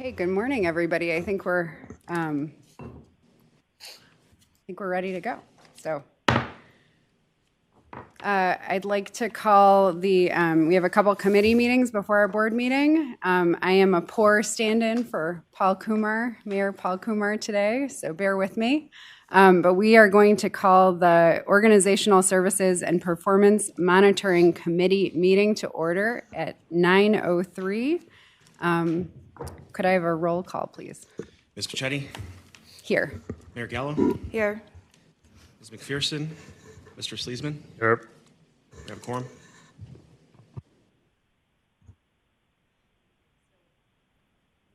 Okay, good morning, everybody. I think we're ready to go. So I'd like to call we have a couple committee meetings before our board meeting. I am a poor stand-in for Mayor Paul Kumar today, so bear with me. But we are going to call the Organizational Services and Performance Monitoring Committee meeting to order at 9:03. Could I have a roll call, please? Ms. Pachetti? Here. Mayor Gallo? Here. Ms. McPherson? Mr. Sleesman? Here. We have a quorum.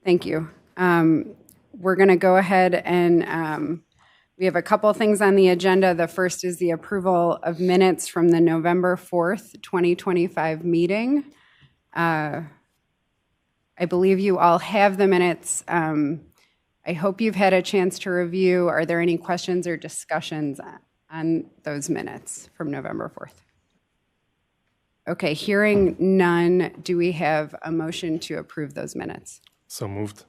Thank you. We're going to go ahead and we have a couple things on the agenda. The first is the approval of minutes from the November 4th, 2025 meeting. I believe you all have the minutes. I hope you've had a chance to review. Are there any questions or discussions on those minutes from November 4th? Okay, hearing none, do we have a motion to approve those minutes? So moved.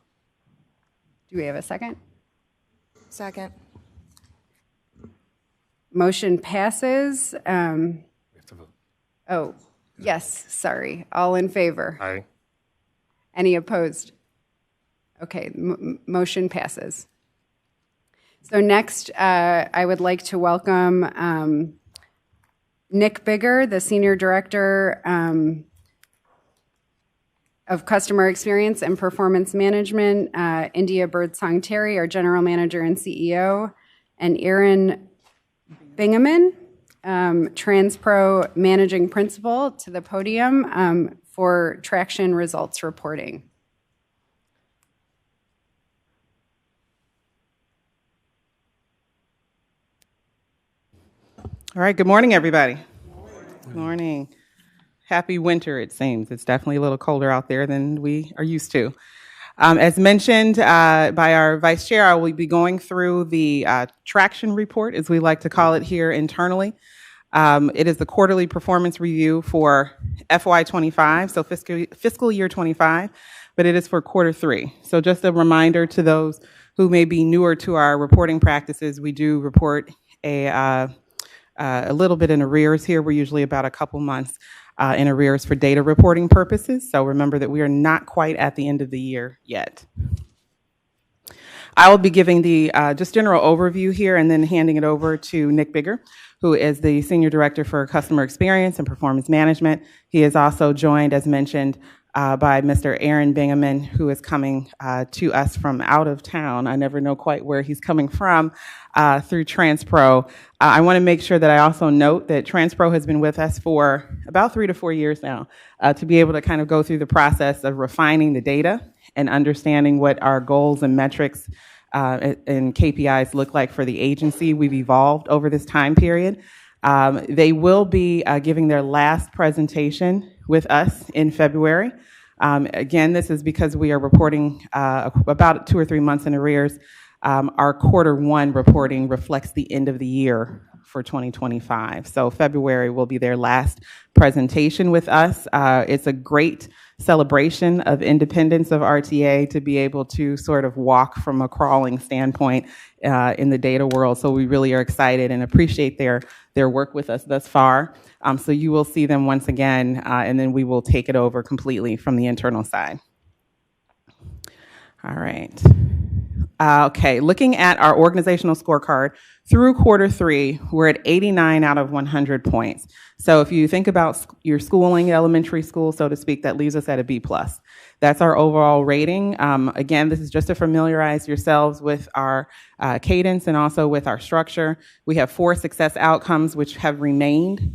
Do we have a second? Second. Motion passes. We have to vote. Oh, yes, sorry. All in favor? Aye. Any opposed? Okay, motion passes. So next, I would like to welcome Nick Bigger, the Senior Director of Customer Experience and Performance Management, India Birdsong Terry, our General Manager and CEO, and Aaron Bingaman, TransPro Managing Principal, to the podium for traction results reporting. All right, good morning, everybody. Good morning. Happy winter, it seems. It's definitely a little colder out there than we are used to. As mentioned by our vice chair, I will be going through the traction report, as we like to call it here internally. It is the quarterly performance review for FY25, so fiscal year 25, but it is for quarter 3. So just a reminder to those who may be newer to our reporting practices, we do report a little bit in arrears here. We're usually about a couple months in arrears for data reporting purposes. So remember that we are not quite at the end of the year yet. I will be giving the just general overview here and then handing it over to Nick Bigger, who is the Senior Director for Customer Experience and Performance Management. He is also joined, as mentioned, by Mr. Aaron Bingaman, who is coming to us from out of town. I never know quite where he's coming from through TransPro. I want to make sure that I also note that TransPro has been with us for about 3 to 4 years now to be able to kind of go through the process of refining the data and understanding what our goals and metrics and KPIs look like for the agency. We've evolved over this time period. They will be giving their last presentation with us in February. Again, this is because we are reporting about 2 or 3 months in arrears. Our quarter 1 reporting reflects the end of the year for 2025. So February will be their last presentation with us. It's a great celebration of independence of RTA to be able to sort of walk from a crawling standpoint in the data world. So we really are excited and appreciate their work with us thus far. So you will see them once again, and then we will take it over completely from the internal side. All right. Okay, looking at our organizational scorecard through quarter 3, we're at 89 out of 100 points. So if you think about your schooling, elementary school, so to speak, that leaves us at a B+. That's our overall rating. Again, this is just to familiarize yourselves with our cadence and also with our structure. We have 4 success outcomes, which have remained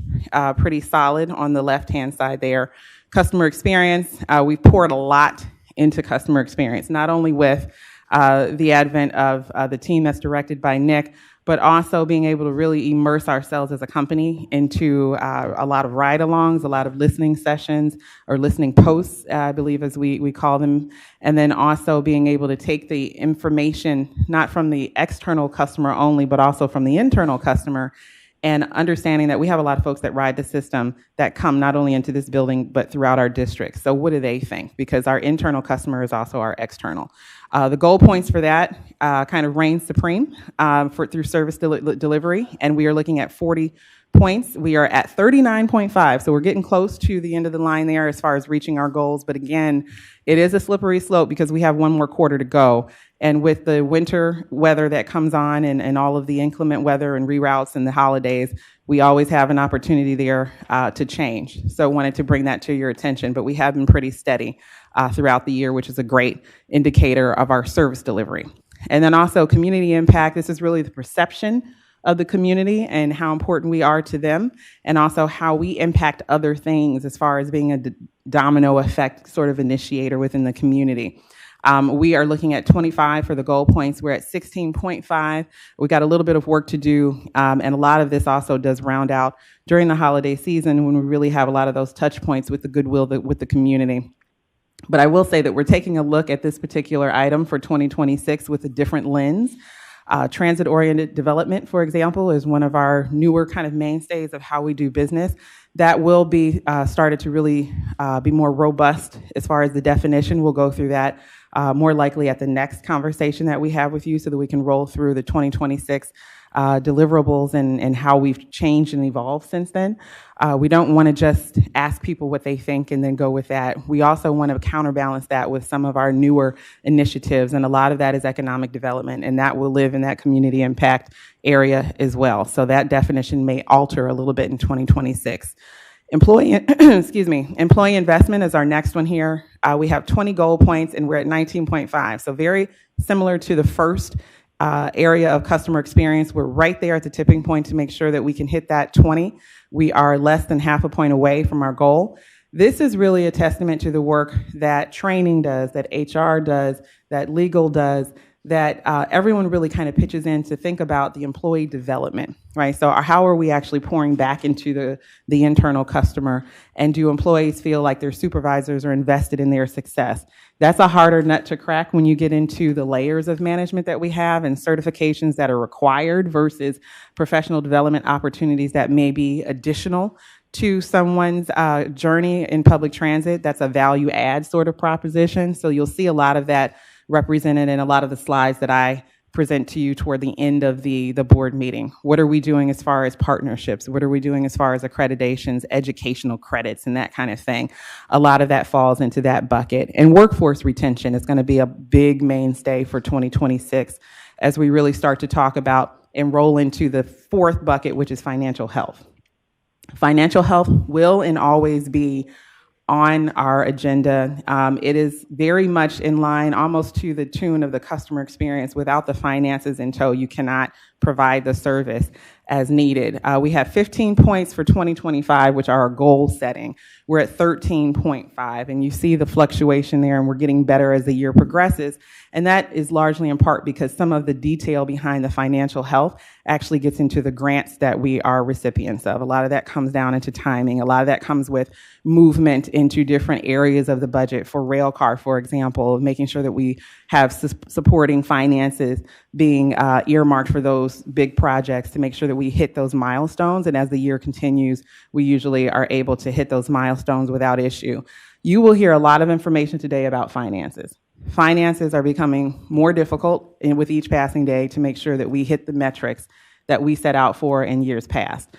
pretty solid on the left-hand side there. Customer experience, we've poured a lot into customer experience, not only with the advent of the team that's directed by Nick, but also being able to really immerse ourselves as a company into a lot of ride-alongs, a lot of listening sessions or listening posts, I believe as we call them, and then also being able to take the information not from the external customer only, but also from the internal customer and understanding that we have a lot of folks that ride the system that come not only into this building, but throughout our district. So what do they think? Because our internal customer is also our external. The goal points for that kind of reign supreme through service delivery, and we are looking at 40 points. We are at 39.5, so we're getting close to the end of the line there as far as reaching our goals. But again, it is a slippery slope because we have one more quarter to go. And with the winter weather that comes on and all of the inclement weather and reroutes and the holidays, we always have an opportunity there to change. So wanted to bring that to your attention, but we have been pretty steady throughout the year, which is a great indicator of our service delivery. And then also community impact. This is really the perception of the community and how important we are to them, and also how we impact other things as far as being a domino effect sort of initiator within the community. We are looking at 25 for the goal points. We're at 16.5. We got a little bit of work to do, and a lot of this also does round out during the holiday season when we really have a lot of those touch points with the goodwill with the community. But I will say that we're taking a look at this particular item for 2026 with a different lens. Transit-oriented development, for example, is one of our newer kind of mainstays of how we do business. That will be started to really be more robust as far as the definition. We'll go through that more likely at the next conversation that we have with you so that we can roll through the 2026 deliverables and how we've changed and evolved since then. We don't want to just ask people what they think and then go with that. We also want to counterbalance that with some of our newer initiatives, and a lot of that is economic development, and that will live in that community impact area as well. So that definition may alter a little bit in 2026. Employee, employee investment is our next one here. We have 20 goal points, and we're at 19.5. So very similar to the first area of customer experience. We're right there at the tipping point to make sure that we can hit that 20. We are less than half a point away from our goal. This is really a testament to the work that training does, that HR does, that legal does, that everyone really kind of pitches in to think about the employee development, right? So how are we actually pouring back into the internal customer, and do employees feel like their supervisors are invested in their success? That's a harder nut to crack when you get into the layers of management that we have and certifications that are required versus professional development opportunities that may be additional to someone's journey in public transit. That's a value add sort of proposition. So you'll see a lot of that represented in a lot of the slides that I present to you toward the end of the board meeting. What are we doing as far as partnerships? What are we doing as far as accreditations, educational credits, and that kind of thing? A lot of that falls into that bucket. And workforce retention is going to be a big mainstay for 2026 as we really start to talk about and roll into the fourth bucket, which is financial health. Financial health will and always be on our agenda. It is very much in line, almost to the tune of the customer experience. Without the finances in tow, you cannot provide the service as needed. We have 15 points for 2025, which are our goal setting. We're at 13.5, and you see the fluctuation there, and we're getting better as the year progresses. And that is largely in part because some of the detail behind the financial health actually gets into the grants that we are recipients of. A lot of that comes down into timing. A lot of that comes with movement into different areas of the budget. For railcar, for example, making sure that we have supporting finances being earmarked for those big projects to make sure that we hit those milestones. And as the year continues, we usually are able to hit those milestones without issue. You will hear a lot of information today about finances. Finances are becoming more difficult with each passing day to make sure that we hit the metrics that we set out for in years past.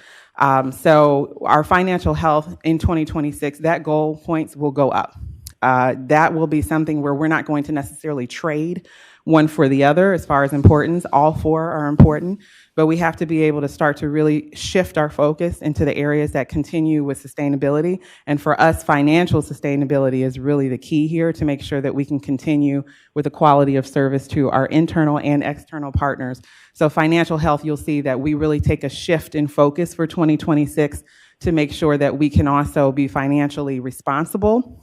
So our financial health in 2026, that goal points will go up. That will be something where we're not going to necessarily trade one for the other as far as importance. All four are important, but we have to be able to start to really shift our focus into the areas that continue with sustainability. And for us, financial sustainability is really the key here to make sure that we can continue with the quality of service to our internal and external partners. So financial health, you'll see that we really take a shift in focus for 2026 to make sure that we can also be financially responsible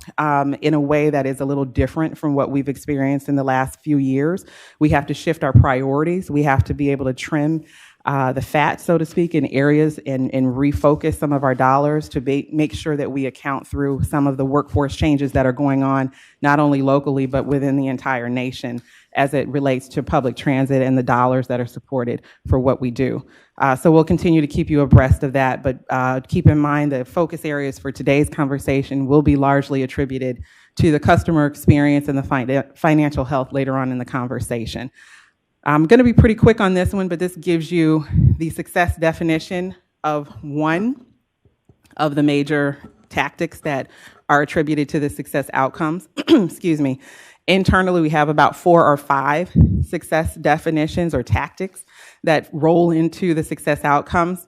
in a way that is a little different from what we've experienced in the last few years. We have to shift our priorities. We have to be able to trim the fat, so to speak, in areas and refocus some of our dollars to make sure that we account through some of the workforce changes that are going on, not only locally, but within the entire nation as it relates to public transit and the dollars that are supported for what we do. So we'll continue to keep you abreast of that, but keep in mind the focus areas for today's conversation will be largely attributed to the customer experience and the financial health later on in the conversation. I'm going to be pretty quick on this one, but this gives you the success definition of one of the major tactics that are attributed to the success outcomes. Excuse me. Internally, we have about 4 or 5 success definitions or tactics that roll into the success outcomes.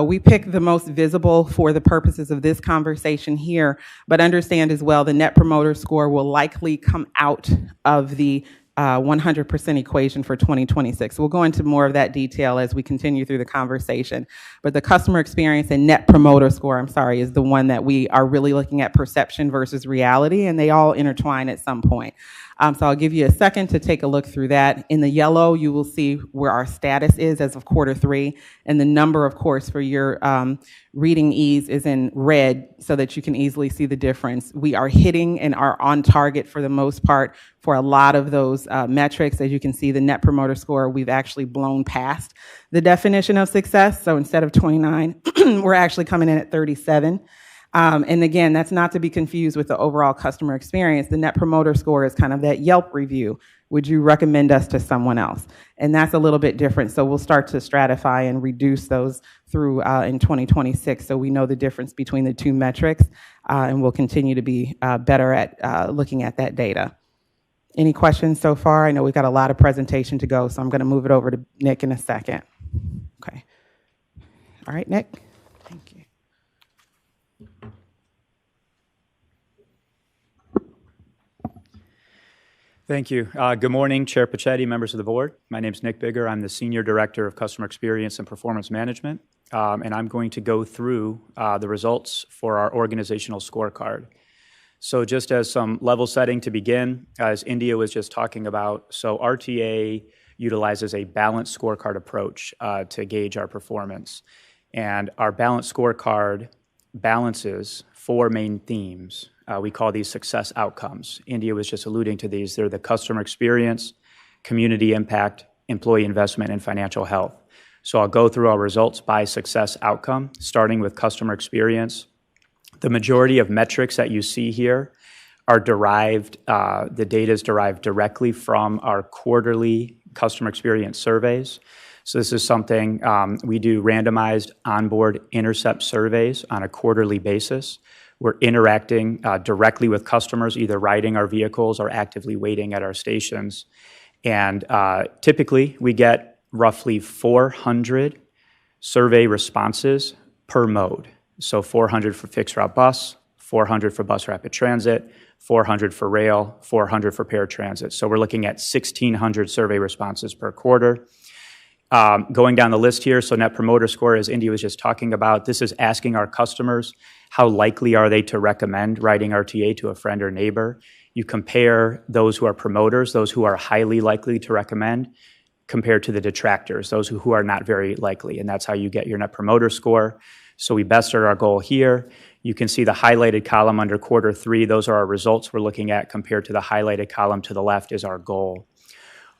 We pick the most visible for the purposes of this conversation here, but understand as well the Net Promoter Score will likely come out of the 100% equation for 2026. We'll go into more of that detail as we continue through the conversation. But the customer experience and Net Promoter Score, is the one that we are really looking at perception versus reality, and they all intertwine at some point. So I'll give you a second to take a look through that. In the yellow, you will see where our status is as of Q3, and the number, of course, for your reading ease is in red so that you can easily see the difference. We are hitting and are on target for the most part for a lot of those metrics. As you can see, the Net Promoter Score, we've actually blown past the definition of success. So instead of 29, we're actually coming in at 37. And again, that's not to be confused with the overall customer experience. The Net Promoter Score is kind of that Yelp review. Would you recommend us to someone else? And that's a little bit different. So we'll start to stratify and reduce those through in 2026. So we know the difference between the two metrics, and we'll continue to be better at looking at that data. Any questions so far? I know we've got a lot of presentation to go, so I'm going to move it over to Nick in a second. Okay. All right, Nick. Thank you. Thank you. Good morning, Chair Pachetti, members of the board. My name is Nick Bigger. I'm the Senior Director of Customer Experience and Performance Management, and I'm going to go through the results for our organizational scorecard. So just as some level setting to begin, as India was just talking about, so RTA utilizes a balanced scorecard approach to gauge our performance. And our balanced scorecard balances 4 main themes. We call these success outcomes. India was just alluding to these. They're the customer experience, community impact, employee investment, and financial health. So I'll go through our results by success outcome, starting with customer experience. The majority of metrics that you see here are derived, the data is derived directly from our quarterly customer experience surveys. So this is something we do randomized onboard intercept surveys on a quarterly basis. We're interacting directly with customers, either riding our vehicles or actively waiting at our stations. And typically, we get roughly 400 survey responses per mode. So 400 for fixed route bus, 400 for bus rapid transit, 400 for rail, 400 for paratransit. So we're looking at 1,600 survey responses per quarter. Going down the list here, so Net Promoter Score, as Indy was just talking about, this is asking our customers how likely are they to recommend riding RTA to a friend or neighbor. You compare those who are promoters, those who are highly likely to recommend, compared to the detractors, those who are not very likely, and that's how you get your Net Promoter Score. So we bested our goal here. You can see the highlighted column under Q3. Those are our results we're looking at compared to the highlighted column to the left is our goal.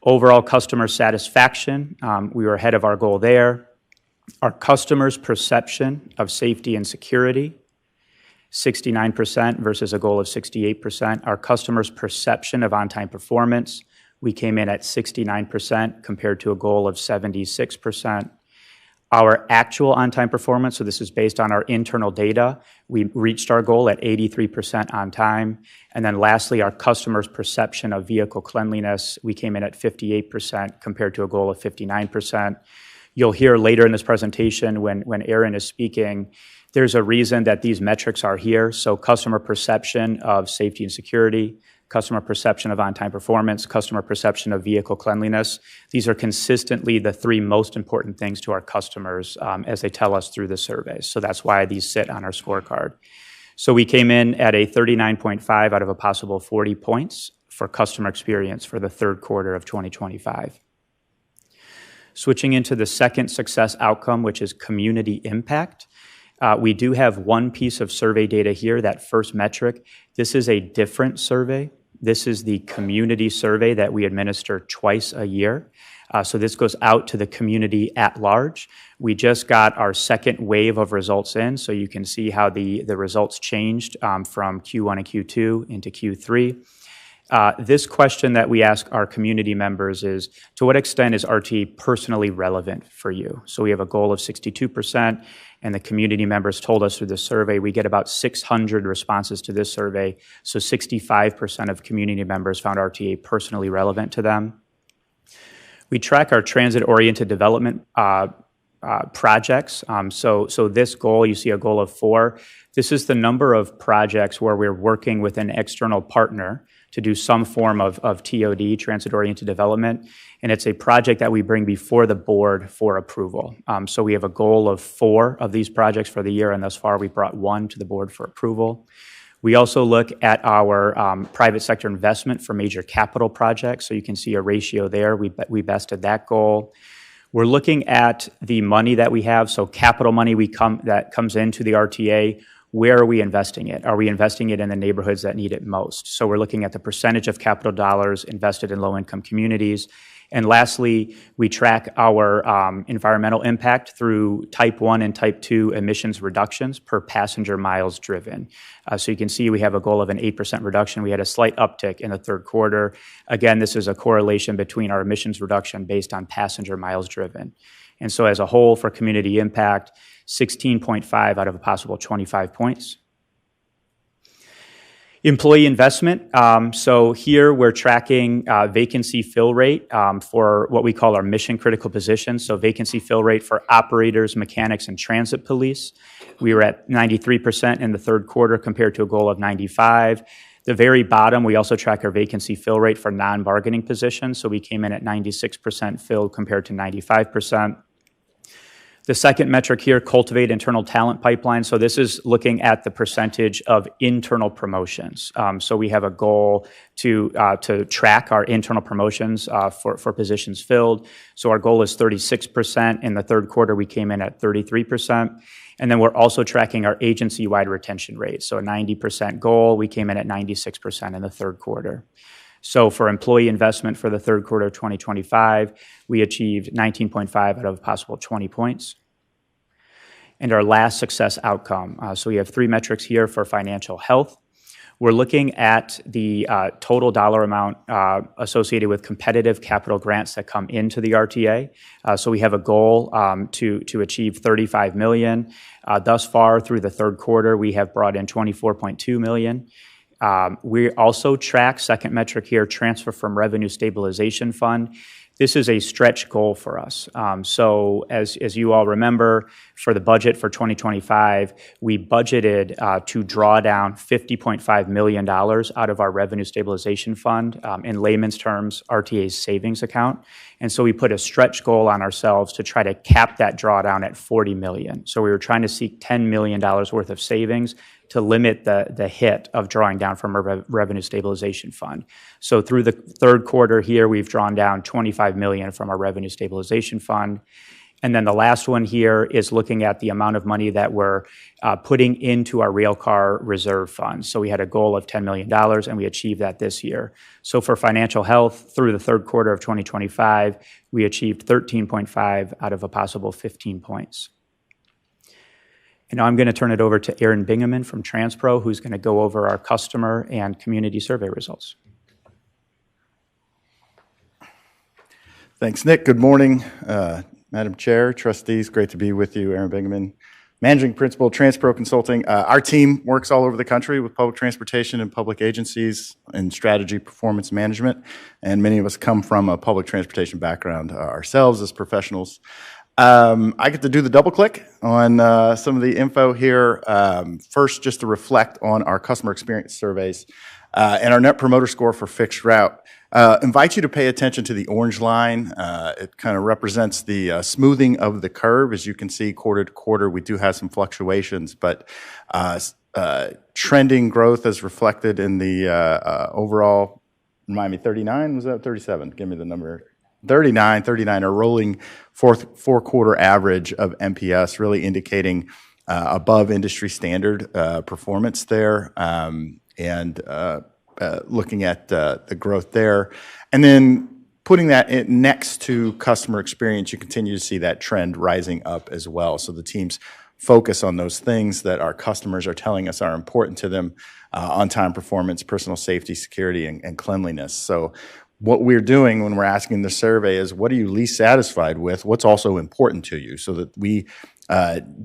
Overall customer satisfaction, we were ahead of our goal there. Our customers' perception of safety and security, 69% versus a goal of 68%. Our customers' perception of on-time performance, we came in at 69% compared to a goal of 76%. Our actual on-time performance, so this is based on our internal data, we reached our goal at 83% on time. And then lastly, our customers' perception of vehicle cleanliness, we came in at 58% compared to a goal of 59%. You'll hear later in this presentation when Aaron is speaking, there's a reason that these metrics are here. So customer perception of safety and security, customer perception of on-time performance, customer perception of vehicle cleanliness. These are consistently the 3 most important things to our customers as they tell us through the surveys. So that's why these sit on our scorecard. So we came in at a 39.5 out of a possible 40 points for customer experience for the 3rd quarter of 2025. Switching into the second success outcome, which is community impact. We do have one piece of survey data here, that first metric. This is a different survey. This is the community survey that we administer twice a year. So this goes out to the community at large. We just got our second wave of results in, so you can see how the results changed from Q1 and Q2 into Q3. This question that we ask our community members is, to what extent is RTA personally relevant for you? So we have a goal of 62%, and the community members told us through the survey, we get about 600 responses to this survey, so 65% of community members found RTA personally relevant to them. We track our transit-oriented development projects. So this goal, you see a goal of 4. This is the number of projects where we're working with an external partner to do some form of TOD, transit-oriented development, and it's a project that we bring before the board for approval. So we have a goal of 4 of these projects for the year, and thus far we brought 1 to the board for approval. We also look at our private sector investment for major capital projects, so you can see a ratio there. We bested that goal. We're looking at the money that we have, so capital money that comes into the RTA. Where are we investing it? Are we investing it in the neighborhoods that need it most? So we're looking at the percentage of capital dollars invested in low-income communities. And lastly, we track our environmental impact through type 1 and type 2 emissions reductions per passenger miles driven. So you can see we have a goal of an 8% reduction. We had a slight uptick in the third quarter. Again, this is a correlation between our emissions reduction based on passenger miles driven. And so as a whole, for community impact, 16.5 out of a possible 25 points. Employee investment. So here we're tracking vacancy fill rate for what we call our mission critical positions. So vacancy fill rate for operators, mechanics, and transit police. We were at 93% in the third quarter compared to a goal of 95. The very bottom, we also track our vacancy fill rate for non-bargaining positions. So we came in at 96% filled compared to 95%. The second metric here, cultivate internal talent pipeline. So this is looking at the percentage of internal promotions. So we have a goal to track our internal promotions for positions filled. So our goal is 36%. In the third quarter, we came in at 33%. And then we're also tracking our agency-wide retention rate. So a 90% goal, we came in at 96% in the third quarter. So for employee investment for the third quarter of 2025, we achieved 19.5 out of a possible 20 points. And our last success outcome. So we have 3 metrics here for financial health. We're looking at the total dollar amount associated with competitive capital grants that come into the RTA. So we have a goal to achieve $35 million. Thus far, through the third quarter, we have brought in $24.2 million. We also track, second metric here, transfer from revenue stabilization fund. This is a stretch goal for us. So as you all remember, for the budget for 2025, we budgeted to draw down $50.5 million out of our revenue stabilization fund, in layman's terms, RTA's savings account. And so we put a stretch goal on ourselves to try to cap that drawdown at $40 million. So we were trying to seek $10 million worth of savings to limit the hit of drawing down from our revenue stabilization fund. So through the third quarter here, we've drawn down $25 million from our revenue stabilization fund. And then the last one here is looking at the amount of money that we're putting into our railcar reserve fund. So we had a goal of $10 million, and we achieved that this year. So for financial health, through the third quarter of 2025, we achieved 13.5 out of a possible 15 points. And now I'm going to turn it over to Aaron Bingaman from TransPro, who's going to go over our customer and community survey results. Thanks, Nick. Good morning, Madam Chair, trustees. Great to be with you. Aaron Bingaman, Managing Principal, TransPro Consulting. Our team works all over the country with public transportation and public agencies in strategy performance management, and many of us come from a public transportation background ourselves as professionals. I get to do the double click on some of the info here. First, just to reflect on our customer experience surveys and our net promoter score for fixed route. Invite you to pay attention to the orange line. It kind of represents the smoothing of the curve. As you can see, quarter to quarter, we do have some fluctuations, but trending growth as reflected in the overall, remind me, 39? Was that 37? Give me the number. 39, a rolling four-quarter average of NPS, really indicating above industry standard performance there, and looking at the growth there. And then putting that next to customer experience, you continue to see that trend rising up as well. So the teams focus on those things that our customers are telling us are important to them, on-time performance, personal safety, security, and cleanliness. So what we're doing when we're asking the survey is, what are you least satisfied with? What's also important to you? So that we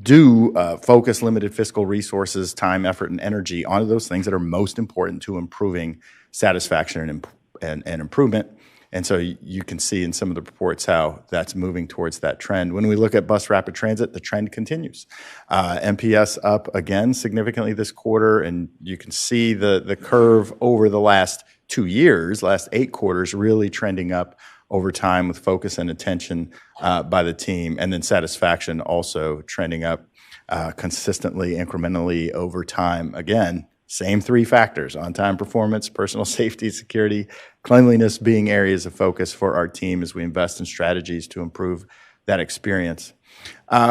do focus limited fiscal resources, time, effort, and energy on those things that are most important to improving satisfaction and improvement. And so you can see in some of the reports how that's moving towards that trend. When we look at bus rapid transit, the trend continues. NPS up again significantly this quarter, and you can see the curve over the last 2 years, last 8 quarters, really trending up over time with focus and attention by the team, and then satisfaction also trending up consistently, incrementally over time. Again, same 3 factors: on-time performance, personal safety, security, cleanliness being areas of focus for our team as we invest in strategies to improve that experience.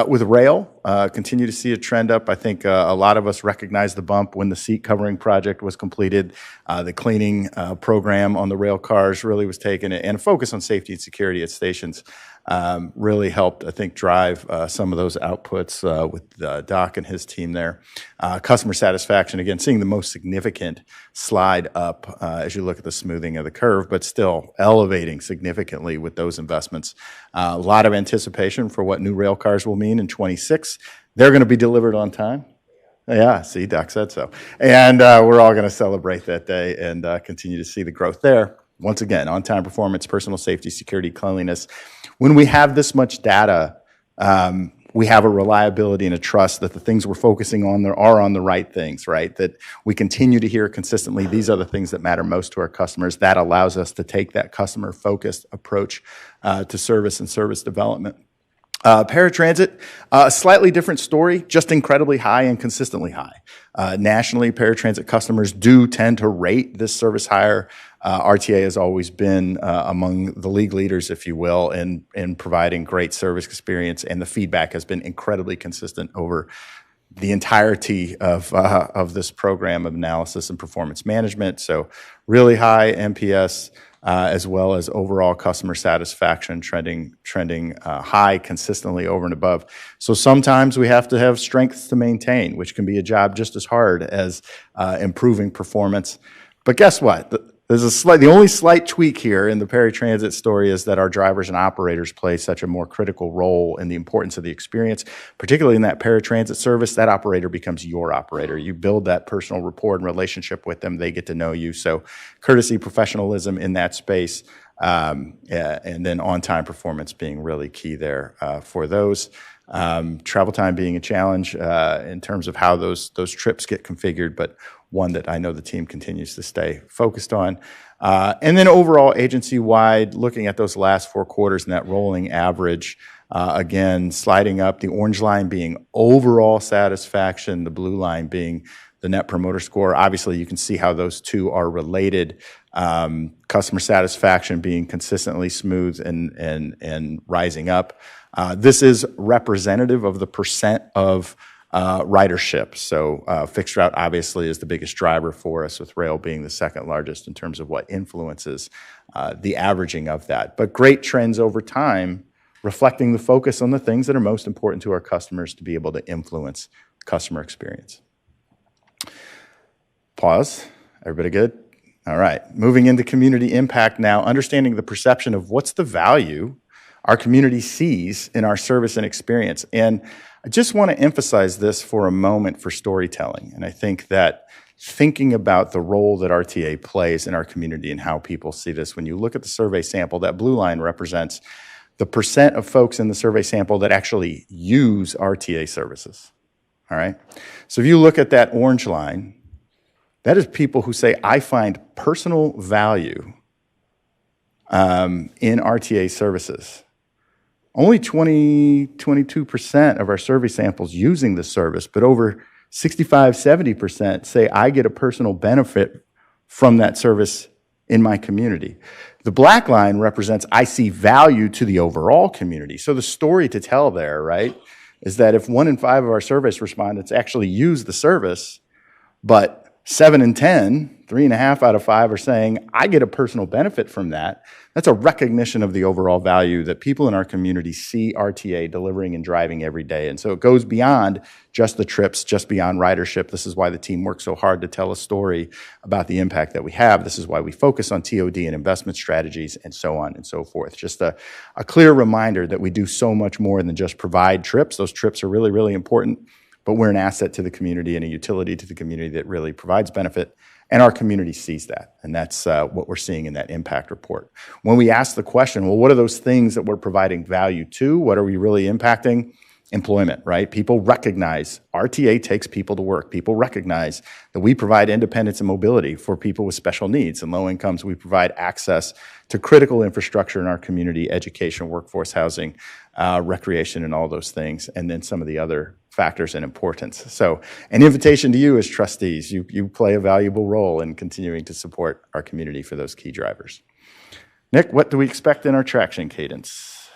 With rail, continue to see a trend up. I think a lot of us recognized the bump when the seat covering project was completed. The cleaning program on the rail cars really was taken, and a focus on safety and security at stations really helped, I think, drive some of those outputs with Doc and his team there. Customer satisfaction, again, seeing the most significant slide up as you look at the smoothing of the curve, but still elevating significantly with those investments. A lot of anticipation for what new rail cars will mean in 26. They're going to be delivered on time. Yeah, see, Doc said so. And we're all going to celebrate that day and continue to see the growth there. Once again, on-time performance, personal safety, security, cleanliness. When we have this much data, we have a reliability and a trust that the things we're focusing on there are on the right things, right? That we continue to hear consistently, these are the things that matter most to our customers. That allows us to take that customer-focused approach to service and service development. Paratransit, a slightly different story, just incredibly high and consistently high. Nationally, paratransit customers do tend to rate this service higher. RTA has always been among the league leaders, if you will, in providing great service experience, and the feedback has been incredibly consistent over the entirety of this program of analysis and performance management. So really high NPS, as well as overall customer satisfaction trending high consistently over and above. So sometimes we have to have strengths to maintain, which can be a job just as hard as improving performance. But guess what? The only slight tweak here in the paratransit story is that our drivers and operators play such a more critical role in the importance of the experience, particularly in that paratransit service. That operator becomes your operator. You build that personal rapport and relationship with them. They get to know you. So courtesy, professionalism in that space, and then on-time performance being really key there for those. Travel time being a challenge in terms of how those trips get configured, but one that I know the team continues to stay focused on. And then overall agency-wide, looking at those last 4 quarters and that rolling average, again, sliding up, the orange line being overall satisfaction, the blue line being the Net Promoter Score. Obviously, you can see how those two are related. Customer satisfaction being consistently smooth and rising up. This is representative of the percent of ridership. So fixed route obviously is the biggest driver for us, with rail being the second largest in terms of what influences the averaging of that. But great trends over time, reflecting the focus on the things that are most important to our customers to be able to influence customer experience. Pause. Everybody good? All right. Moving into community impact now, understanding the perception of what's the value our community sees in our service and experience. And I just want to emphasize this for a moment for storytelling. And I think that thinking about the role that RTA plays in our community and how people see this, when you look at the survey sample, that blue line represents the percent of folks in the survey sample that actually use RTA services. All right? So if you look at that orange line, that is people who say, I find personal value in RTA services. Only 22% of our survey samples using this service, but over 65, 70% say I get a personal benefit from that service in my community. The black line represents I see value to the overall community. So the story to tell there, right, is that if 1 in 5 of our service respondents actually use the service, but 7 in 10, 3.5 out of 5 are saying, I get a personal benefit from that. That's a recognition of the overall value that people in our community see RTA delivering and driving every day. And so it goes beyond just the trips, just beyond ridership. This is why the team works so hard to tell a story about the impact that we have. This is why we focus on TOD and investment strategies and so on and so forth. Just a clear reminder that we do so much more than just provide trips. Those trips are really, really important, but we're an asset to the community and a utility to the community that really provides benefit, and our community sees that, and that's what we're seeing in that impact report. When we ask the question, well, what are those things that we're providing value to? What are we really impacting? Employment, right? People recognize RTA takes people to work. People recognize that we provide independence and mobility for people with special needs and low incomes. We provide access to critical infrastructure in our community, education, workforce, housing, recreation, and all those things, and then some of the other factors in importance. So an invitation to you as trustees. You play a valuable role in continuing to support our community for those key drivers. Nick, what do we expect in our traction cadence?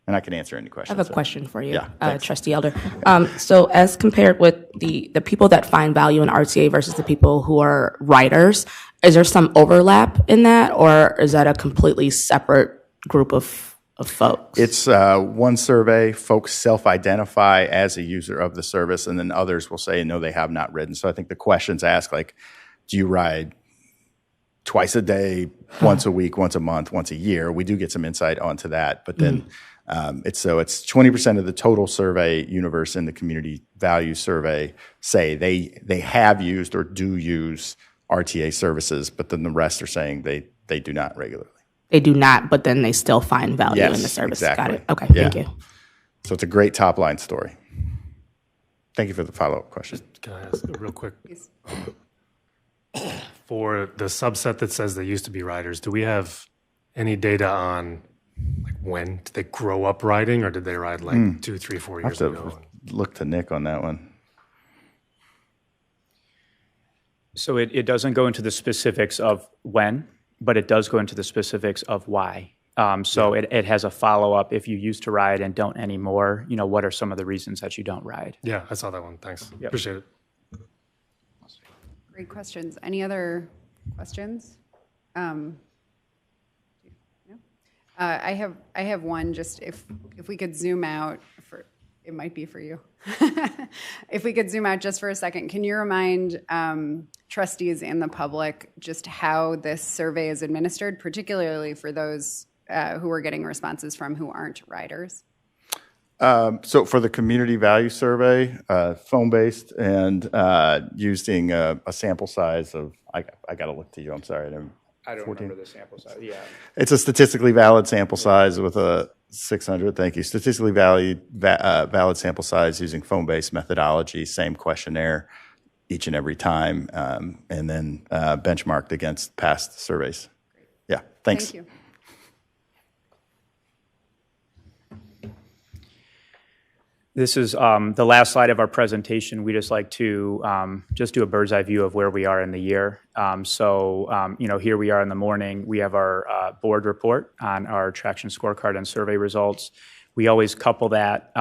And I can answer any questions. I have a question for you, Yeah, Trustee Elder. So as compared with the people that find value in RTA versus the people who are riders, is there some overlap in that, or is that a completely separate group of folks? It's one survey. Folks self-identify as a user of the service, and then others will say, no, they have not ridden. So I think the questions ask, like, do you ride twice a day, once a week, once a month, once a year? We do get some insight onto that, but then it's 20% of the total survey universe in the community value survey say they have used or do use RTA services, but then the rest are saying they do not regularly. They do not, but then they still find value Yes, in the service. exactly. Got it. Okay, Yeah. thank you. So it's a great top line story. Thank you for the follow-up question. Can I ask real quick? For the subset that says they used to be riders, do we have any data on like when did they grow up riding, or did they ride like 2, 3, 4 I'll years have ago? to look to Nick on that one. So it doesn't go into the specifics of when, but it does go into the specifics of why. So it has a follow-up. If you used to ride and don't anymore, what are some of the reasons that you don't ride? Yeah, I saw that one. Thanks. Yep. Appreciate it. Great questions. Any other questions? No? I have one. Just if we could zoom out for, it might be for you. If we could zoom out just for a second, can you remind trustees and the public just how this survey is administered, particularly for those who are getting responses from who aren't riders? So for the community value survey, phone-based and using a sample size of, I got to look to you, I'm sorry. I don't remember the sample size. Yeah. It's a statistically valid sample size with a 600, thank you. Statistically valid sample size using phone-based methodology, same questionnaire each and every time, and then benchmarked against past surveys. Yeah, thanks. Thank you. This is the last slide of our presentation. We just like to just do a bird's eye view of where we are in the year. Here we are in the morning. We have our board report on our traction scorecard and survey results. We always couple that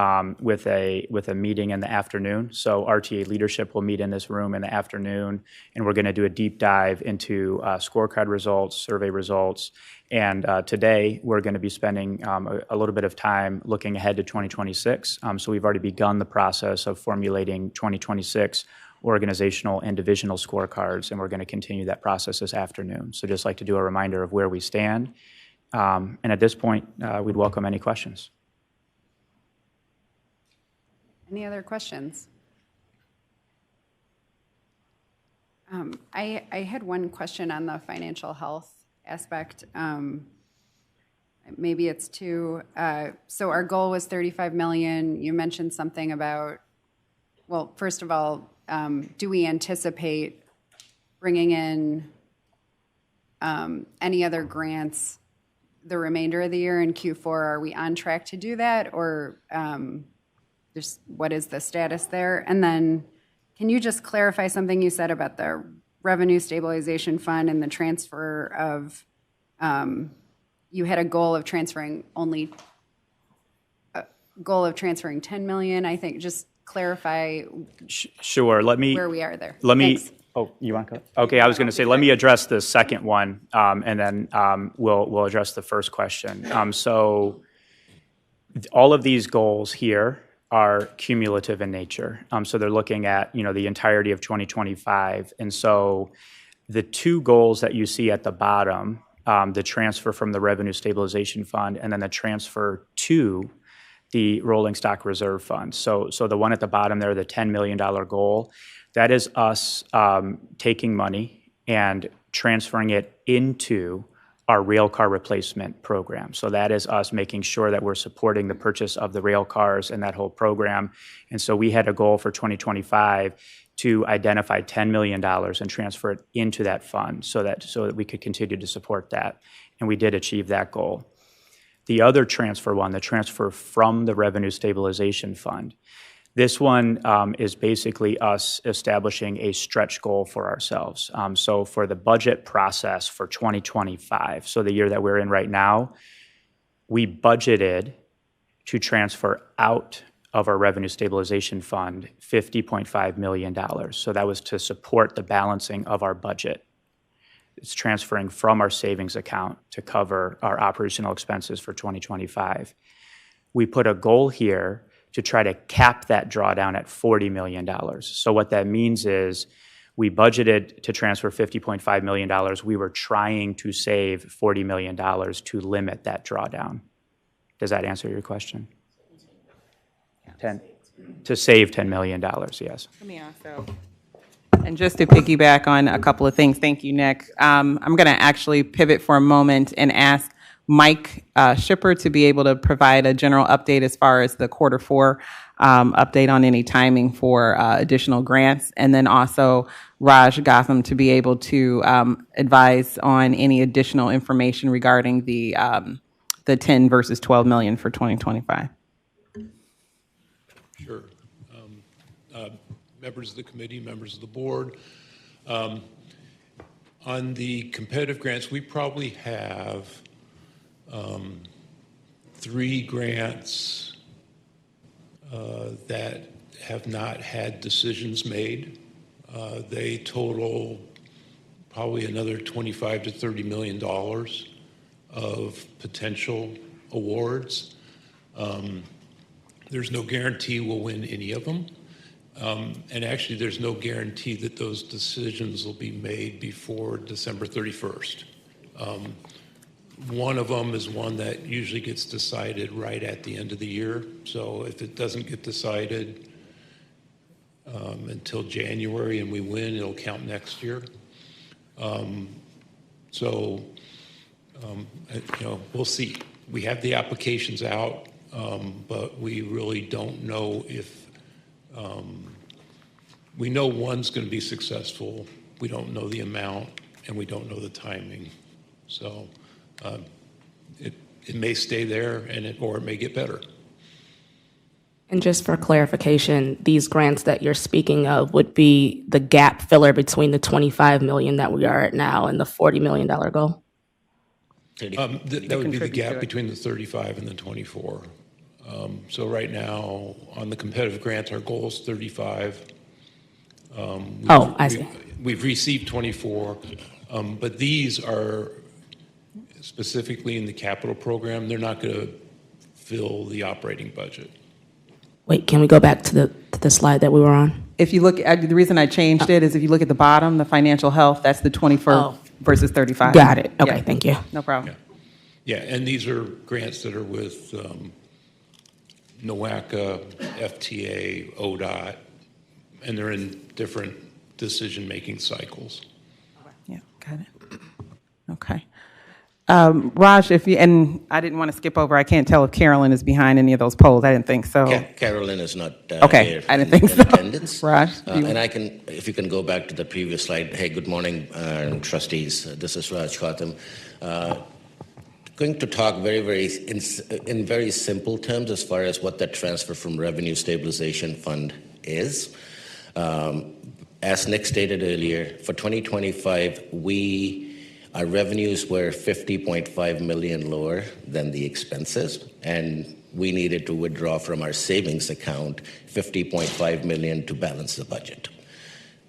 with a meeting in the afternoon. So RTA leadership will meet in this room in the afternoon, and we're going to do a deep dive into scorecard results, survey results. And today we're going to be spending a little bit of time looking ahead to 2026. So we've already begun the process of formulating 2026 organizational and divisional scorecards, and we're going to continue that process this afternoon. So just like to do a reminder of where we stand. And at this point, we'd welcome any questions. Any other questions? I had one question on the financial health aspect. Maybe it's two. So our goal was 35 million. You mentioned something about, well, first of all, do we anticipate bringing in any other grants the remainder of the year in Q4? Are we on track to do that, or just what is the status there? And then can you just clarify something you said about the revenue stabilization fund and the transfer of, you had a goal of transferring 10 million, I think. Just clarify Sure. where we are there. Let me. Thanks. Oh, you want to go? Okay, I was going to say, let me address the second one, and then we'll address the first question. So all of these goals here are cumulative in nature. So they're looking at, the entirety of 2025. And so the two goals that you see at the bottom, the transfer from the Revenue Stabilization Fund and then the transfer to the Rolling Stock Reserve Fund. So the one at the bottom there, the $10 million goal, that is us taking money and transferring it into our rail car replacement program. So that is us making sure that we're supporting the purchase of the rail cars and that whole program. And so we had a goal for 2025 to identify $10 million and transfer it into that fund so that we could continue to support that. And we did achieve that goal. The other transfer one, the transfer from the Revenue Stabilization Fund, this one is basically us establishing a stretch goal for ourselves. So for the budget process for 2025, so the year that we're in right now, we budgeted to transfer out of our Revenue Stabilization Fund $50.5 million. So that was to support the balancing of our budget. It's transferring from our savings account to cover our operational expenses for 2025. We put a goal here to try to cap that drawdown at $40 million. So what that means is we budgeted to transfer $50.5 million. We were trying to save $40 million to limit that drawdown. Does that answer your question? To save $10 million, yes. Let me also, and just to piggyback on a couple of things, thank you, Nick. I'm going to actually pivot for a moment and ask Mike Shipper to be able to provide a general update as far as the Q4 update on any timing for additional grants, and then also Raj Gotham to be able to advise on any additional information regarding the 10 versus 12 million for 2025. Sure. Members of the committee, members of the board, on the competitive grants, we probably have 3 grants that have not had decisions made. They total probably another $25 to $30 million of potential awards. There's no guarantee we'll win any of them. And actually, there's no guarantee that those decisions will be made before December 31st. One of them is one that usually gets decided right at the end of the year. So if it doesn't get decided until January and we win, it'll count next year. We'll see. We have the applications out, but we really don't know if we know one's going to be successful. We don't know the amount, and we don't know the timing. So it may stay there, or it may get better. And just for clarification, these grants that you're speaking of would be the gap filler between the 25 million that we are at now and the $40 million goal? That would be the gap between the 35 and the 24. So right now, on the competitive grants, our goal is 35. I see. We've received 24, but these are specifically in the capital program. They're not going to fill the operating budget. Wait, can we go back to the slide that we were on? If you look at, the reason I changed it is if you look at the bottom, the financial health, that's the 24 versus 35. Got it. Okay, Yeah. thank you. No problem. Yeah, and these are grants that are with NOACA, FTA, ODOT, and they're in different decision-making cycles. Yeah, got it. Okay. Raj, and I didn't want to skip over, I can't tell if Carolyn is behind any of those polls. I didn't think so. Carolyn is not Okay, here I didn't think in so. attendance. Raj, And if you can go back to the previous slide. Hey, good morning, trustees. This is Raj Khatam. Going to talk in very simple terms as far as what that transfer from Revenue Stabilization Fund is. as Nick stated earlier, for 2025, our revenues were 50.5 million lower than the expenses, and we needed to withdraw from our savings account 50.5 million to balance the budget.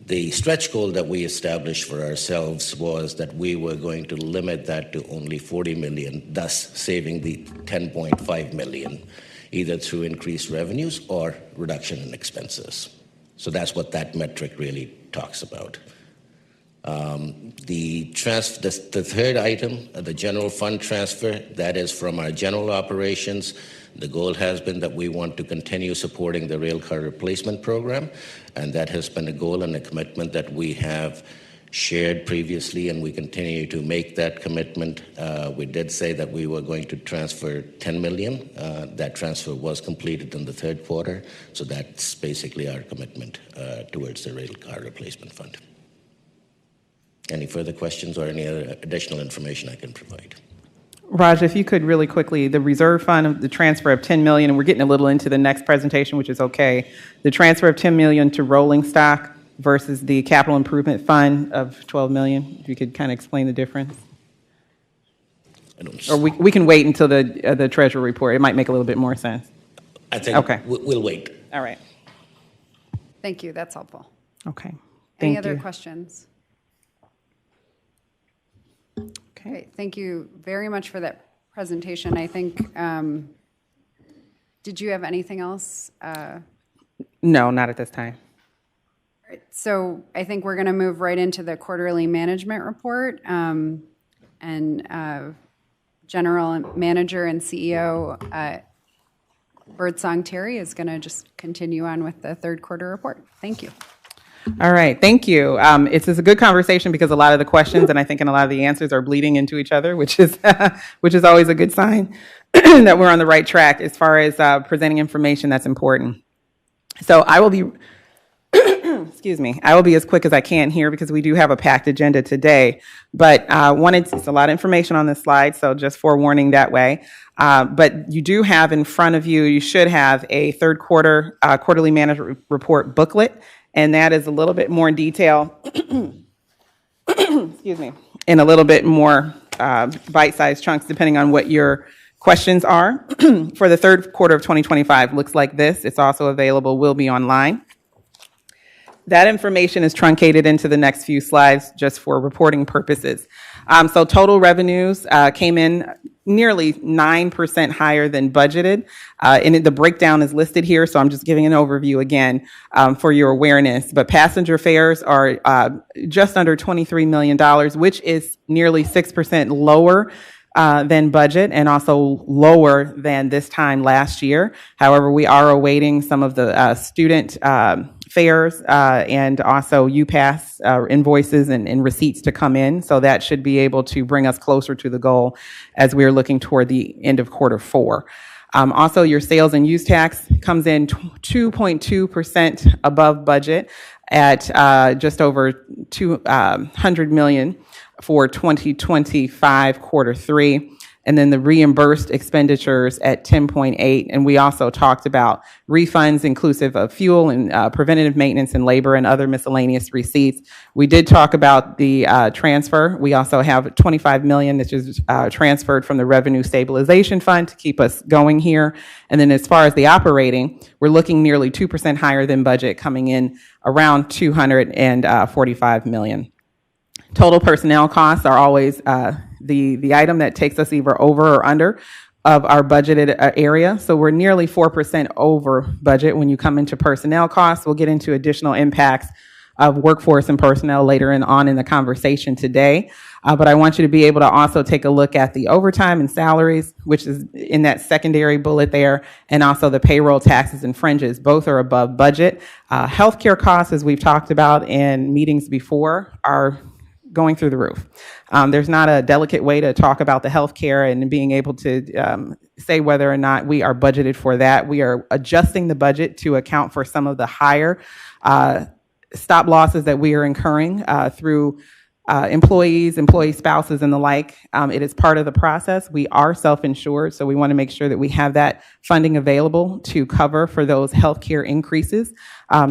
The stretch goal that we established for ourselves was that we were going to limit that to only 40 million, thus saving the 10.5 million, either through increased revenues or reduction in expenses. So that's what that metric really talks about. The third item, the general fund transfer, that is from our general operations. The goal has been that we want to continue supporting the rail car replacement program, and that has been a goal and a commitment that we have shared previously, and we continue to make that commitment. We did say that we were going to transfer 10 million. That transfer was completed in the third quarter, so that's basically our commitment towards the rail car replacement fund. Any further questions or any other additional information I can provide? Raj, if you could really quickly, the reserve fund, the transfer of 10 million, and we're getting a little into the next presentation, which is okay. The transfer of 10 million to rolling stock versus the capital improvement fund of 12 million. If you could kind of explain the difference. Or we can wait until the treasury report. It might make a little bit more sense. I think okay. We'll wait. All right. Thank you. That's helpful. Okay. Any other questions? Okay. Great. Thank you very much for that presentation. I think, did you have anything else? No, not at this time. So I think we're going to move right into the quarterly management report. General Manager and CEO Birdsong Terry is going to just continue on with the third quarter report. Thank you. All right, thank you. It's a good conversation because a lot of the questions and I think and a lot of the answers are bleeding into each other, which is always a good sign that we're on the right track as far as presenting information that's important. So I will be, excuse me, I will be as quick as I can here because we do have a packed agenda today. But it's a lot of information on this slide, so just forewarning that way. But you do have in front of you, you should have a third quarter quarterly management report booklet. And that is a little bit more in detail, excuse me, in a little bit more bite-sized chunks, depending on what your questions are. For the third quarter of 2025, looks like this. It's also available, will be online. That information is truncated into the next few slides just for reporting purposes. So total revenues came in nearly 9% higher than budgeted. And the breakdown is listed here, so I'm just giving an overview again for your awareness. But passenger fares are just under $23 million, which is nearly 6% lower than budget and also lower than this time last year. However, we are awaiting some of the student fares and also UPass invoices and receipts to come in. So that should be able to bring us closer to the goal as we are looking toward the end of quarter four. Also, your sales and use tax comes in 2.2% above budget at just over 200 million for 2025 quarter three. And then the reimbursed expenditures at 10.8. And we also talked about refunds inclusive of fuel and preventative maintenance and labor and other miscellaneous receipts. We did talk about the transfer. We also have 25 million that is transferred from the Revenue Stabilization Fund to keep us going here. And then as far as the operating, we're looking nearly 2% higher than budget, coming in around 245 million. Total personnel costs are always the item that takes us either over or under of our budgeted area. So we're nearly 4% over budget when you come into personnel costs. We'll get into additional impacts of workforce and personnel later on in the conversation today. But I want you to be able to also take a look at the overtime and salaries, which is in that secondary bullet there, and also the payroll taxes and fringes. Both are above budget. Healthcare costs, as we've talked about in meetings before, are going through the roof. There's not a delicate way to talk about the healthcare and being able to say whether or not we are budgeted for that. We are adjusting the budget to account for some of the higher stop losses that we are incurring through employees, employee spouses, and the like. It is part of the process. We are self-insured, so we want to make sure that we have that funding available to cover for those healthcare increases.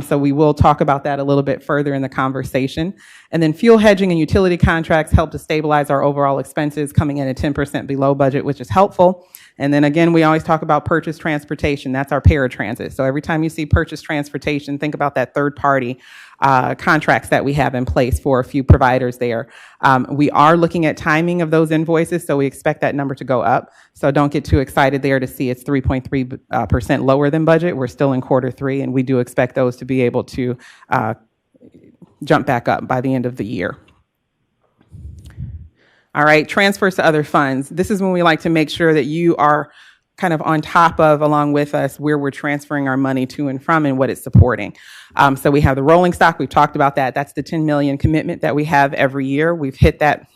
So we will talk about that a little bit further in the conversation. And then fuel hedging and utility contracts help to stabilize our overall expenses, coming in at 10% below budget, which is helpful. And then again, we always talk about purchase transportation. That's our paratransit. So every time you see purchase transportation, think about that third party contracts that we have in place for a few providers there. We are looking at timing of those invoices, so we expect that number to go up. So don't get too excited there to see it's 3.3% lower than budget. We're still in Q3, and we do expect those to be able to jump back up by the end of the year. All right, transfers to other funds. This is when we like to make sure that you are kind of on top of, along with us, where we're transferring our money to and from and what it's supporting. So we have the rolling stock. We've talked about that. That's the 10 million commitment that we have every year. We've hit that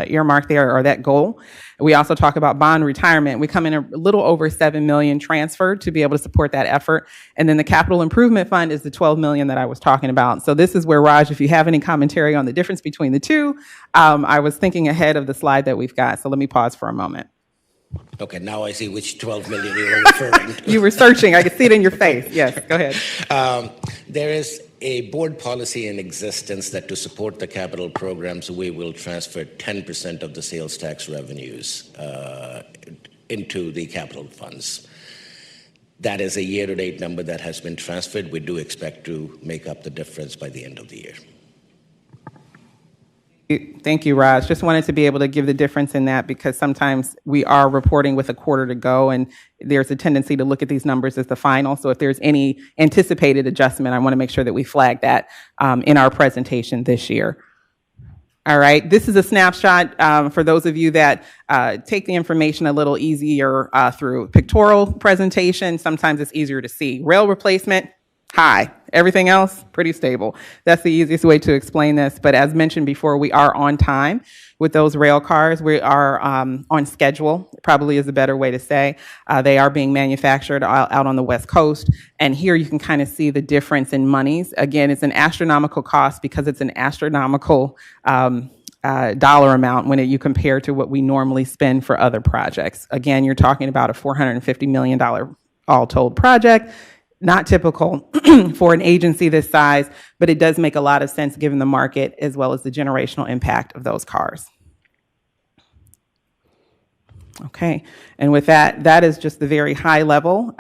earmark there, or that goal. We also talk about bond retirement. We come in a little over 7 million transferred to be able to support that effort. And then the capital improvement fund is the 12 million that I was talking about. So this is where, Raj, if you have any commentary on the difference between the two, I was thinking ahead of the slide that we've got. So let me pause for a moment. Okay, now I see which 12 million you were referring to. You were searching. I could see it in your face. Yes, go ahead. There is a board policy in existence that to support the capital programs, we will transfer 10% of the sales tax revenues into the capital funds. That is a year-to-date number that has been transferred. We do expect to make up the difference by the end of the year. Thank you, Raj. Just wanted to be able to give the difference in that, because sometimes we are reporting with a quarter to go, and there's a tendency to look at these numbers as the final. So if there's any anticipated adjustment, I want to make sure that we flag that in our presentation this year. All right, this is a snapshot for those of you that take the information a little easier through pictorial presentation. Sometimes it's easier to see. Rail replacement, high. Everything else, pretty stable. That's the easiest way to explain this. But as mentioned before, we are on time with those rail cars. We are on schedule, probably is a better way to say. They are being manufactured out on the West Coast. And here you can kind of see the difference in monies. Again, it's an astronomical cost because it's an astronomical dollar amount when you compare to what we normally spend for other projects. Again, you're talking about a $450 million all told project. Not typical for an agency this size, but it does make a lot of sense given the market as well as the generational impact of those cars. Okay, and with that, that is just the very high level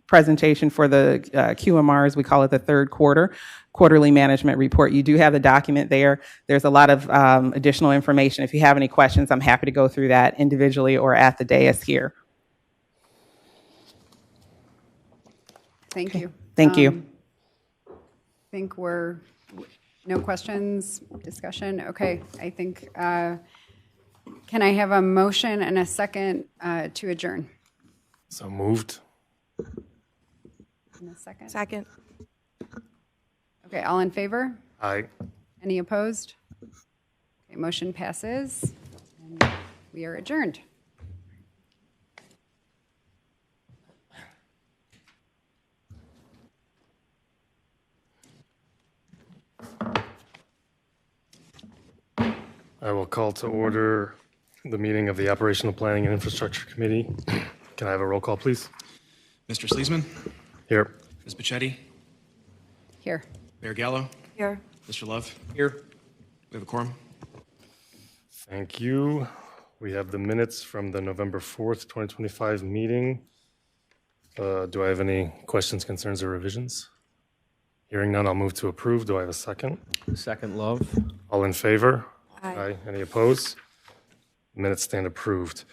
presentation for the QMRs. We call it the third quarterly management report. You do have the document there. There's a lot of additional information. If you have any questions, I'm happy to go through that individually or at the dais here. Thank you. Thank you. I think we're, no questions, discussion? Okay, I think, can I have a motion and a second to adjourn? So moved. In a second? Second. Okay, all in favor? Aye. Any opposed? Okay, motion passes, and we are adjourned. I will call to order the meeting of the Operational Planning and Infrastructure Committee. Can I have a roll call, please? Mr. Sleesman? Here. Ms. Pichetti? Here. Mayor Gallo? Here. Mr. Love? Here. We have a quorum. Thank you. We have the minutes from the November 4th, 2025 meeting. Do I have any questions, concerns, or revisions? Hearing none, I'll move to approve. Do I have a second? Second, Love. All in favor? Aye. Any opposed? Minutes stand approved.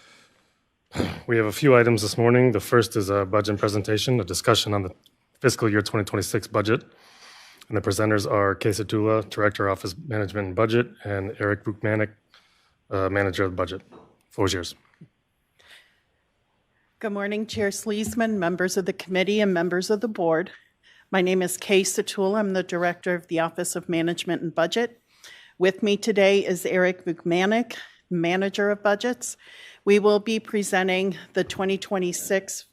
We have a few items this morning. The first is a budget presentation, a discussion on the fiscal year 2026 budget. And the presenters are Kay Satula, Director, Office Management and Budget, and Eric Bukmanik, Manager of the Budget. Floor is yours. Good morning, Chair Sleesman, members of the committee, and members of the board. My name is Kay Satula. I'm the Director of the Office of Management and Budget. With me today is Eric Bukmanik, Manager of Budgets. We will be presenting the 2026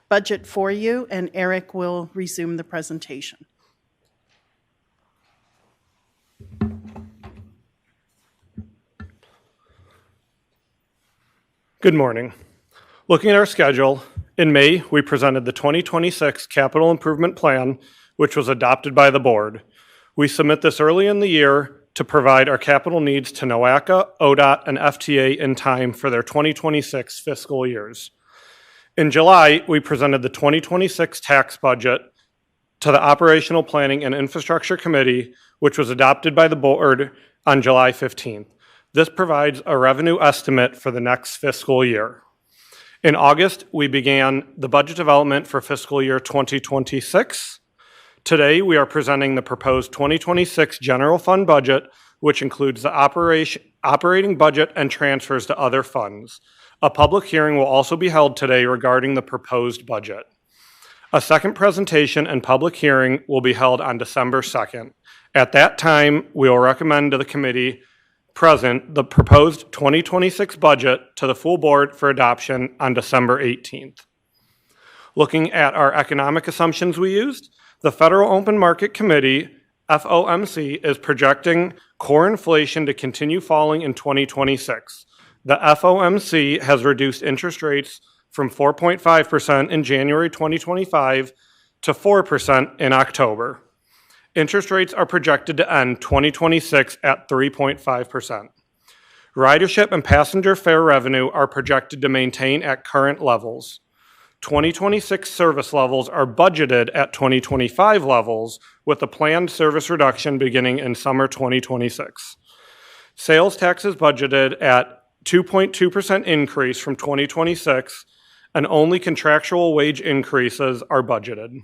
budget for you, and Eric will resume the presentation. Good morning. Looking at our schedule, in May, we presented the 2026 Capital Improvement Plan, which was adopted by the board. We submit this early in the year to provide our capital needs to NOACA, ODOT, and FTA in time for their 2026 fiscal years. In July, we presented the 2026 tax budget to the Operational Planning and Infrastructure Committee, which was adopted by the board on July 15th. This provides a revenue estimate for the next fiscal year. In August, we began the budget development for fiscal year 2026. Today, we are presenting the proposed 2026 general fund budget, which includes the operating budget and transfers to other funds. A public hearing will also be held today regarding the proposed budget. A second presentation and public hearing will be held on December 2nd. At that time, we will recommend to the committee present the proposed 2026 budget to the full board for adoption on December 18th. Looking at our economic assumptions we used, the Federal Open Market Committee, FOMC, is projecting core inflation to continue falling in 2026. The FOMC has reduced interest rates from 4.5% in January 2025 to 4% in October. Interest rates are projected to end 2026 at 3.5%. Ridership and passenger fare revenue are projected to maintain at current levels. 2026 service levels are budgeted at 2025 levels, with a planned service reduction beginning in summer 2026. Sales tax is budgeted at 2.2% increase from 2026, and only contractual wage increases are budgeted.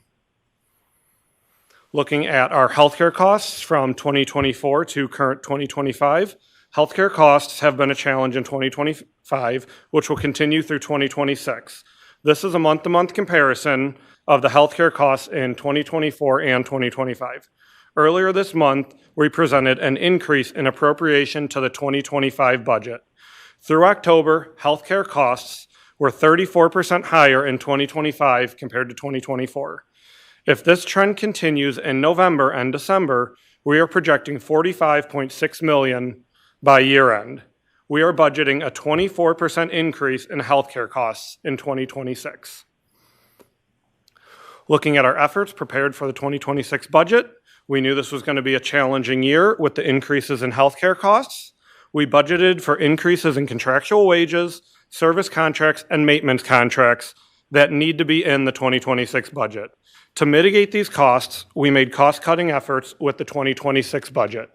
Looking at our healthcare costs from 2024 to current 2025, healthcare costs have been a challenge in 2025, which will continue through 2026. This is a month-to-month comparison of the healthcare costs in 2024 and 2025. Earlier this month, we presented an increase in appropriation to the 2025 budget. Through October, healthcare costs were 34% higher in 2025 compared to 2024. If this trend continues in November and December, we are projecting $45.6 million by year end. We are budgeting a 24% increase in healthcare costs in 2026. Looking at our efforts prepared for the 2026 budget, we knew this was going to be a challenging year with the increases in healthcare costs. We budgeted for increases in contractual wages, service contracts, and maintenance contracts that need to be in the 2026 budget. To mitigate these costs, we made cost-cutting efforts with the 2026 budget.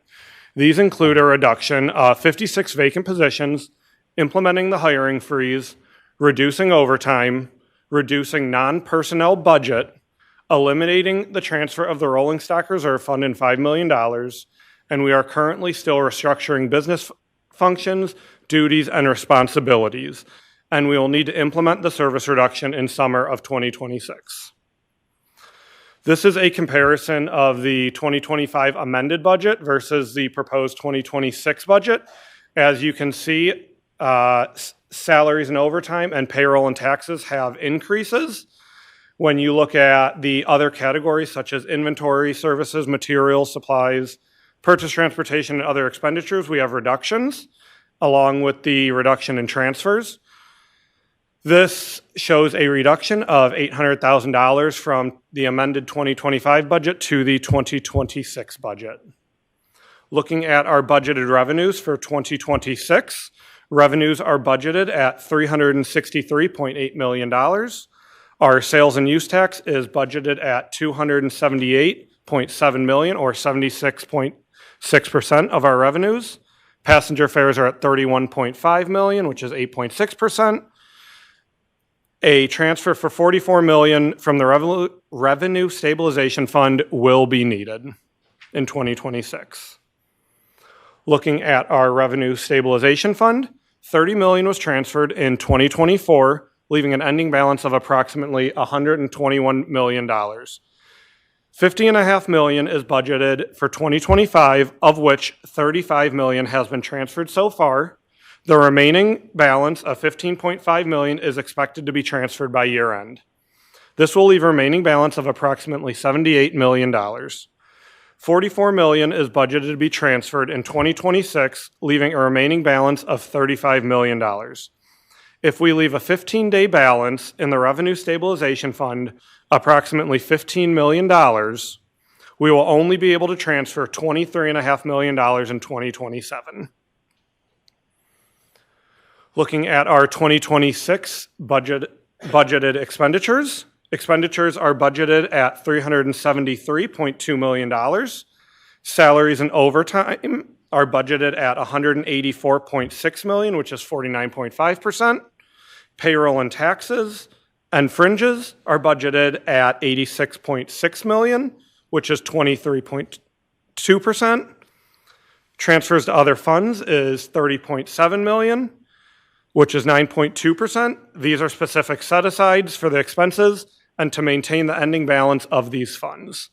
These include a reduction of 56 vacant positions, implementing the hiring freeze, reducing overtime, reducing non-personnel budget, eliminating the transfer of the rolling stock reserve fund in $5 million, and we are currently still restructuring business functions, duties, and responsibilities, and we will need to implement the service reduction in summer of 2026. This is a comparison of the 2025 amended budget versus the proposed 2026 budget. As you can see, salaries and overtime and payroll and taxes have increases. When you look at the other categories such as inventory, services, materials, supplies, purchase transportation, and other expenditures, we have reductions, along with the reduction in transfers. This shows a reduction of $800,000 from the amended 2025 budget to the 2026 budget. Looking at our budgeted revenues for 2026, revenues are budgeted at $363.8 million. Our sales and use tax is budgeted at $278.7 million, or 76.6% of our revenues. Passenger fares are at $31.5 million, which is 8.6%. A transfer for $44 million from the Revenue Stabilization Fund will be needed in 2026. Looking at our Revenue Stabilization Fund, $30 million was transferred in 2024, leaving an ending balance of approximately $121 million. $50.5 million is budgeted for 2025, of which $35 million has been transferred so far. The remaining balance of $15.5 million is expected to be transferred by year end. This will leave a remaining balance of approximately $78 million. $44 million is budgeted to be transferred in 2026, leaving a remaining balance of $35 million. If we leave a 15-day balance in the Revenue Stabilization Fund, approximately $15 million, we will only be able to transfer $23.5 million in 2027. Looking at our 2026 budgeted expenditures, expenditures are budgeted at $373.2 million. Salaries and overtime are budgeted at $184.6 million, which is 49.5%. Payroll and taxes and fringes are budgeted at $86.6 million, which is 23.2%. Transfers to other funds is $30.7 million, which is 9.2%. These are specific set-asides for the expenses and to maintain the ending balance of these funds.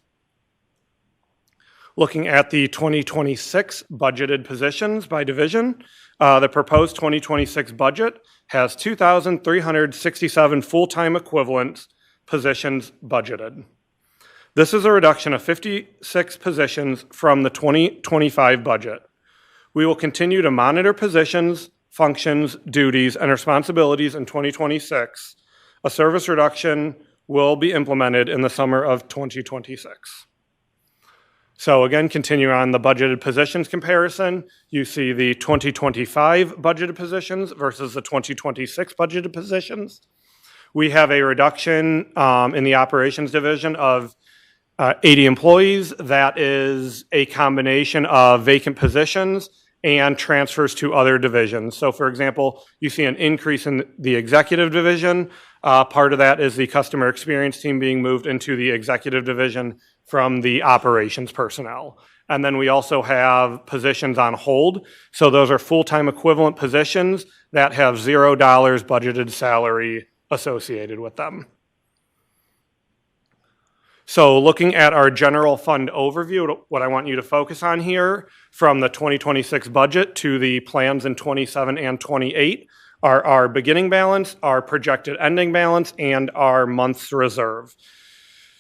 Looking at the 2026 budgeted positions by division, the proposed 2026 budget has 2,367 full-time equivalent positions budgeted. This is a reduction of 56 positions from the 2025 budget. We will continue to monitor positions, functions, duties, and responsibilities in 2026. A service reduction will be implemented in the summer of 2026. So again, continue on the budgeted positions comparison. You see the 2025 budgeted positions versus the 2026 budgeted positions. We have a reduction in the operations division of 80 employees. That is a combination of vacant positions and transfers to other divisions. So for example, you see an increase in the executive division. Part of that is the customer experience team being moved into the executive division from the operations personnel. And then we also have positions on hold. So those are full-time equivalent positions that have $0 budgeted salary associated with them. So looking at our general fund overview, what I want you to focus on here from the 2026 budget to the plans in 27 and 28 are our beginning balance, our projected ending balance, and our month's reserve.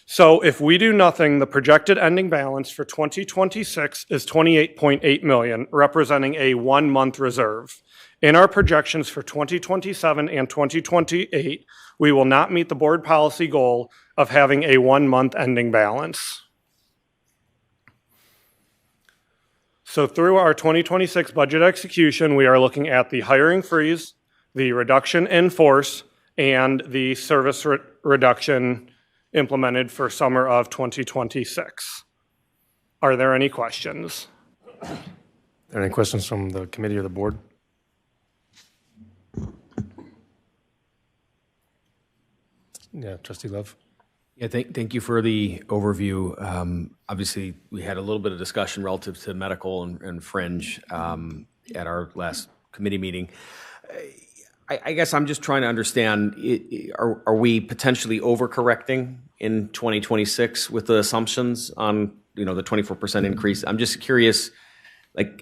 So if we do nothing, the projected ending balance for 2026 is $28.8 million, representing a 1-month reserve. In our projections for 2027 and 2028, we will not meet the board policy goal of having a 1-month ending balance. So through our 2026 budget execution, we are looking at the hiring freeze, the reduction in force, and the service reduction implemented for summer of 2026. Are there any questions? Are there any questions from the committee or the board? Yeah, Trustee Love. Yeah, thank you for the overview. Obviously, we had a little bit of discussion relative to medical and fringe at our last committee meeting. I guess I'm just trying to understand, are we potentially overcorrecting in 2026 with the assumptions on, the 24% increase? I'm just curious,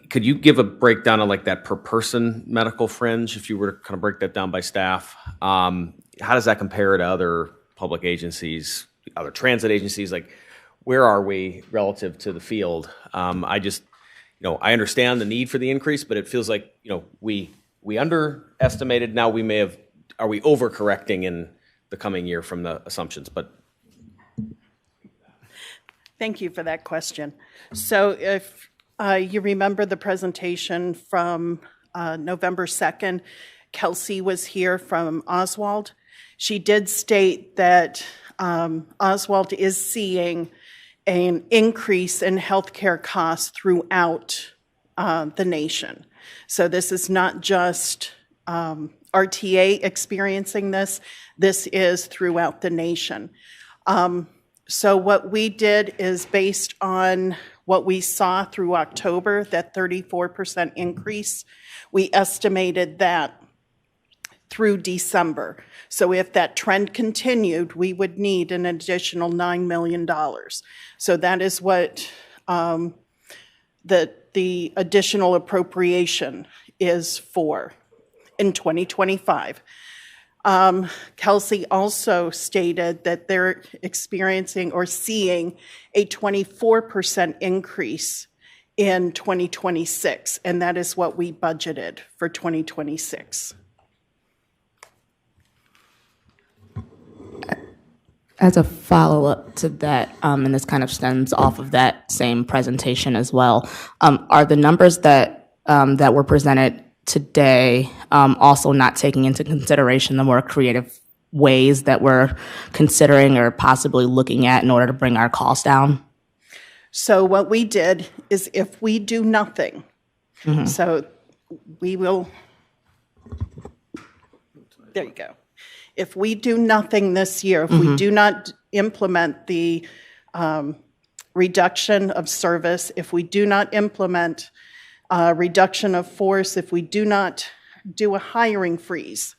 could you give a breakdown of that per person medical fringe, if you were to kind of break that down by staff? How does that compare to other public agencies, other transit agencies? Where are we relative to the field? I just, I understand the need for the increase, but it feels like, we underestimated. Now are we overcorrecting in the coming year from the assumptions? But thank you for that question. So if you remember the presentation from November 2nd, Kelsey was here from Oswald. She did state that Oswald is seeing an increase in healthcare costs throughout the nation. So this is not just RTA experiencing this. This is throughout the nation. So what we did is based on what we saw through October, that 34% increase, we estimated that through December. So if that trend continued, we would need an additional $9 million. So that is what the additional appropriation is for in 2025. Kelsey also stated that they're experiencing or seeing a 24% increase in 2026, and that is what we budgeted for 2026. As a follow-up to that, and this kind of stems off of that same presentation as well, are the numbers that that were presented today also not taking into consideration the more creative ways that we're considering or possibly looking at in order to bring our costs down? So what we did is if we do nothing, so we will, there you go. If we do nothing this year, if we do not implement the reduction of service, if we do not implement reduction of force, if we do not do a hiring freeze,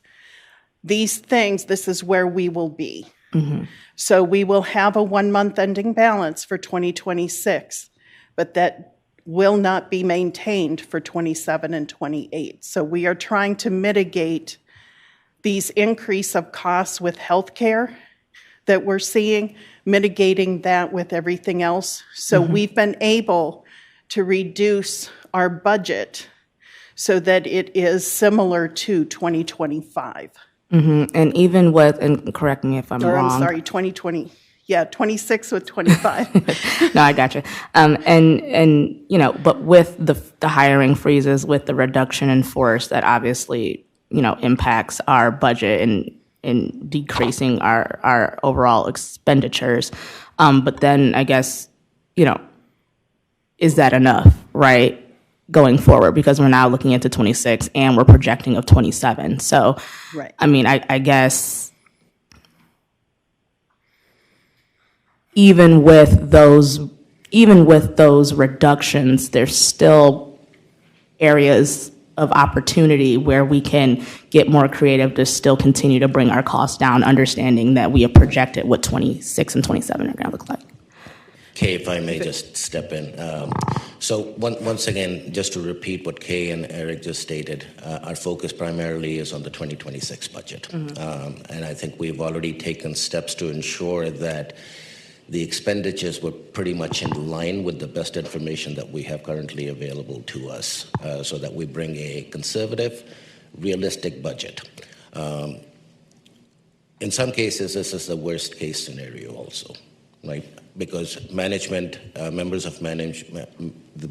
these things, this is where we will be. So we will have a 1-month ending balance for 2026, but that will not be maintained for 27 and 28. So we are trying to mitigate these increase of costs with healthcare that we're seeing, mitigating that with everything else. So we've been able to reduce our budget so that it is similar to 2025. And even with, and correct me if I'm Or wrong. I'm sorry, 2020. Yeah, 26 with 25. No, I got you. And you know, but with the hiring freezes, with the reduction in force, that obviously, you know, impacts our budget and decreasing our overall expenditures. But then I guess, you know, is that enough, right, going forward? Because we're now looking into 26 and we're projecting of 27. So, Right. I mean, I guess even with those reductions, there's still areas of opportunity where we can get more creative to still continue to bring our costs down, understanding that we have projected what 26 and 27 are going to look like. Kay, if I may just step in. So once again, just to repeat what Kay and Eric just stated, our focus primarily is on the 2026 budget. And I think we've already taken steps to ensure that the expenditures were pretty much in line with the best information that we have currently available to us, so that we bring a conservative, realistic budget. In some cases, this is the worst case scenario also, right? Because management, members of management,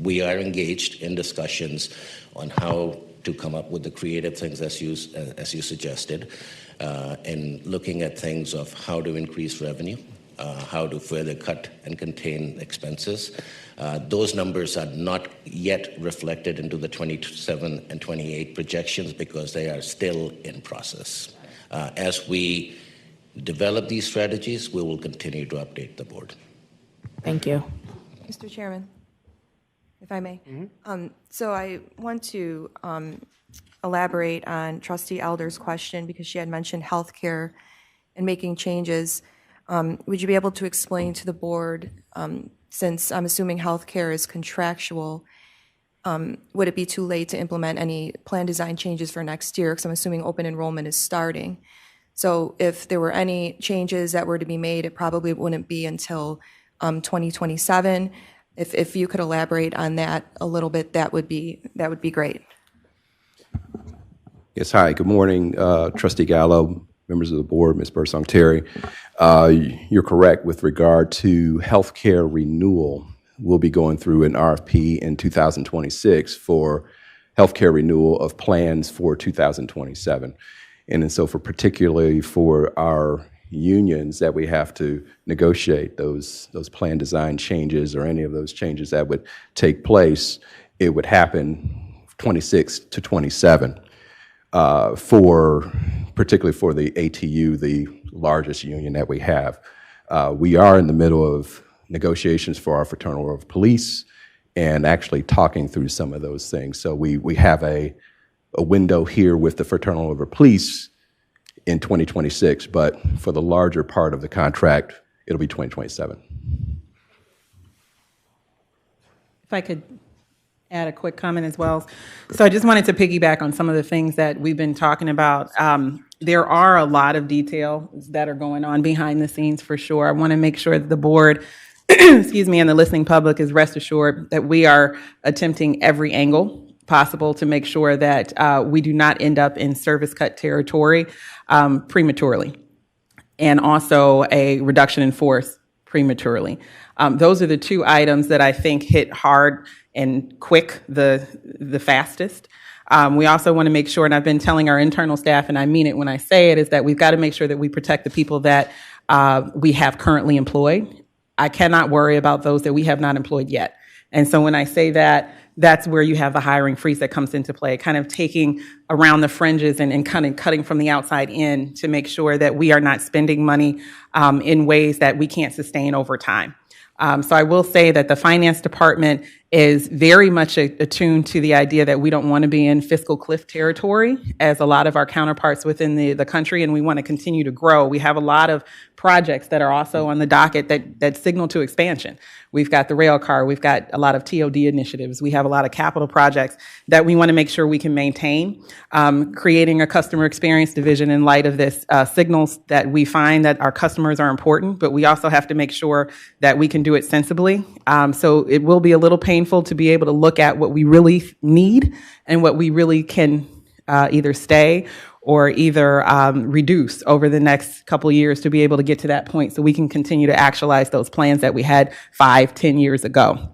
we are engaged in discussions on how to come up with the creative things as you suggested, and looking at things of how to increase revenue, how to further cut and contain expenses. Those numbers are not yet reflected into the 27 and 28 projections because they are still in process. As we develop these strategies, we will continue to update the board. Thank you. Mr. Chairman, if I may. So I want to elaborate on Trustee Elder's question because she had mentioned healthcare and making changes. Would you be able to explain to the board, since I'm assuming healthcare is contractual, would it be too late to implement any plan design changes for next year? Because I'm assuming open enrollment is starting. So if there were any changes that were to be made, it probably wouldn't be until 2027. If you could elaborate on that a little bit, that would be great. Yes, hi, good morning, Trustee Gallo, members of the board, Ms. Bursong Terry. You're correct with regard to healthcare renewal. We'll be going through an RFP in 2026 for healthcare renewal of plans for 2027. And so particularly for our unions that we have to negotiate those plan design changes or any of those changes that would take place, it would happen 26 to 27 particularly for the ATU, the largest union that we have. We are in the middle of negotiations for our Fraternal Order of Police and actually talking through some of those things. So we have a window here with the Fraternal Order of Police in 2026, but for the larger part of the contract, it'll be 2027. If I could add a quick comment as well. So I just wanted to piggyback on some of the things that we've been talking about. There are a lot of details that are going on behind the scenes for sure. I want to make sure that the board, excuse me, and the listening public is rest assured that we are attempting every angle possible to make sure that we do not end up in service cut territory prematurely. and also a reduction in force prematurely. Those are the two items that I think hit hard and quick the fastest. We also want to make sure, and I've been telling our internal staff, and I mean it when I say it, is that we've got to make sure that we protect the people that we have currently employed. I cannot worry about those that we have not employed yet. And so when I say that, that's where you have the hiring freeze that comes into play, kind of taking around the fringes and kind of cutting from the outside in to make sure that we are not spending money in ways that we can't sustain over time. So I will say that the finance department is very much attuned to the idea that we don't want to be in fiscal cliff territory as a lot of our counterparts within the country, and we want to continue to grow. We have a lot of projects that are also on the docket that signal to expansion. We've got the rail car, we've got a lot of TOD initiatives, we have a lot of capital projects that we want to make sure we can maintain. Creating a customer experience division in light of this signals that we find that our customers are important, but we also have to make sure that we can do it sensibly. So it will be a little painful to be able to look at what we really need and what we really can either stay or either reduce over the next couple of years to be able to get to that point so we can continue to actualize those plans that we had 5-10 years ago.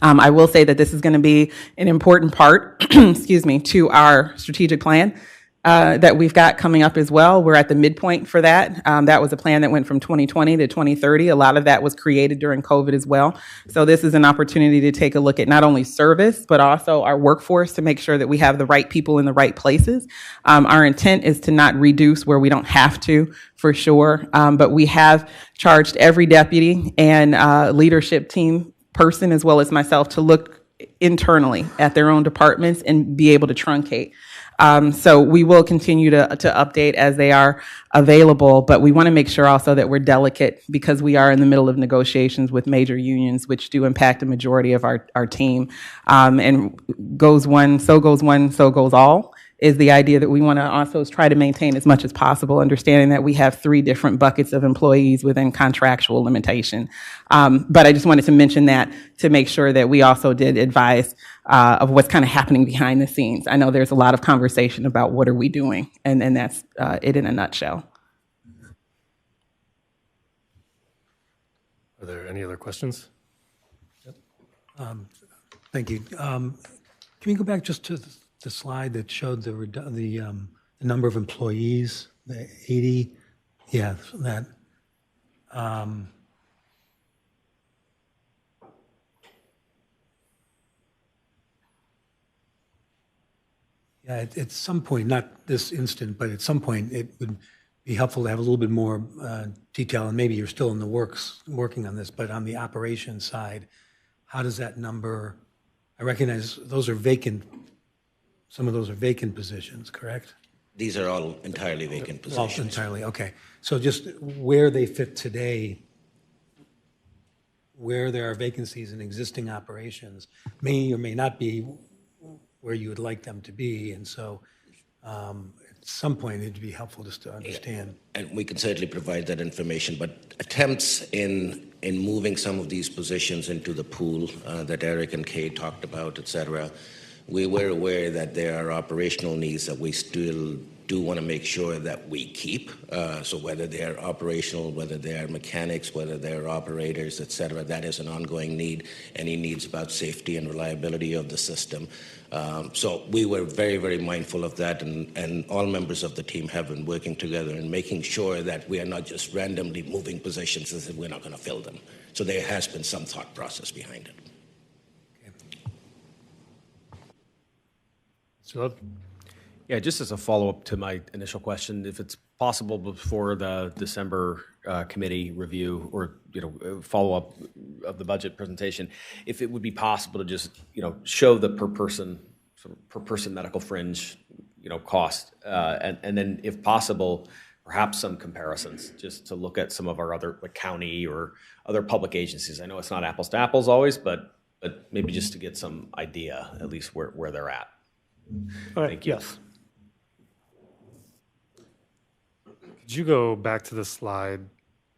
I will say that this is going to be an important part, excuse me, to our strategic plan that we've got coming up as well. We're at the midpoint for that. That was a plan that went from 2020 to 2030. A lot of that was created during COVID as well. So this is an opportunity to take a look at not only service, but also our workforce to make sure that we have the right people in the right places. Our intent is to not reduce where we don't have to, for sure. But we have charged every deputy and leadership team person, as well as myself, to look internally at their own departments and be able to truncate. So we will continue to update as they are available, but we want to make sure also that we're delicate because we are in the middle of negotiations with major unions, which do impact a majority of our team. And goes one, so goes all, is the idea that we want to also try to maintain as much as possible, understanding that we have 3 different buckets of employees within contractual limitation. But I just wanted to mention that to make sure that we also did advise of what's kind of happening behind the scenes. I know there's a lot of conversation about what are we doing, and that's it in a nutshell. Are there any other questions? Thank you. Can we go back just to the slide that showed the number of employees, the 80? Yeah, that. Yeah, at some point, not this instant, but at some point, it would be helpful to have a little bit more detail, and maybe you're still in the working on this, but on the operations side, how does that number, I recognize those are vacant, some of those are vacant positions, correct? These are all entirely vacant positions. All entirely, okay. So just where they fit today, where there are vacancies in existing operations, may or may not be where you would like them to be, and so at some point it'd be helpful just to understand. And we can certainly provide that information, but attempts in moving some of these positions into the pool that Eric and Kay talked about, et cetera, we were aware that there are operational needs that we still do want to make sure that we keep. So whether they're operational, whether they're mechanics, whether they're operators, et cetera, that is an ongoing need. Any needs about safety and reliability of the system. So we were very, very mindful of that, and all members of the team have been working together and making sure that we are not just randomly moving positions as if we're not going to fill them. So there has been some thought process behind it. So, yeah, just as a follow-up to my initial question, if it's possible before the December committee review or follow-up of the budget presentation, if it would be possible to just show the per person medical fringe cost, and then if possible, perhaps some comparisons, just to look at some of our other county or other public agencies. I know it's not apples to apples always, but maybe just to get some idea at least where they're at. Thank you. Yes. Could you go back to the slide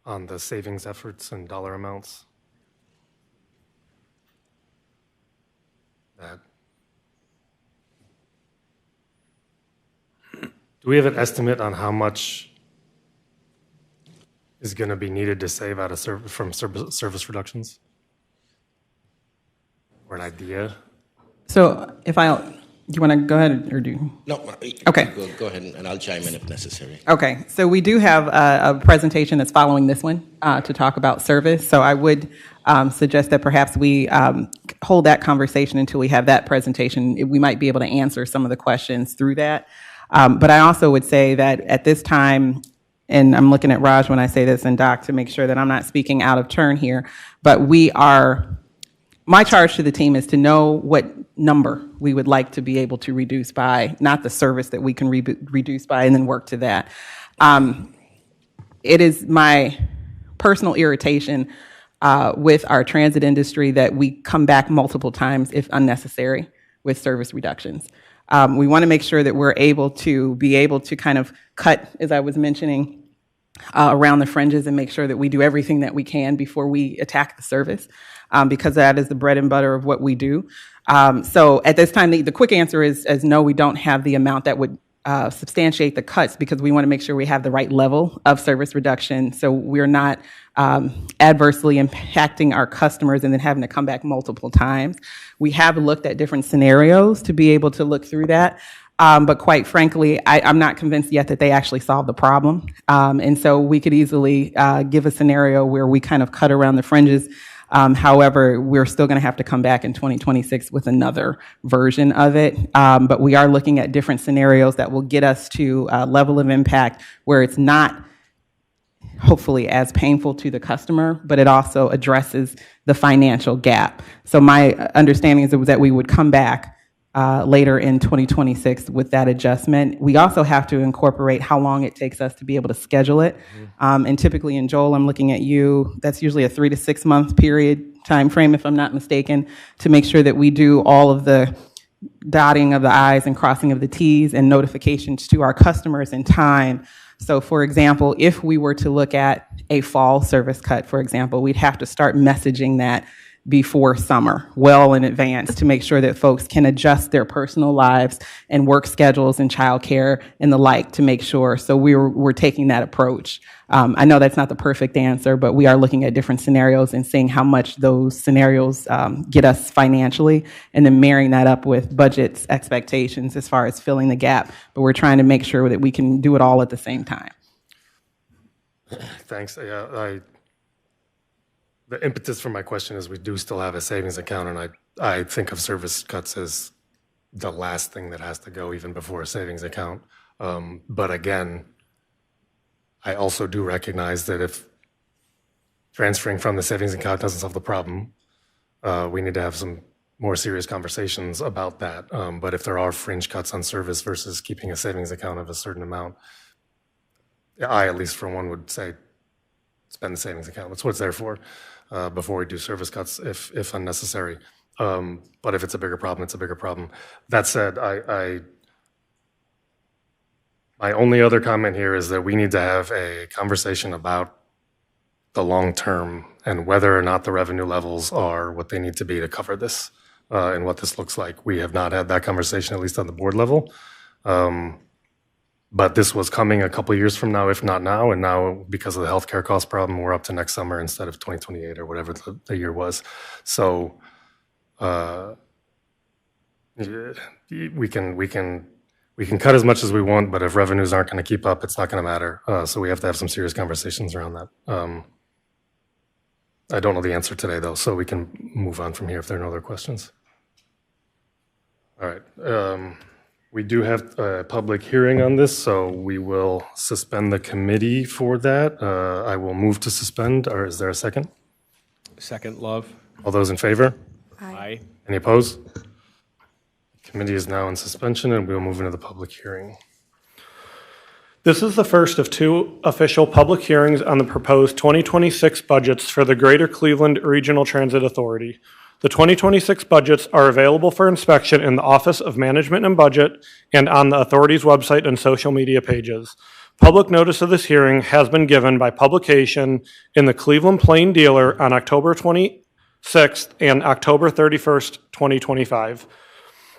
on the savings efforts and dollar amounts? That. Do we have an estimate on how much is going to be needed to save out of service reductions? Or an idea? So if do you want to go ahead or do? No, Okay. go ahead and I'll chime in if necessary. Okay, so we do have a presentation that's following this one to talk about service. So I would suggest that perhaps we hold that conversation until we have that presentation. We might be able to answer some of the questions through that. But I also would say that at this time, and I'm looking at Raj when I say this and Doc to make sure that I'm not speaking out of turn here, but my charge to the team is to know what number we would like to be able to reduce by, not the service that we can reduce by, and then work to that. It is my personal irritation with our transit industry that we come back multiple times if unnecessary with service reductions. We want to make sure that we're able to kind of cut, as I was mentioning, around the fringes and make sure that we do everything that we can before we attack the service, because that is the bread and butter of what we do. So at this time, the quick answer is no, we don't have the amount that would substantiate the cuts, because we want to make sure we have the right level of service reduction so we're not adversely impacting our customers and then having to come back multiple times. We have looked at different scenarios to be able to look through that. But quite frankly, I'm not convinced yet that they actually solve the problem. And so we could easily give a scenario where we kind of cut around the fringes. However, we're still going to have to come back in 2026 with another version of it. But we are looking at different scenarios that will get us to a level of impact where it's not hopefully as painful to the customer, but it also addresses the financial gap. So my understanding is that we would come back later in 2026 with that adjustment. We also have to incorporate how long it takes us to be able to schedule it. And typically, in Joel, I'm looking at you, that's usually a 3 to 6 month time frame, if I'm not mistaken, to make sure that we do all of the dotting of the I's and crossing of the T's and notifications to our customers in time. So for example, if we were to look at a fall service cut, for example, we'd have to start messaging that before summer, well in advance, to make sure that folks can adjust their personal lives and work schedules and childcare and the like to make sure. So we're taking that approach. I know that's not the perfect answer, but we are looking at different scenarios and seeing how much those scenarios get us financially, and then marrying that up with budget's expectations as far as filling the gap. But we're trying to make sure that we can do it all at the same time. Thanks. The impetus for my question is we do still have a savings account, and I think of service cuts as the last thing that has to go even before a savings account. But again, I also do recognize that if transferring from the savings account doesn't solve the problem, we need to have some more serious conversations about that. But if there are fringe cuts on service versus keeping a savings account of a certain amount, I, at least for one, would say spend the savings account. That's what it's there for, before we do service cuts if unnecessary. But if it's a bigger problem, it's a bigger problem. That said, my only other comment here is that we need to have a conversation about the long term and whether or not the revenue levels are what they need to be to cover this, and what this looks like. We have not had that conversation, at least on the board level. But this was coming a couple of years from now, if not now. And now, because of the healthcare cost problem, we're up to next summer instead of 2028 or whatever the year was. So we can cut as much as we want, but if revenues aren't going to keep up, it's not going to matter. So we have to have some serious conversations around that. I don't know the answer today, though, so we can move on from here if there are no other questions. All right. We do have a public hearing on this, so we will suspend the committee for that. I will move to suspend, or is there a second? Second, Love. All those in favor? Aye. Any opposed? Committee is now in suspension, and we'll move into the public hearing. This is the first of two official public hearings on the proposed 2026 budgets for the Greater Cleveland Regional Transit Authority. The 2026 budgets are available for inspection in the Office of Management and Budget and on the authority's website and social media pages. Public notice of this hearing has been given by publication in the Cleveland Plain Dealer on October 26th and October 31st, 2025,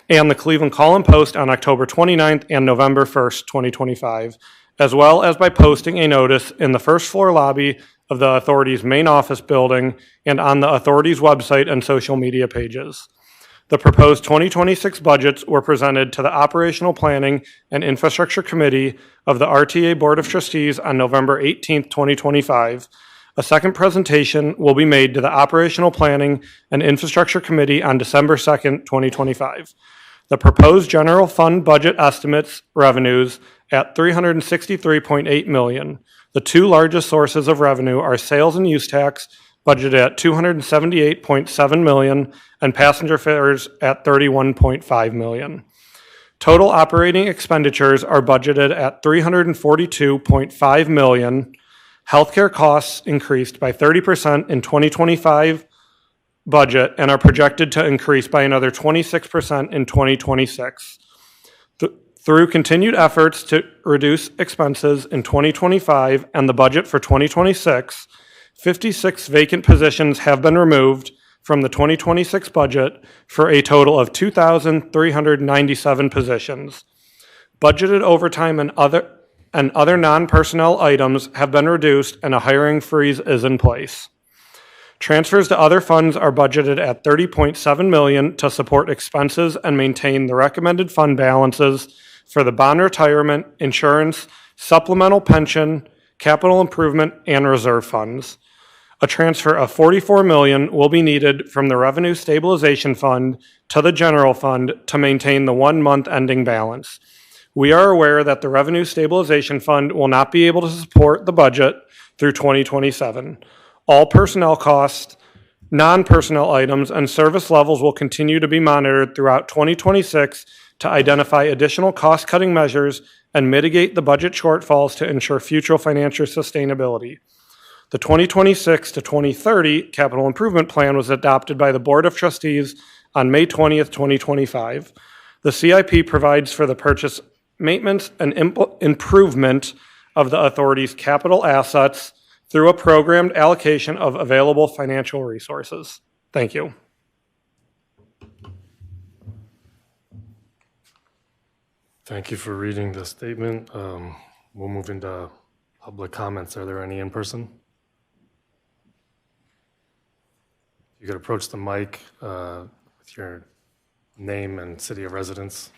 and the Cleveland Call and Post on October 29th and November 1st, 2025, as well as by posting a notice in the first floor lobby of the authority's main office building and on the authority's website and social media pages. The proposed 2026 budgets were presented to the Operational Planning and Infrastructure Committee of the RTA Board of Trustees on November 18, 2025. A second presentation will be made to the Operational Planning and Infrastructure Committee on December 2, 2025. The proposed general fund budget estimates revenues at $363.8 million. The two largest sources of revenue are sales and use tax, budgeted at $278.7 million, and passenger fares at $31.5 million. Total operating expenditures are budgeted at $342.5 million. Healthcare costs increased by 30% in 2025 budget and are projected to increase by another 26% in 2026. Through continued efforts to reduce expenses in 2025 and the budget for 2026, 56 vacant positions have been removed from the 2026 budget for a total of 2,397 positions. Budgeted overtime and other non-personnel items have been reduced and a hiring freeze is in place. Transfers to other funds are budgeted at $30.7 million to support expenses and maintain the recommended fund balances for the bond retirement, insurance, supplemental pension, capital improvement, and reserve funds. A transfer of $44 million will be needed from the Revenue Stabilization Fund to the General Fund to maintain the 1 month ending balance. We are aware that the Revenue Stabilization Fund will not be able to support the budget through 2027. All personnel costs, non-personnel items, and service levels will continue to be monitored throughout 2026 to identify additional cost-cutting measures and mitigate the budget shortfalls to ensure future financial sustainability. The 2026 to 2030 Capital Improvement Plan was adopted by the Board of Trustees on May 20th, 2025. The CIP provides for the purchase, maintenance, and improvement of the authority's capital assets through a programmed allocation of available financial resources. Thank you. Thank you for reading the statement. We'll move into public comments. Are there any in person? You could approach the mic with your name and city of residence.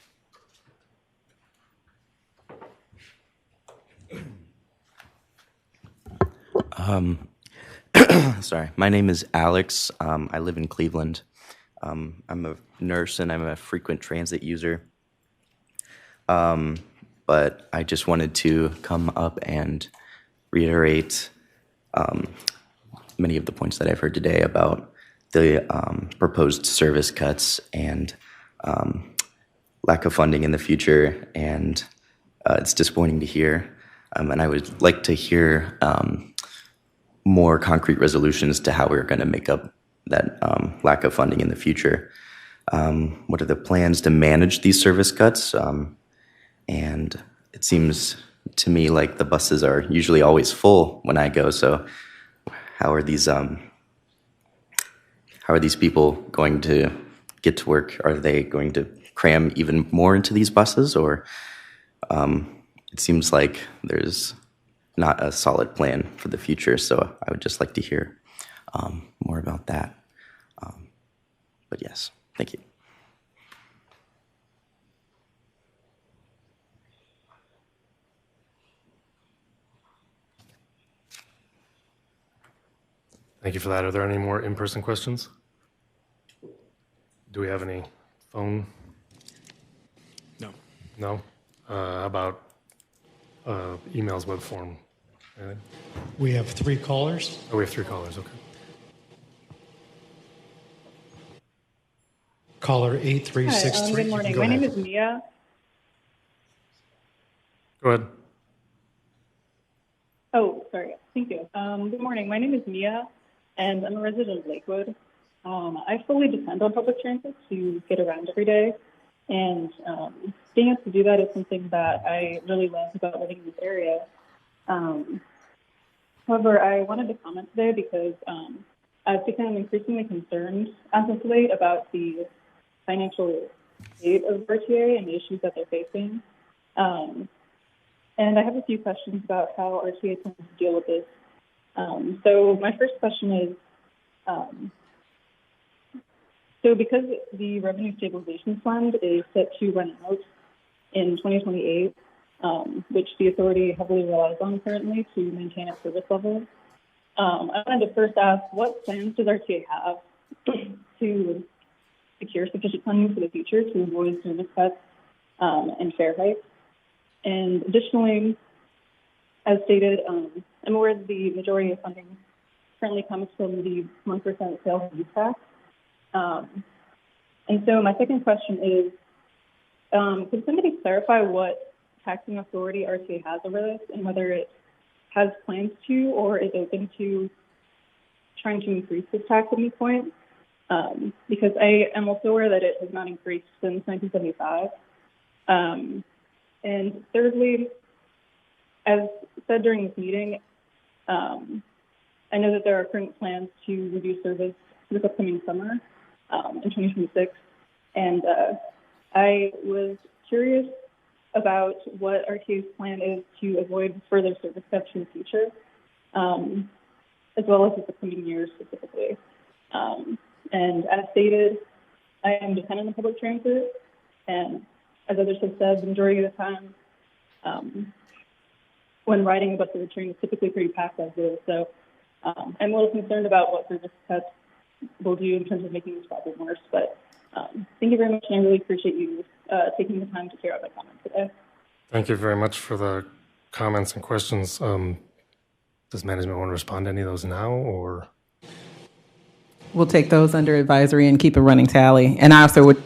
Sorry, my name is Alex. I live in Cleveland. I'm a nurse and I'm a frequent transit user. But I just wanted to come up and reiterate many of the points that I've heard today about the proposed service cuts and lack of funding in the future. And it's disappointing to hear. And I would like to hear more concrete resolutions to how we're going to make up that lack of funding in the future. What are the plans to manage these service cuts? And it seems to me like the buses are usually always full when I go. So how are these people going to get to work? Are they going to cram even more into these buses? Or it seems like there's not a solid plan for the future. So I would just like to hear more about that. But yes, thank you. Thank you for that. Are there any more in-person questions? Do we have any phone? No. No? How about emails, web form? Anything? We have 3 callers. Oh, we have 3 callers, okay. Caller 8363. Hi, good morning. My name is Mia. Go ahead. Oh, sorry. Thank you. Good morning. My name is Mia, and I'm a resident of Lakewood. I fully depend on public transit to get around every day, and being able to do that is something that I really love about living in this area. However, I wanted to comment today because I've become increasingly concerned as of late about the financial state of RTA and the issues that they're facing. and I have a few questions about how RTA plans to deal with this. So my first question is, so because the Revenue Stabilization Fund is set to run out in 2028, which the authority heavily relies on currently to maintain its service levels, I wanted to first ask, what plans does RTA have to secure sufficient funding for the future to avoid service cuts and fare hikes? And additionally, as stated, I'm aware that the majority of funding currently comes from the 1% sales and use tax. And so my second question is, could somebody clarify what taxing authority RTA has over this and whether it has plans to or is open to trying to increase this tax at any point? Because I am also aware that it has not increased since 1975. And thirdly, as said during this meeting, I know that there are current plans to reduce service this upcoming summer in 2026. And I was curious about what RTA's plan is to avoid further service cuts in the future, as well as the coming years specifically. And as stated, I am dependent on public transit, and as others have said, the majority of the time, when riding a bus or a train is typically pretty packed as is. So I'm a little concerned about what service cuts will do in terms of making this problem worse. But thank you very much, and I really appreciate you taking the time to hear out my comments today. Thank you very much for the comments and questions. Does management want to respond to any of those now, or? We'll take those under advisory and keep a running tally. And I also would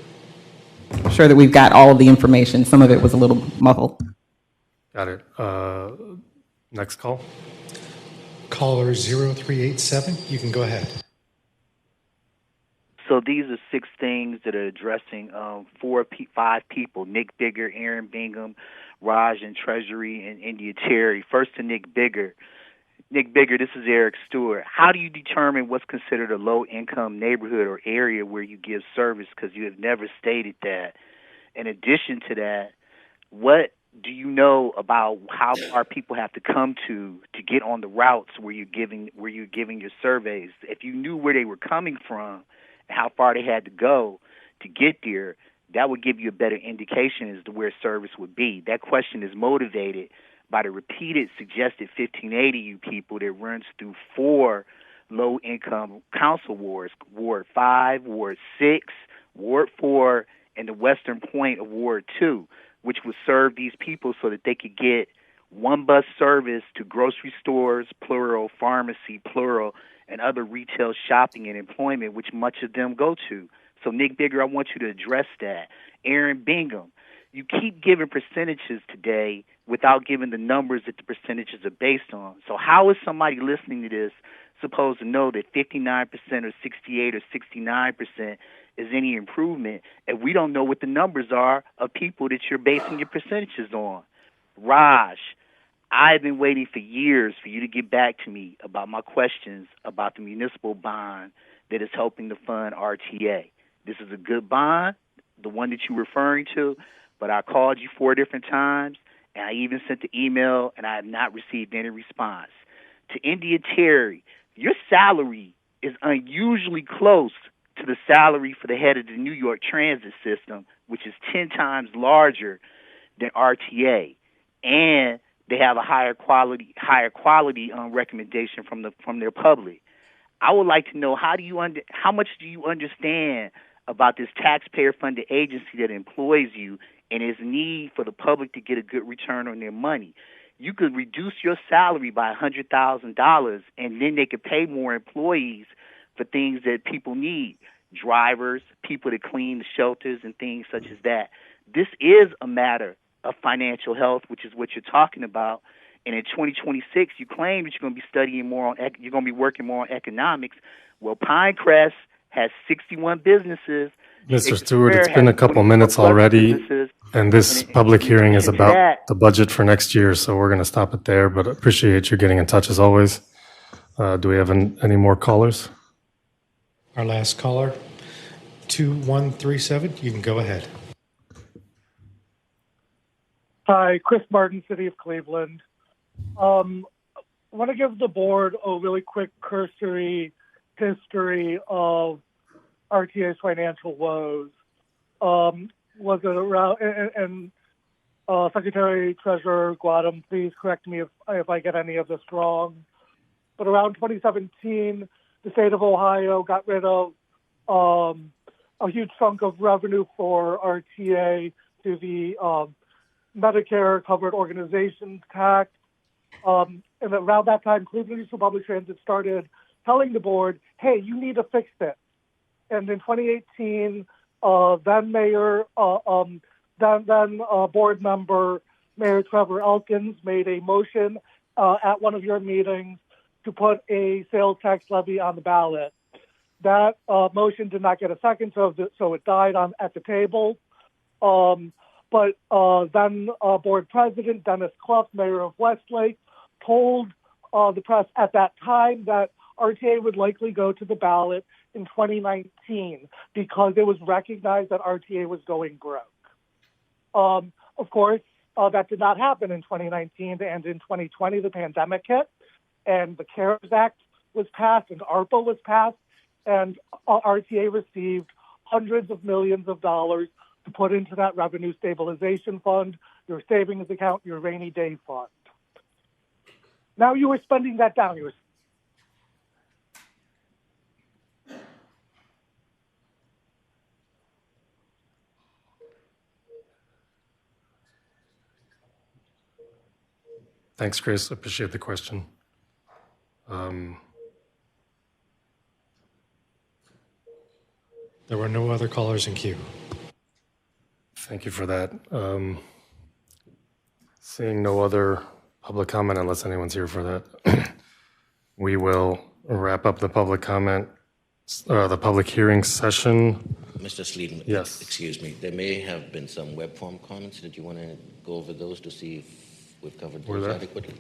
ensure that we've got all of the information. Some of it was a little muffled. Got it. Next call. Caller 0387, you can go ahead. So these are 6 things that are addressing 5 people: Nick Bigger, Aaron Bingham, Raj in Treasury, and India Terry. First to Nick Bigger. Nick Bigger, this is Eric Stewart. How do you determine what's considered a low-income neighborhood or area where you give service? Because you have never stated that. In addition to that, what do you know about how far people have to come to get on the routes where you're giving your surveys? If you knew where they were coming from and how far they had to go to get there, that would give you a better indication as to where service would be. That question is motivated by the repeated suggested 1580U people that runs through 4 low-income council wards: Ward 5, Ward 6, Ward 4, and the western point of Ward 2, which would serve these people so that they could get one bus service to grocery stores, plural, pharmacy, plural, and other retail shopping and employment, which much of them go to. So, Nick Bigger, I want you to address that. Aaron Bingham, you keep giving percentages today without giving the numbers that the percentages are based on. So how is somebody listening to this supposed to know that 59% or 68 or 69% is any improvement if we don't know what the numbers are of people that you're basing your percentages on? Raj, I've been waiting for years for you to get back to me about my questions about the municipal bond that is helping to fund RTA. This is a good bond, the one that you're referring to, but I called you 4 different times, and I even sent the email, and I have not received any response. To India Terry, your salary is unusually close to the salary for the head of the New York Transit System, which is 10 times larger than RTA, and they have a higher quality recommendation from their public. I would like to know how much do you understand about this taxpayer-funded agency that employs you and its need for the public to get a good return on their money? You could reduce your salary by $100,000, and then they could pay more employees for things that people need: drivers, people to clean the shelters, and things such as that. This is a matter of financial health, which is what you're talking about. And in 2026, you claim that you're going to be studying more on, you're going to be working more on economics. Well, Pinecrest has 61 businesses. Mr. Stewart, it's been a couple minutes already, and this public hearing is about the budget for next year, so we're going to stop it there, but I appreciate you getting in touch as always. Do we have any more callers? Our last caller, 2137, you can go ahead. Hi, Chris Martin, City of Cleveland. I want to give the board a really quick cursory history of RTA's financial woes. Was it around, and Secretary Treasurer Guadam, please correct me if I get any of this wrong, but around 2017, the state of Ohio got rid of a huge chunk of revenue for RTA to the Medicare covered organizations tax. And around that time, Cleveland Municipal Public Transit started telling the board, hey, you need to fix this. And in 2018, then Mayor, then board member Mayor Trevor Elkins made a motion at one of your meetings to put a sales tax levy on the ballot. That motion did not get a second, so it died at the table. But then board president Dennis Clough, mayor of Westlake, told the press at that time that RTA would likely go to the ballot in 2019 because it was recognized that RTA was going broke. Of course, that did not happen in 2019, and in 2020, the pandemic hit, and the CARES Act was passed, and ARPA was passed, and RTA received hundreds of millions of dollars to put into that revenue stabilization fund, your savings account, your rainy day fund. Now you are spending that down. Thanks, Chris. Appreciate the question. There were no other callers in queue. Thank you for that. Seeing no other public comment, unless anyone's here for that, we will wrap up the public comment, the public hearing session. Mr. Sleeton, yes. Excuse me. There may have been some web form comments. Did you want to go over those to see if we've covered those adequately?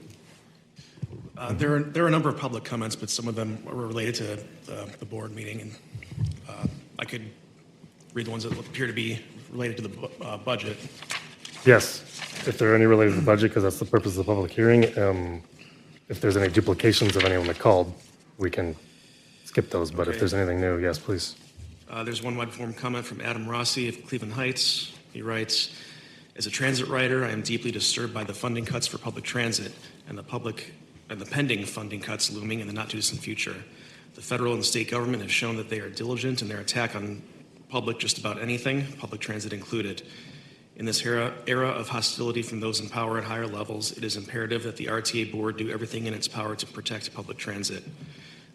There are a number of public comments, but some of them were related to the board meeting, and I could read the ones that appear to be related to the budget. Yes, if there are any related to the budget, because that's the purpose of the public hearing. If there's any duplications of anyone that called, we can skip those. But if there's anything new, yes, please. There's one web form comment from Adam Rossi of Cleveland Heights. He writes, as a transit writer, I am deeply disturbed by the funding cuts for public transit and the pending funding cuts looming in the not-too-distant future. The federal and state government have shown that they are diligent in their attack on public just about anything, public transit included. In this era of hostility from those in power at higher levels, it is imperative that the RTA board do everything in its power to protect public transit.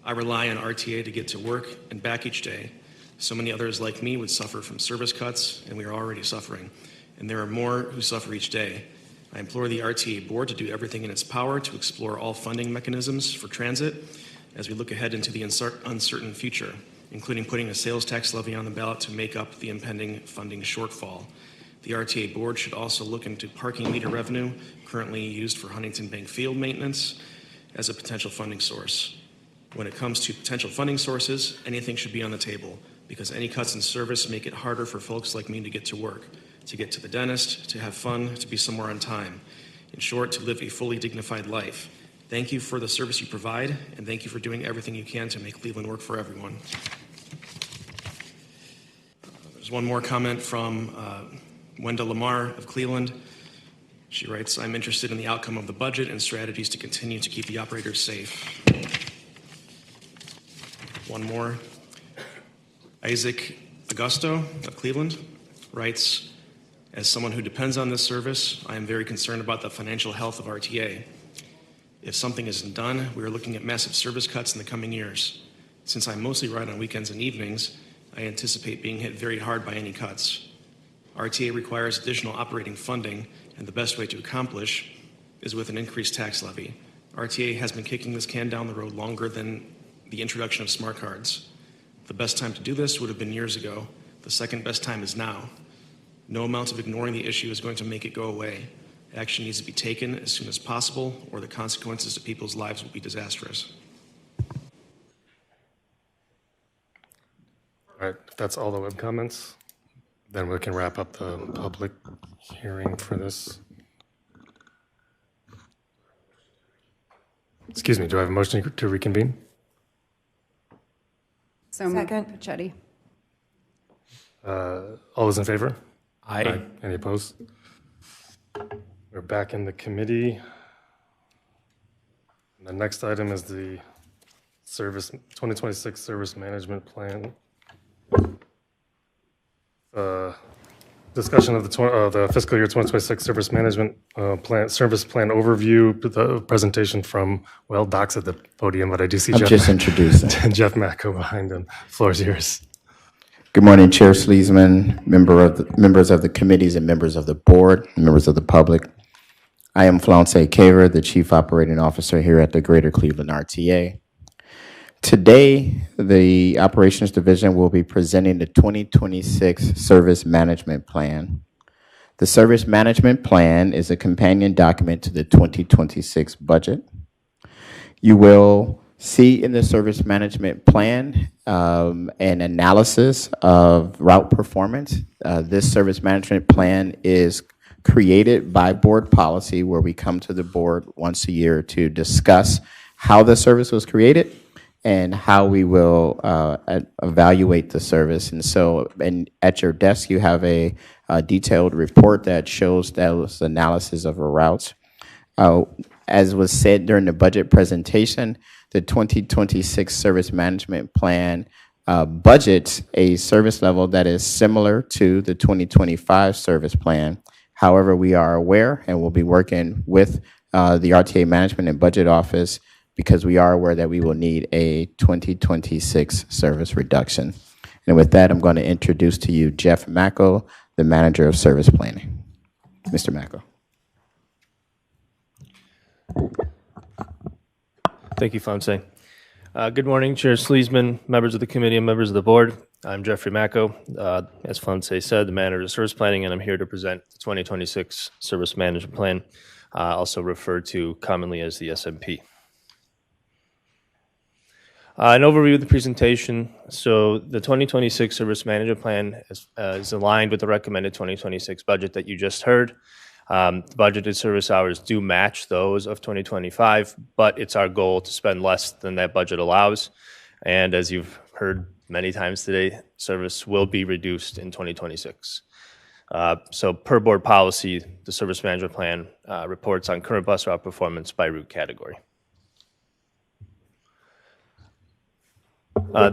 I rely on RTA to get to work and back each day. So many others like me would suffer from service cuts, and we are already suffering. And there are more who suffer each day. I implore the RTA board to do everything in its power to explore all funding mechanisms for transit as we look ahead into the uncertain future, including putting a sales tax levy on the ballot to make up the impending funding shortfall. The RTA board should also look into parking meter revenue currently used for Huntington Bank field maintenance as a potential funding source. When it comes to potential funding sources, anything should be on the table because any cuts in service make it harder for folks like me to get to work, to get to the dentist, to have fun, to be somewhere on time. In short, to live a fully dignified life. Thank you for the service you provide, and thank you for doing everything you can to make Cleveland work for everyone. There's one more comment from Wenda Lamar of Cleveland. She writes, I'm interested in the outcome of the budget and strategies to continue to keep the operators safe. One more. Isaac Augusto of Cleveland writes, as someone who depends on this service, I am very concerned about the financial health of RTA. If something isn't done, we are looking at massive service cuts in the coming years. Since I mostly ride on weekends and evenings, I anticipate being hit very hard by any cuts. RTA requires additional operating funding, and the best way to accomplish is with an increased tax levy. RTA has been kicking this can down the road longer than the introduction of smart cards. The best time to do this would have been years ago. The second best time is now. No amount of ignoring the issue is going to make it go away. Action needs to be taken as soon as possible, or the consequences to people's lives will be disastrous. All right, if that's all the web comments, then we can wrap up the public hearing for this Excuse me, do I have a motion to reconvene? So moved, Second. Pachetti. All those in favor? Aye. Any opposed? We're back in the committee. The next item is the 2026 Service Management Plan. Discussion of the fiscal year 2026 Service Management Service Plan overview. The presentation from, well, Doc's at the podium, but I do see I'm Jeff. just introducing. Jeff Macko behind him. Floor is yours. Good morning, Chair Sleesman, members of the committees and members of the board, members of the public. I am Flounce Caver, the Chief Operating Officer here at the Greater Cleveland RTA. Today, the Operations Division will be presenting the 2026 Service Management Plan. The Service Management Plan is a companion document to the 2026 budget. You will see in the Service Management Plan an analysis of route performance. This Service Management Plan is created by board policy, where we come to the board once a year to discuss how the service was created and how we will evaluate the service. And so at your desk, you have a detailed report that shows those analysis of our routes. As was said during the budget presentation, the 2026 Service Management Plan budgets a service level that is similar to the 2025 service plan. However, we are aware and will be working with the RTA Management and Budget Office, because we are aware that we will need a 2026 service reduction. And with that, I'm going to introduce to you Jeff Macko, the Manager of Service Planning. Mr. Macko. Thank you, Fonse. Good morning, Chair Sleesman, members of the committee, and members of the board. I'm Jeffrey Macko, as Fonse said, the Manager of Service Planning, and I'm here to present the 2026 Service Management Plan, also referred to commonly as the SMP. An overview of the presentation. So the 2026 Service Management Plan is aligned with the recommended 2026 budget that you just heard. The budgeted service hours do match those of 2025, but it's our goal to spend less than that budget allows. And as you've heard many times today, service will be reduced in 2026. So per board policy, the Service Management Plan reports on current bus route performance by route category.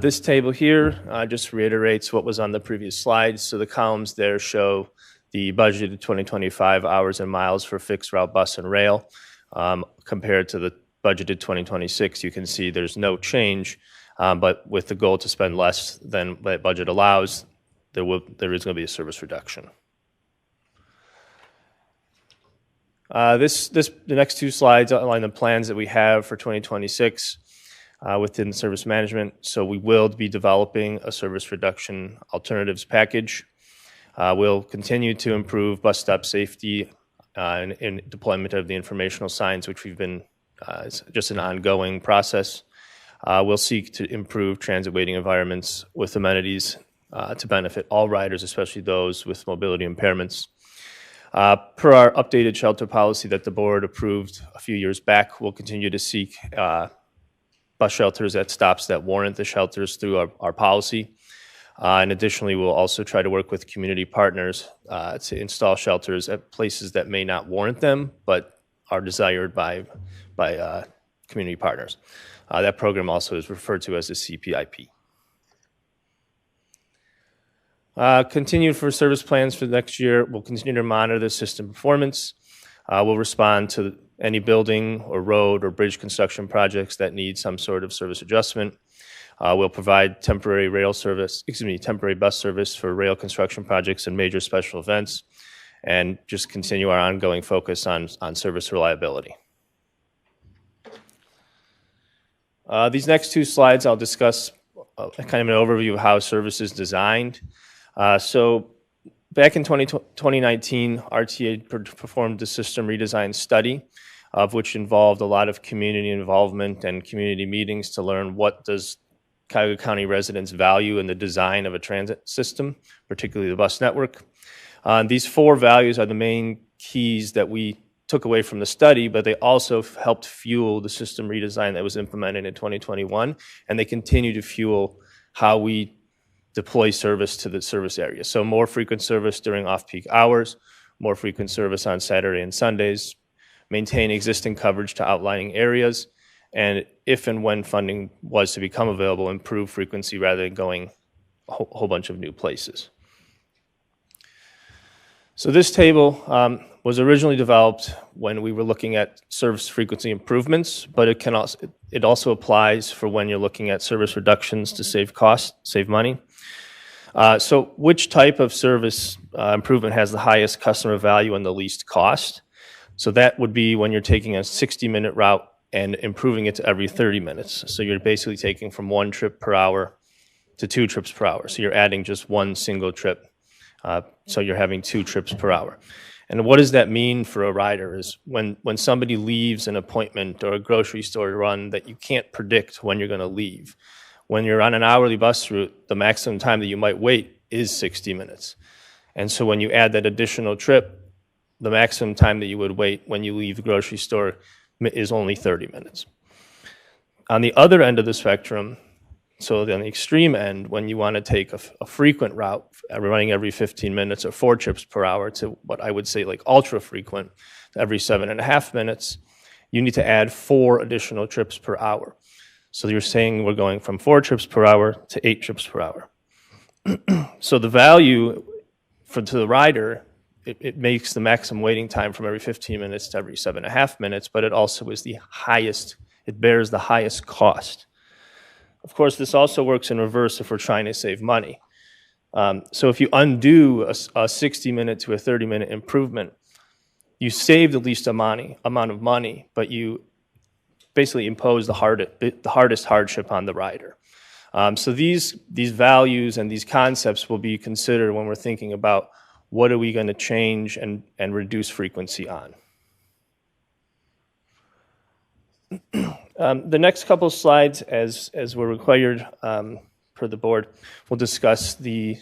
This table here just reiterates what was on the previous slide. So the columns there show the budgeted 2025 hours and miles for fixed route bus and rail. Compared to the budgeted 2026, you can see there's no change, but with the goal to spend less than that budget allows, there is going to be a service reduction. The next two slides outline the plans that we have for 2026. Within service management. So we will be developing a service reduction alternatives package. We'll continue to improve bus stop safety and deployment of the informational signs, which we've been just an ongoing process. We'll seek to improve transit waiting environments with amenities to benefit all riders, especially those with mobility impairments. Per our updated shelter policy that the board approved a few years back, we'll continue to seek bus shelters at stops that warrant the shelters through our policy. And additionally, we'll also try to work with community partners to install shelters at places that may not warrant them, but are desired by community partners. That program also is referred to as the CPIP. Continued for service plans for the next year, we'll continue to monitor the system performance. We'll respond to any building or road or bridge construction projects that need some sort of service adjustment. We'll provide temporary bus service for rail construction projects and major special events, and just continue our ongoing focus on service reliability. These next two slides, I'll discuss kind of an overview of how service is designed. So back in 2019, RTA performed a system redesign study, of which involved a lot of community involvement and community meetings to learn what does Cuyahoga County residents value in the design of a transit system, particularly the bus network. These four values are the main keys that we took away from the study, but they also helped fuel the system redesign that was implemented in 2021, and they continue to fuel how we deploy service to the service area. So more frequent service during off-peak hours, more frequent service on Saturday and Sundays, maintain existing coverage to outlying areas, and if and when funding was to become available, improve frequency rather than going a whole bunch of new places. So this table was originally developed when we were looking at service frequency improvements, but it also applies for when you're looking at service reductions to save costs, save money. So which type of service improvement has the highest customer value and the least cost? So that would be when you're taking a 60-minute route and improving it to every 30 minutes. So you're basically taking from 1 trip per hour to 2 trips per hour. So you're adding just one single trip. So you're having 2 trips per hour. And what does that mean for a rider is when somebody leaves an appointment or a grocery store run that you can't predict when you're going to leave. When you're on an hourly bus route, the maximum time that you might wait is 60 minutes. And so when you add that additional trip, the maximum time that you would wait when you leave the grocery store is only 30 minutes. On the other end of the spectrum, so on the extreme end, when you want to take a frequent route, running every 15 minutes or 4 trips per hour to what I would say like ultra frequent, every 7.5 minutes, you need to add 4 additional trips per hour. So you're saying we're going from 4 trips per hour to 8 trips per hour. So the value to the rider, it makes the maximum waiting time from every 15 minutes to every 7.5 minutes, but it also is the highest, it bears the highest cost. Of course, this also works in reverse if we're trying to save money. So if you undo a 60-minute to a 30-minute improvement, you save the least amount of money, but you basically impose the hardest hardship on the rider. So these values and these concepts will be considered when we're thinking about what are we going to change and reduce frequency on. The next couple of slides, as we're required per the board, will discuss the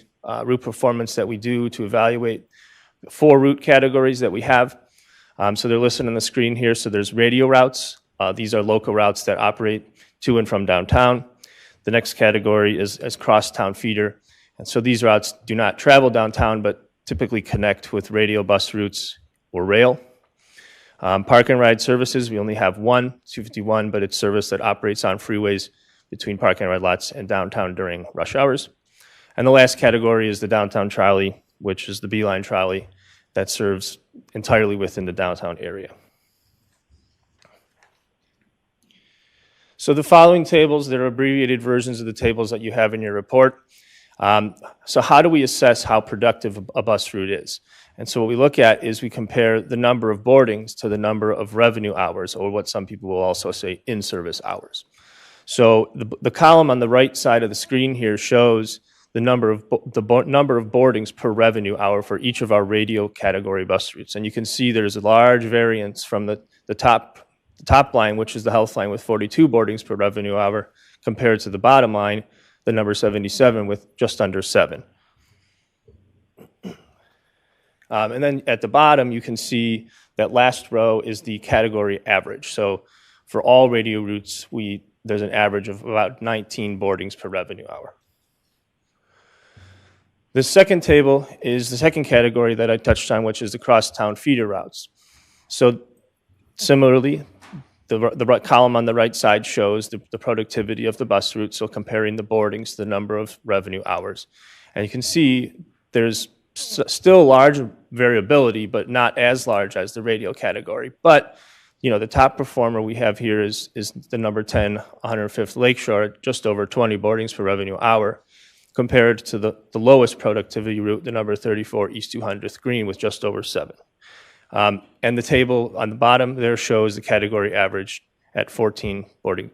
route performance that we do to evaluate 4 route categories that we have. So they're listed on the screen here. So there's radio routes. These are local routes that operate to and from downtown. The next category is cross-town feeder. And so these routes do not travel downtown, but typically connect with radio bus routes or rail. Park and ride services, we only have one, 251, but it's service that operates on freeways between park and ride lots and downtown during rush hours. And the last category is the downtown trolley, which is the Beeline trolley that serves entirely within the downtown area. So the following tables, they're abbreviated versions of the tables that you have in your report. So how do we assess how productive a bus route is? And so what we look at is we compare the number of boardings to the number of revenue hours, or what some people will also say in-service hours. So the column on the right side of the screen here shows the number of boardings per revenue hour for each of our radio category bus routes. And you can see there's a large variance from the top line, which is the health line with 42 boardings per revenue hour, compared to the bottom line, the number 77 with just under 7. And then at the bottom, you can see that last row is the category average. So for all radio routes, there's an average of about 19 boardings per revenue hour. The second table is the second category that I touched on, which is the cross-town feeder routes. So similarly, the column on the right side shows the productivity of the bus route, so comparing the boardings to the number of revenue hours. And you can see there's still large variability, but not as large as the radio category. But the top performer we have here is the number 10, 105th Lakeshore, at just over 20 boardings per revenue hour, compared to the lowest productivity route, the number 34, East 200th Green, with just over 7. And the table on the bottom there shows the category average at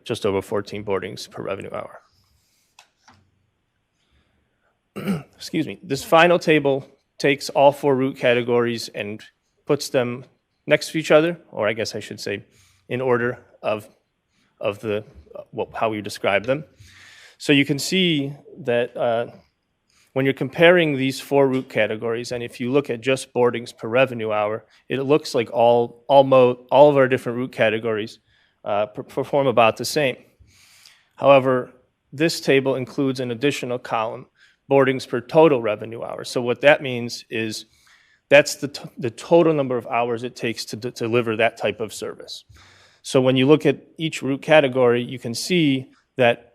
just over 14 boardings per revenue hour. Excuse me. This final table takes all 4 route categories and puts them next to each other, or I guess I should say in order of how we describe them. So you can see that when you're comparing these 4 route categories, and if you look at just boardings per revenue hour, it looks like all of our different route categories perform about the same. However, this table includes an additional column, boardings per total revenue hour. So what that means is that's the total number of hours it takes to deliver that type of service. So when you look at each route category, you can see that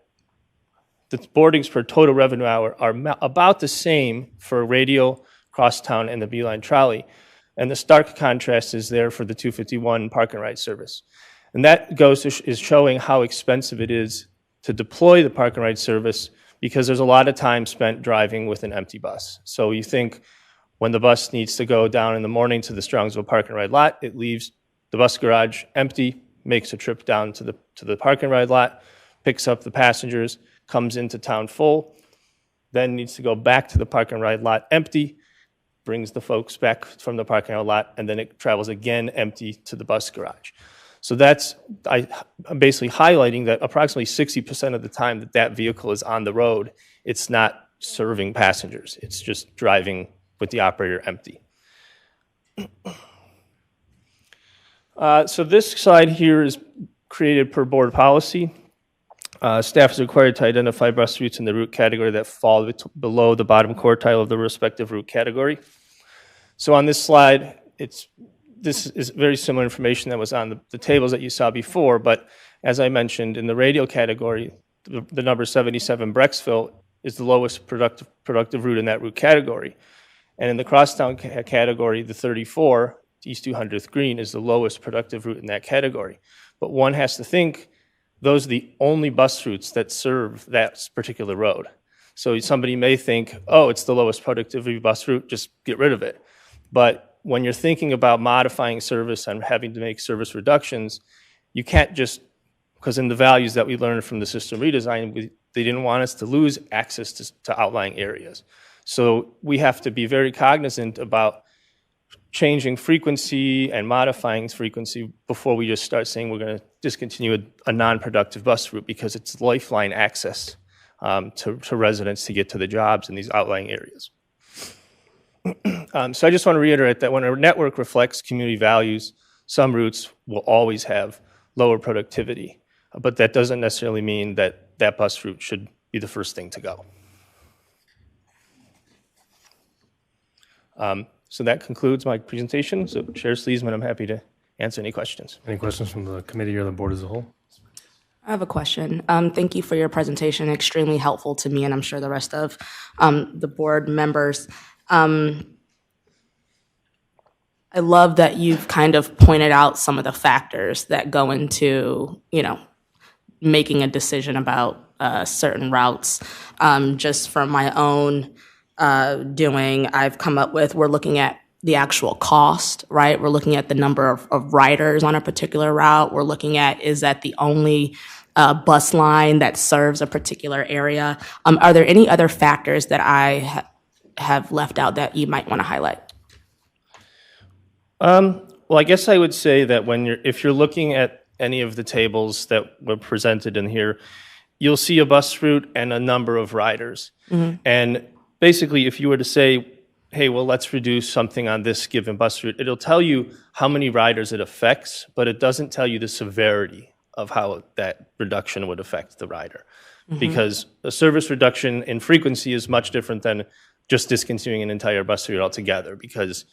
the boardings per total revenue hour are about the same for radial, crosstown, and the Beeline trolley. And the stark contrast is there for the 251 park and ride service. And that is showing how expensive it is to deploy the park and ride service, because there's a lot of time spent driving with an empty bus. So you think when the bus needs to go down in the morning to the Strongsville park and ride lot, it leaves the bus garage empty, makes a trip down to the park and ride lot, picks up the passengers, comes into town full, then needs to go back to the park and ride lot empty, brings the folks back from the parking lot, and then it travels again empty to the bus garage. So I'm basically highlighting that approximately 60% of the time that vehicle is on the road, it's not serving passengers. It's just driving with the operator empty. So this slide here is created per board policy. Staff is required to identify bus routes in the route category that fall below the bottom quartile of the respective route category. So on this slide, this is very similar information that was on the tables that you saw before, but as I mentioned, in the radial category, the number 77 Brecksville is the lowest productive route in that route category. And in the crosstown category, the 34, East 200th Green, is the lowest productive route in that category. But one has to think those are the only bus routes that serve that particular road. So somebody may think, oh, it's the lowest productivity bus route, just get rid of it. But when you're thinking about modifying service and having to make service reductions, you can't just, because in the values that we learned from the system redesign, they didn't want us to lose access to outlying areas. So we have to be very cognizant about changing frequency and modifying frequency before we just start saying we're going to discontinue a non-productive bus route, because it's lifeline access to residents to get to the jobs in these outlying areas. So I just want to reiterate that when a network reflects community values, some routes will always have lower productivity, but that doesn't necessarily mean that that bus route should be the first thing to go. So that concludes my presentation. So Chair Sleesman, I'm happy to answer any questions. Any questions from the committee or the board as a whole? I have a question. Thank you for your presentation. Extremely helpful to me, and I'm sure the rest of the board members. I love that you've kind of pointed out some of the factors that go into, making a decision about certain routes. Just from my own doing, I've come up with, we're looking at the actual cost, right? We're looking at the number of riders on a particular route. We're looking at, is that the only bus line that serves a particular area? Are there any other factors that I have left out that you might want to highlight? Well, I guess I would say that if you're looking at any of the tables that were presented in here, you'll see a bus route and a number of riders. Mm-hmm. And basically, if you were to say, hey, well, let's reduce something on this given bus route, it'll tell you how many riders it affects, but it doesn't tell you the severity of how that reduction would affect the rider. Mm-hmm. Because a service reduction in frequency is much different than just discontinuing an entire bus route altogether, because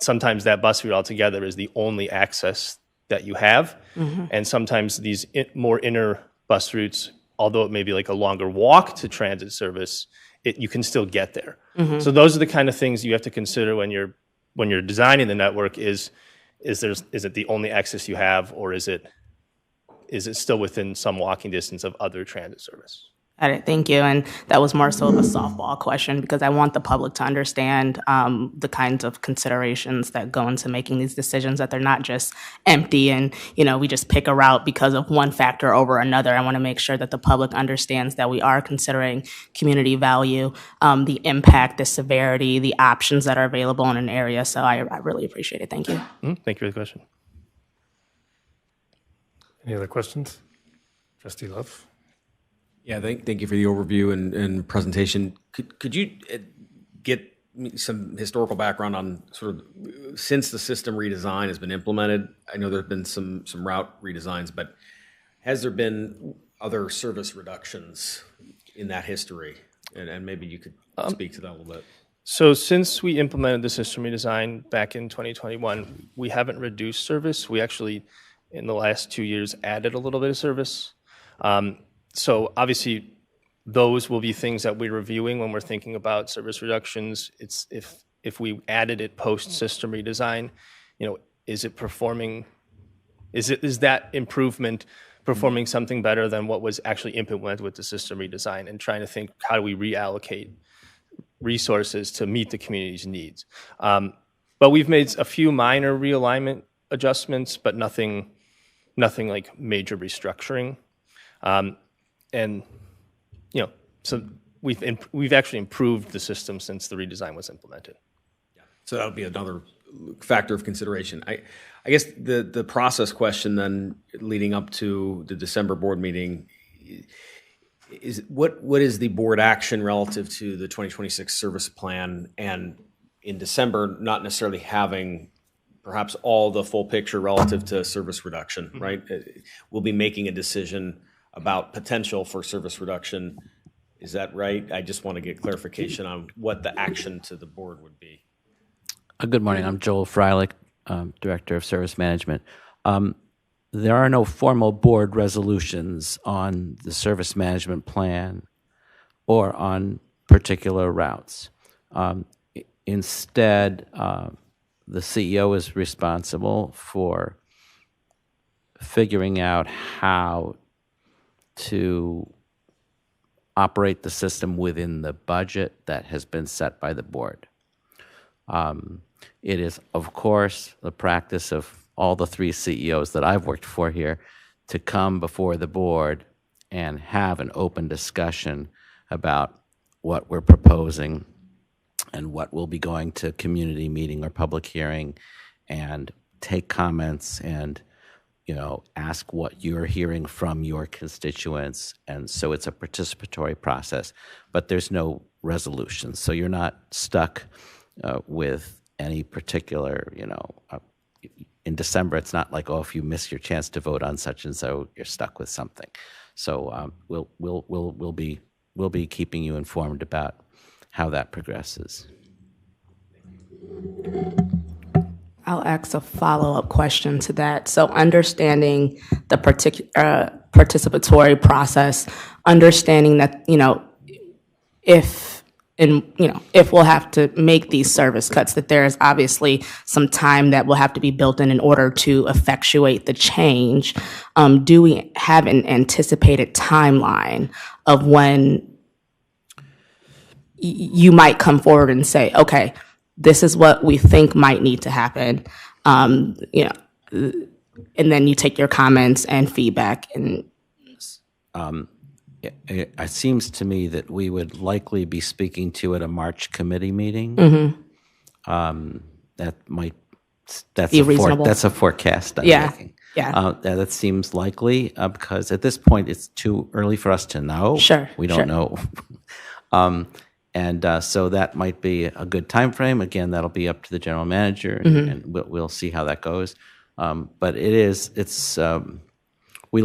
sometimes that bus route altogether is the only access that you have. Mm-hmm. And sometimes these more inner bus routes, although it may be like a longer walk to transit service, you can still get there. Mm-hmm. So those are the kind of things you have to consider when you're designing the network. Is it the only access you have, or is it still within some walking distance of other transit service? Got it. Thank you. And that was more so of a softball question, because I want the public to understand the kinds of considerations that go into making these decisions, that they're not just empty and, we just pick a route because of one factor over another. I want to make sure that the public understands that we are considering community value, the impact, the severity, the options that are available in an area. So I really appreciate it. Thank you. Thank you for the question. Any other questions? Trustee Love? Yeah, thank you for the overview and presentation. Could you get some historical background on sort of since the system redesign has been implemented? I know there have been some route redesigns, but has there been other service reductions in that history? And maybe you could speak to that a little bit. So since we implemented the system redesign back in 2021, we haven't reduced service. We actually, in the last 2 years, added a little bit of service. So obviously, those will be things that we're reviewing when we're thinking about service reductions. It's if we added it post system redesign, is it performing? Is that improvement performing something better than what was actually implemented with the system redesign? And trying to think, how do we reallocate resources to meet the community's needs? But we've made a few minor realignment adjustments, but nothing like major restructuring. And so we've actually improved the system since the redesign was implemented. So that'll be another factor of consideration. I guess the process question then leading up to the December board meeting is what is the board action relative to the 2026 service plan, and in December not necessarily having perhaps all the full picture relative to service reduction, right? We'll be making a decision about potential for service reduction. Is that right? I just want to get clarification on what the action to the board would be. Good morning. I'm Joel Freilich, Director of Service Management. There are no formal board resolutions on the service management plan or on particular routes. Instead, the CEO is responsible for figuring out how to operate the system within the budget that has been set by the board. It is, of course, the practice of all the 3 CEOs that I've worked for here to come before the board and have an open discussion about what we're proposing and what will be going to community meeting or public hearing, and take comments and ask what you're hearing from your constituents. And so it's a participatory process, but there's no resolution. So you're not stuck with any particular, in December, it's not like, if you miss your chance to vote on such and so, you're stuck with something. So we'll be keeping you informed about how that progresses. I'll ask a follow-up question to that. So understanding the participatory process, understanding that, if we'll have to make these service cuts, that there is obviously some time that will have to be built in order to effectuate the change. Do we have an anticipated timeline of when you might come forward and say, okay, this is what we think might need to happen, and then you take your comments and feedback. And it seems to me that we would likely be speaking to at a March committee meeting. That's reasonable. That's a forecast I'm making. Yeah. That seems likely because at this point it's too early for us to know. Sure. We don't know. And so that might be a good time frame. Again, that'll be up to the general manager, and we'll see how that goes. But we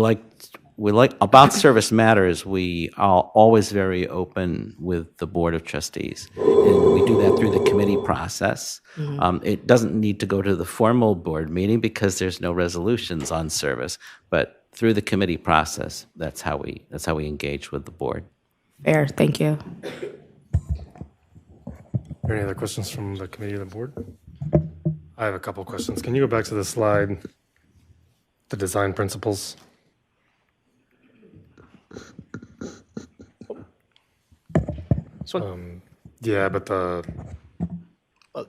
like about Service Matters. We are always very open with the Board of Trustees, and we do that through the committee process. It doesn't need to go to the formal board meeting because there's no resolutions on service, but through the committee process, that's how we engage with the board. Fair. Thank you. Any other questions from the committee or the board? I have a couple questions. Can you go back to the slide, the design principles? This one? Yeah, but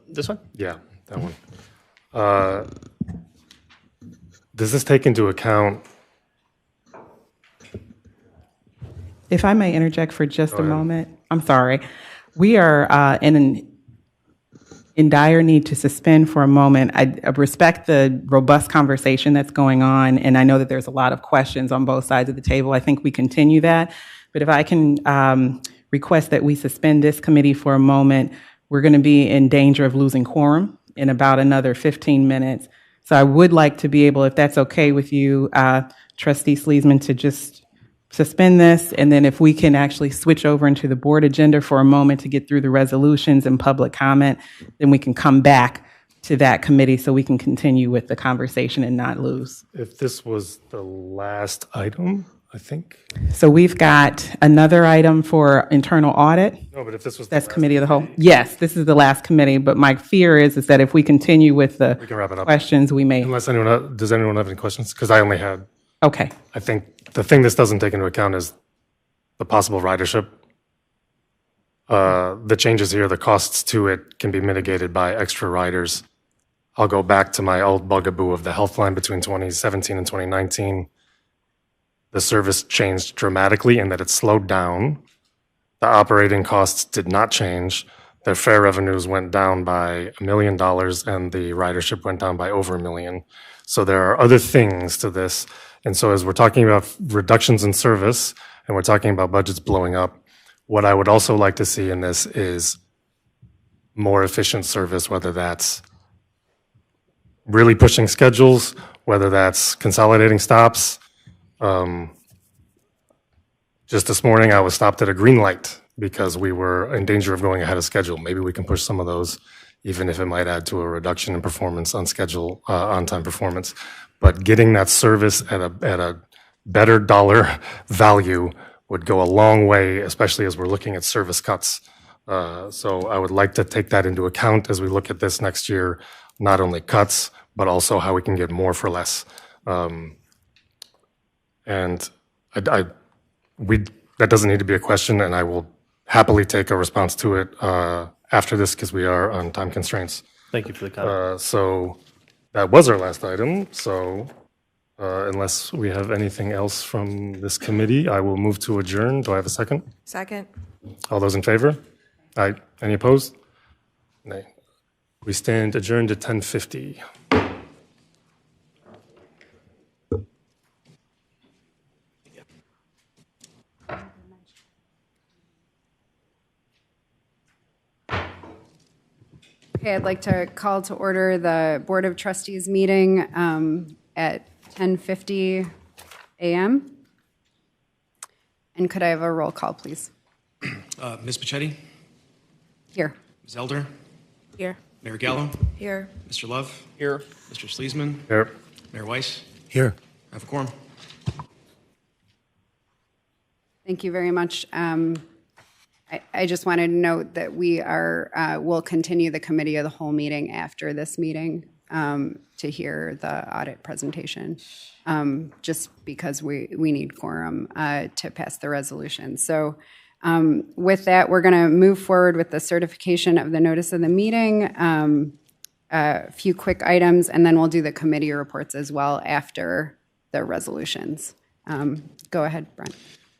this one? Yeah, that one. Does this take into account? If I may interject for just a moment, I'm sorry. We are in dire need to suspend for a moment. I respect the robust conversation that's going on, and I know that there's a lot of questions on both sides of the table. I think we continue that. But if I can request that we suspend this committee for a moment, we're going to be in danger of losing quorum in about another 15 minutes. So I would like to be able, if that's okay with you, Trustee Sleesman, to just suspend this, and then if we can actually switch over into the board agenda for a moment to get through the resolutions and public comment, then we can come back to that committee so we can continue with the conversation and not lose. If this was the last item, I think. So we've got another item for internal audit. No, but if this was That's committee of the whole. Yes, this is the last committee, but my fear is that if we continue with the we can wrap it up. questions, we may. Unless does anyone have any questions? Because I only had. Okay. I think the thing this doesn't take into account is the possible ridership. The changes here, the costs to it can be mitigated by extra riders. I'll go back to my old bugaboo of the health line between 2017 and 2019. The service changed dramatically in that it slowed down. The operating costs did not change. Their fare revenues went down by $1 million and the ridership went down by over $1 million. So there are other things to this. And so as we're talking about reductions in service and we're talking about budgets blowing up, what I would also like to see in this is more efficient service, whether that's really pushing schedules, whether that's consolidating stops. Just this morning, I was stopped at a green light because we were in danger of going ahead of schedule. Maybe we can push some of those, even if it might add to a reduction in performance on schedule, on-time performance. But getting that service at a better dollar value would go a long way, especially as we're looking at service cuts. So I would like to take that into account as we look at this next year, not only cuts, but also how we can get more for less. And that doesn't need to be a question, and I will happily take a response to it after this because we are on time constraints. Thank you for the comment. So that was our last item. So unless we have anything else from this committee, I will move to adjourn. Do I have a second? Second. All those in favor? Aye. Any opposed? Nay. We stand adjourned at 10:50. Okay, I'd like to call to order the Board of Trustees meeting at 10:50 a.m. And could I have a roll call, please? Ms. Pacetti? Here. Ms. Elder? Here. Mayor Gallo? Here. Mr. Love? Here. Mr. Sleesman? Here. Mayor Weiss? Here. I have a quorum. Thank you very much. I just wanted to note that we will continue the committee of the whole meeting after this meeting to hear the audit presentation, just because we need quorum to pass the resolution. So with that, we're going to move forward with the certification of the notice of the meeting, a few quick items, and then we'll do the committee reports as well after the resolutions. Go ahead, Brent.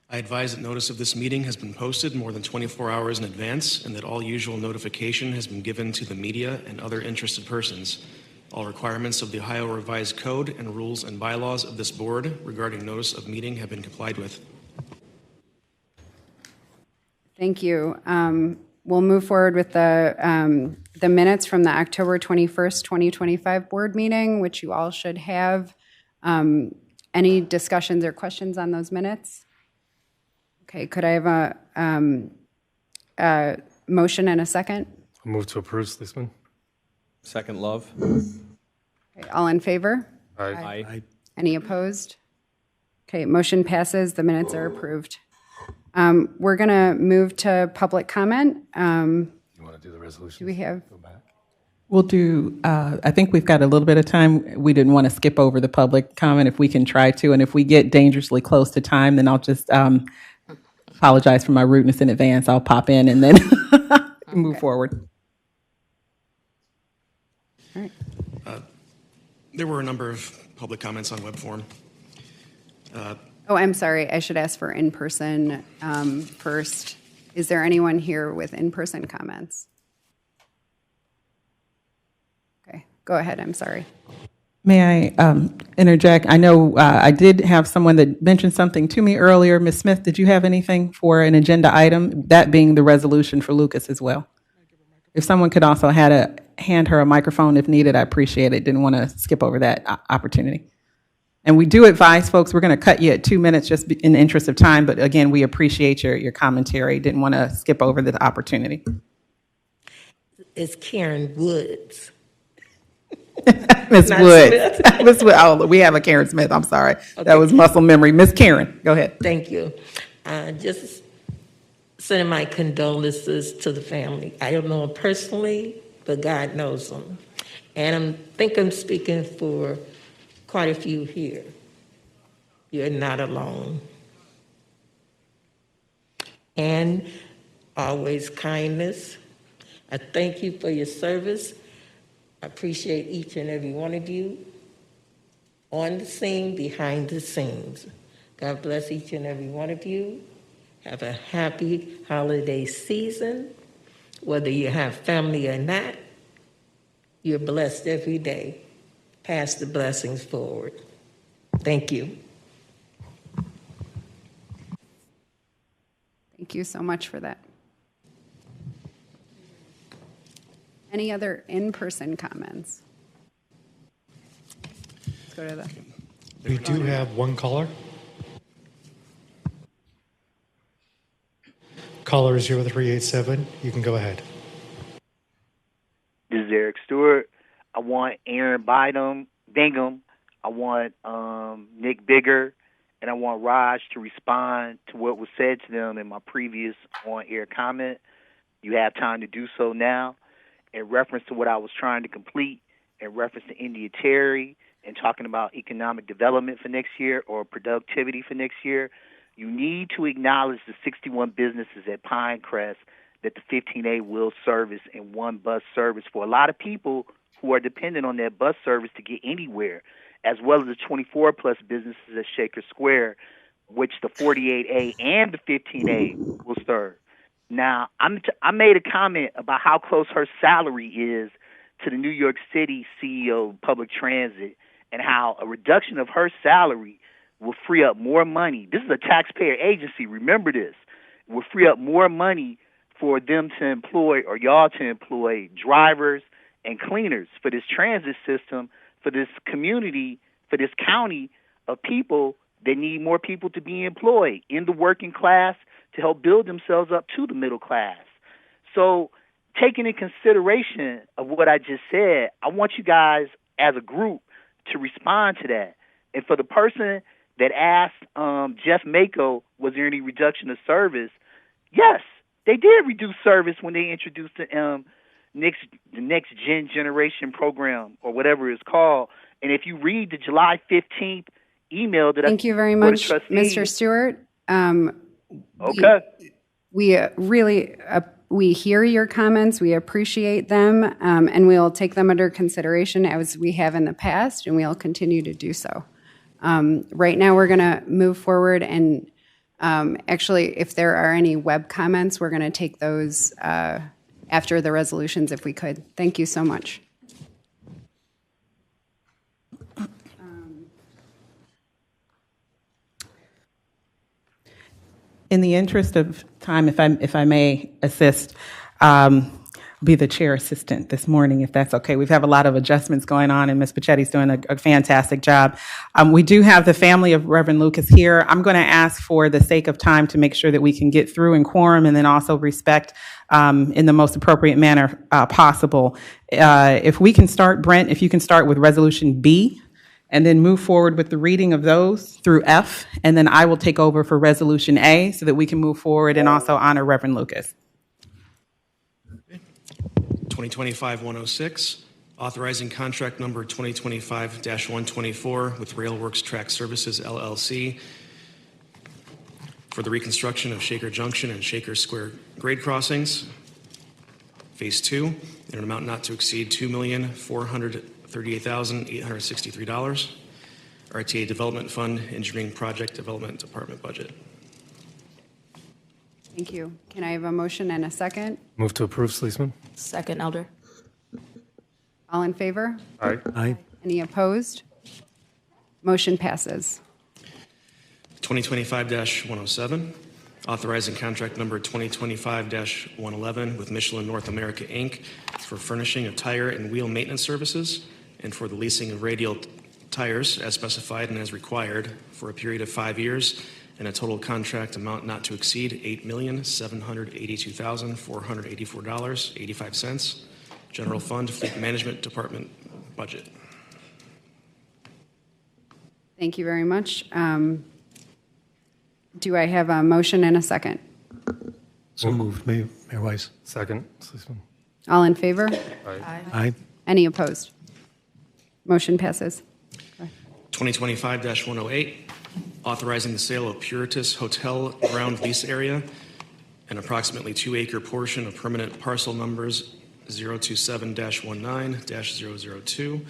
I advise that notice of this meeting has been posted more than 24 hours in advance and that all usual notification has been given to the media and other interested persons. All requirements of the Ohio Revised Code and rules and bylaws of this board regarding notice of meeting have been complied with. Thank you. We'll move forward with the minutes from the October 21st, 2025 board meeting, which you all should have. Any discussions or questions on those minutes? Okay, could I have a motion and a second? I'll move to approve, Sleesman. Second, Love. Okay, all in favor? Aye. Aye. Any opposed? Okay, motion passes. The minutes are approved. We're going to move to public comment. You want to do the resolution? Do we have? We'll do, I think we've got a little bit of time. We didn't want to skip over the public comment if we can try to. And if we get dangerously close to time, then I'll just apologize for my rudeness in advance. I'll pop in and then move forward. All right. There were a number of public comments on web form. Oh, I'm sorry. I should ask for in-person first. Is there anyone here with in-person comments? Okay, go ahead. I'm sorry. May I interject? I know I did have someone that mentioned something to me earlier. Ms. Smith, did you have anything for an agenda item? That being the resolution for Lucas as well. If someone could also hand her a microphone if needed, I appreciate it. Didn't want to skip over that opportunity. And we do advise folks, we're going to cut you at 2 minutes just in the interest of time. But again, we appreciate your commentary. Didn't want to skip over the opportunity. It's Karen Woods. Ms. Not Woods. Smith. Ms. Woods. Oh, we have a Karen Smith. I'm sorry. Okay. That was muscle memory. Miss Karen, go ahead. Thank you. Just sending my condolences to the family. I don't know them personally, but God knows them. And I think I'm speaking for quite a few here. You're not alone. And always kindness. I thank you for your service. I appreciate each and every one of you on the scene, behind the scenes. God bless each and every one of you. Have a happy holiday season. Whether you have family or not, you're blessed every day. Pass the blessings forward. Thank you. Thank you so much for that. Any other in-person comments? Let's go to the. We do have one caller. Caller 0387, you can go ahead. This is Eric Stewart. I want Aaron Bingham. I want Nick Bigger, and I want Raj to respond to what was said to them in my previous on-air comment. You have time to do so now. In reference to what I was trying to complete, in reference to India Terry and talking about economic development for next year or productivity for next year, you need to acknowledge the 61 businesses at Pinecrest that the 15A will service in one bus service for a lot of people who are dependent on that bus service to get anywhere, as well as the 24-plus businesses at Shaker Square, which the 48A and the 15A will serve. Now, I made a comment about how close her salary is to the New York City CEO of public transit and how a reduction of her salary will free up more money. This is a taxpayer agency. Remember this. It will free up more money for them to employ or y'all to employ drivers and cleaners for this transit system, for this community, for this county of people that need more people to be employed in the working class to help build themselves up to the middle class. So taking in consideration of what I just said, I want you guys as a group to respond to that. And for the person that asked Jeff Mako, was there any reduction of service? Yes, they did reduce service when they introduced the next gen generation program or whatever it's called. And if you read the July 15th email that Thank you very much, Mr. Stewart. Okay. We really we hear your comments. We appreciate them, and we'll take them under consideration as we have in the past, and we'll continue to do so. Right now, we're going to move forward, and actually, if there are any web comments, we're going to take those after the resolutions, if we could. Thank you so much. In the interest of time, if I may assist, be the chair assistant this morning, if that's okay. We have a lot of adjustments going on, and Ms. Pachetti's doing a fantastic job. We do have the family of Reverend Lucas here. I'm going to ask, for the sake of time, to make sure that we can get through in quorum, and then also respect in the most appropriate manner possible. If we can start, Brent, if you can start with Resolution B, and then move forward with the reading of those through F, and then I will take over for Resolution A so that we can move forward and also honor Reverend Lucas. 2025-106, authorizing contract number 2025-124 with Railworks Track Services, LLC for the reconstruction of Shaker Junction and Shaker Square grade crossings, Phase 2, in an amount not to exceed $2,438,863. RTA Development Fund, Engineering Project Development Department budget. Thank you. Can I have a motion and a second? Move to approve, Sleesman. Second, Elder. All in favor? Aye. Aye. Any opposed? Motion passes. 2025-107, authorizing contract number 2025-111 with Michelin North America, Inc. for furnishing of tire and wheel maintenance services and for the leasing of radial tires as specified and as required for a period of 5 years and a total contract amount not to exceed $8,782,484.85. General Fund, Fleet Management Department budget. Thank you very much. Do I have a motion and a second? So moved. Mayor Weiss. Second, Sleesman. All in favor? Aye. Aye. Any opposed? Motion passes. 2025-108, authorizing the sale of Puritas Hotel ground lease area, an approximately 2-acre portion of permanent parcel numbers 027-19-002,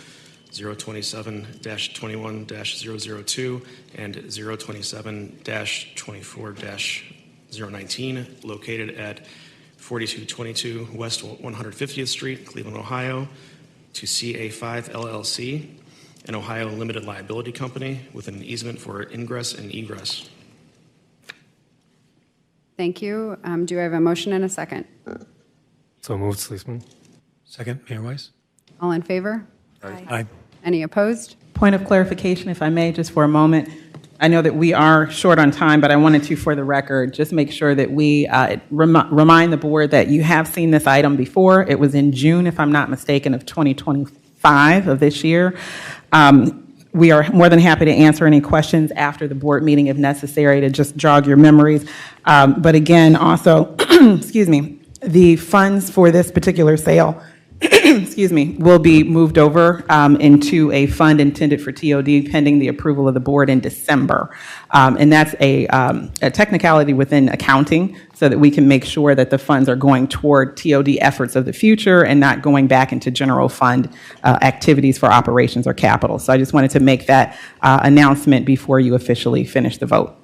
027-21-002, and 027-24-019, located at 4222 West 150th Street, Cleveland, Ohio, to CA5 LLC, an Ohio limited liability company with an easement for ingress and egress. Thank you. Do I have a motion and a second? So moved, Sleesman. Second, Mayor Weiss. All in favor? Aye. Any opposed? Point of clarification, if I may, just for a moment. I know that we are short on time, but I wanted to, for the record, just make sure that we remind the board that you have seen this item before. It was in June, if I'm not mistaken, of 2025 of this year. We are more than happy to answer any questions after the board meeting if necessary to just jog your memories. But again, also, excuse me, the funds for this particular sale excuse me, will be moved over into a fund intended for TOD pending the approval of the board in December. And that's a technicality within accounting so that we can make sure that the funds are going toward TOD efforts of the future and not going back into general fund activities for operations or capital. So I just wanted to make that announcement before you officially finish the vote.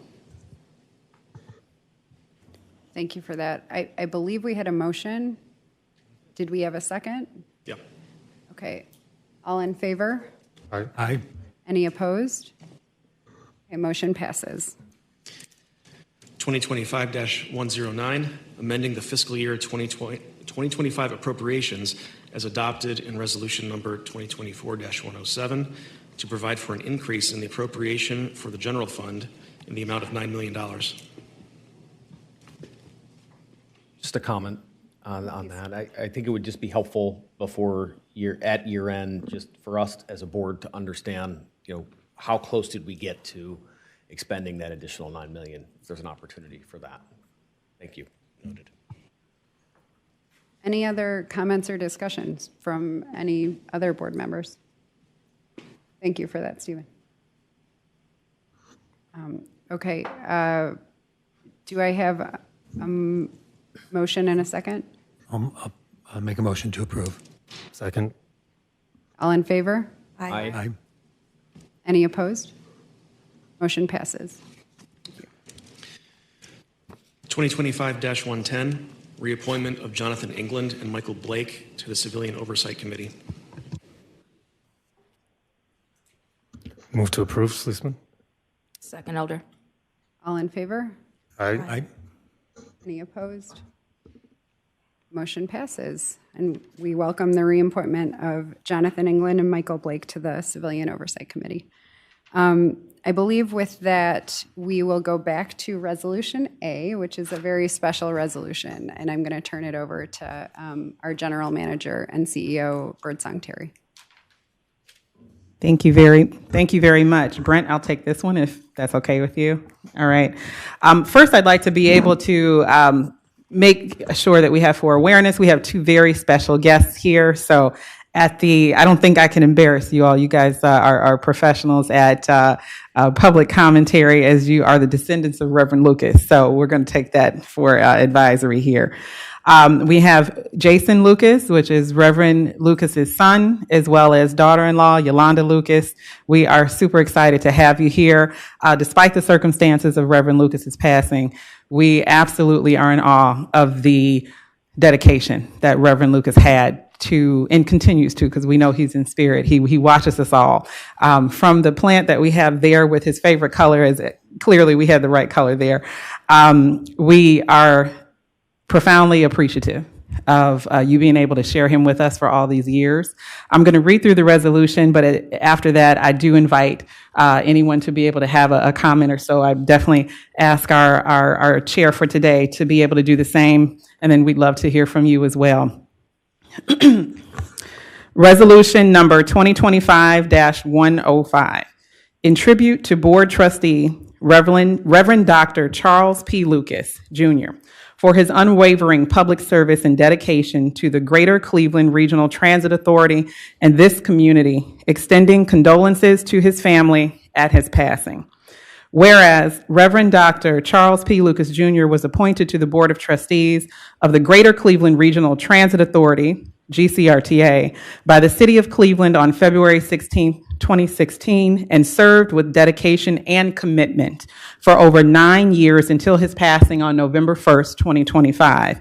Thank you for that. I believe we had a motion. Did we have a second? Yeah. Okay. All in favor? Aye. Aye. Any opposed? Okay, motion passes. 2025-109, amending the fiscal year 2025 appropriations as adopted in resolution number 2024-107 to provide for an increase in the appropriation for the general fund in the amount of $9 million. Just a comment on that. I think it would just be helpful before year end, just for us as a board to understand, how close did we get to expending that additional $9 million? If there's an opportunity for that. Thank you. Noted. Any other comments or discussions from any other board members? Thank you for that, Stephen. Okay. Do I have a motion and a second? I'll make a motion to approve. Second. All in favor? Aye. Aye. Any opposed? Motion passes. 2025-110, reappointment of Jonathan England and Michael Blake to the Civilian Oversight Committee. Move to approve, Sleesman. Second, Elder. All in favor? Aye. Aye. Any opposed? Motion passes. And we welcome the reappointment of Jonathan England and Michael Blake to the Civilian Oversight Committee. I believe with that, we will go back to Resolution A, which is a very special resolution. And I'm going to turn it over to our General Manager and CEO, Birdsong Terry. Thank you very much. Brent, I'll take this one if that's okay with you. All right. First, I'd like to be able to make sure that we have for awareness, we have two very special guests here. So I don't think I can embarrass you all. You guys are professionals at public commentary, as you are the descendants of Reverend Lucas. So we're going to take that for advisory here. We have Jason Lucas, which is Reverend Lucas's son, as well as daughter-in-law, Yolanda Lucas. We are super excited to have you here. Despite the circumstances of Reverend Lucas's passing, we absolutely are in awe of the dedication that Reverend Lucas had to, and continues to, because we know he's in spirit. He watches us all. From the plant that we have there with his favorite color, clearly we had the right color there. We are profoundly appreciative of you being able to share him with us for all these years. I'm going to read through the resolution, but after that, I do invite anyone to be able to have a comment or so. I definitely ask our chair for today to be able to do the same, and then we'd love to hear from you as well. Resolution number 2025-105. In tribute to Board Trustee Reverend Dr. Charles P. Lucas, Jr., for his unwavering public service and dedication to the Greater Cleveland Regional Transit Authority and this community, extending condolences to his family at his passing. Whereas Reverend Dr. Charles P. Lucas, Jr. was appointed to the Board of Trustees of the Greater Cleveland Regional Transit Authority, GCRTA, by the City of Cleveland on February 16, 2016, and served with dedication and commitment for over 9 years until his passing on November 1st, 2025.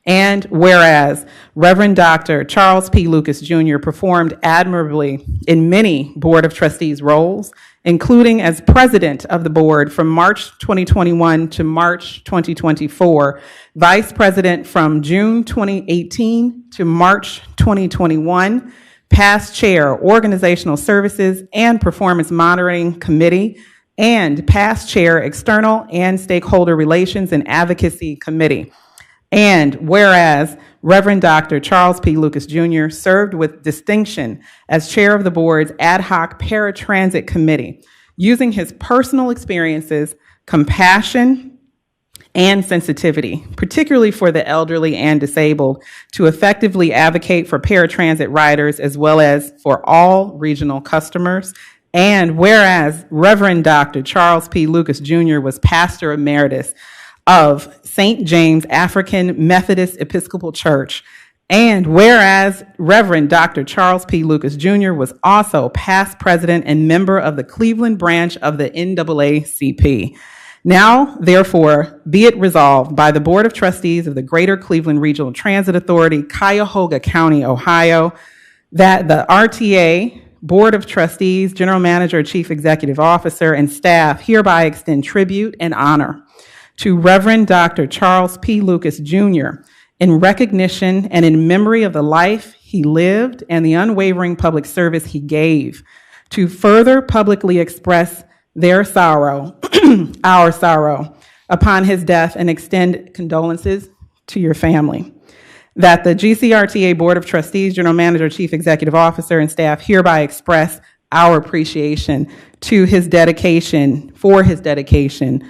And whereas Reverend Dr. Charles P. Lucas, Jr. performed admirably in many Board of Trustees roles, including as president of the board from March 2021 to March 2024, vice president from June 2018 to March 2021, past chair, Organizational Services and Performance Monitoring Committee, and past chair, External and Stakeholder Relations and Advocacy Committee. And whereas Reverend Dr. Charles P. Lucas, Jr. served with distinction as chair of the board's ad hoc paratransit committee, using his personal experiences, compassion, and sensitivity, particularly for the elderly and disabled, to effectively advocate for paratransit riders as well as for all regional customers. And whereas Reverend Dr. Charles P. Lucas, Jr. was pastor emeritus of St. James African Methodist Episcopal Church, and whereas Reverend Dr. Charles P. Lucas, Jr. was also past president and member of the Cleveland branch of the NAACP. Now, therefore, be it resolved by the Board of Trustees of the Greater Cleveland Regional Transit Authority, Cuyahoga County, Ohio, that the RTA Board of Trustees, General Manager, Chief Executive Officer, and staff hereby extend tribute and honor to Reverend Dr. Charles P. Lucas, Jr., in recognition and in memory of the life he lived and the unwavering public service he gave, to further publicly express their sorrow, our sorrow, upon his death and extend condolences to your family. That the GCRTA Board of Trustees, General Manager, Chief Executive Officer, and staff hereby express our appreciation to his dedication, for his dedication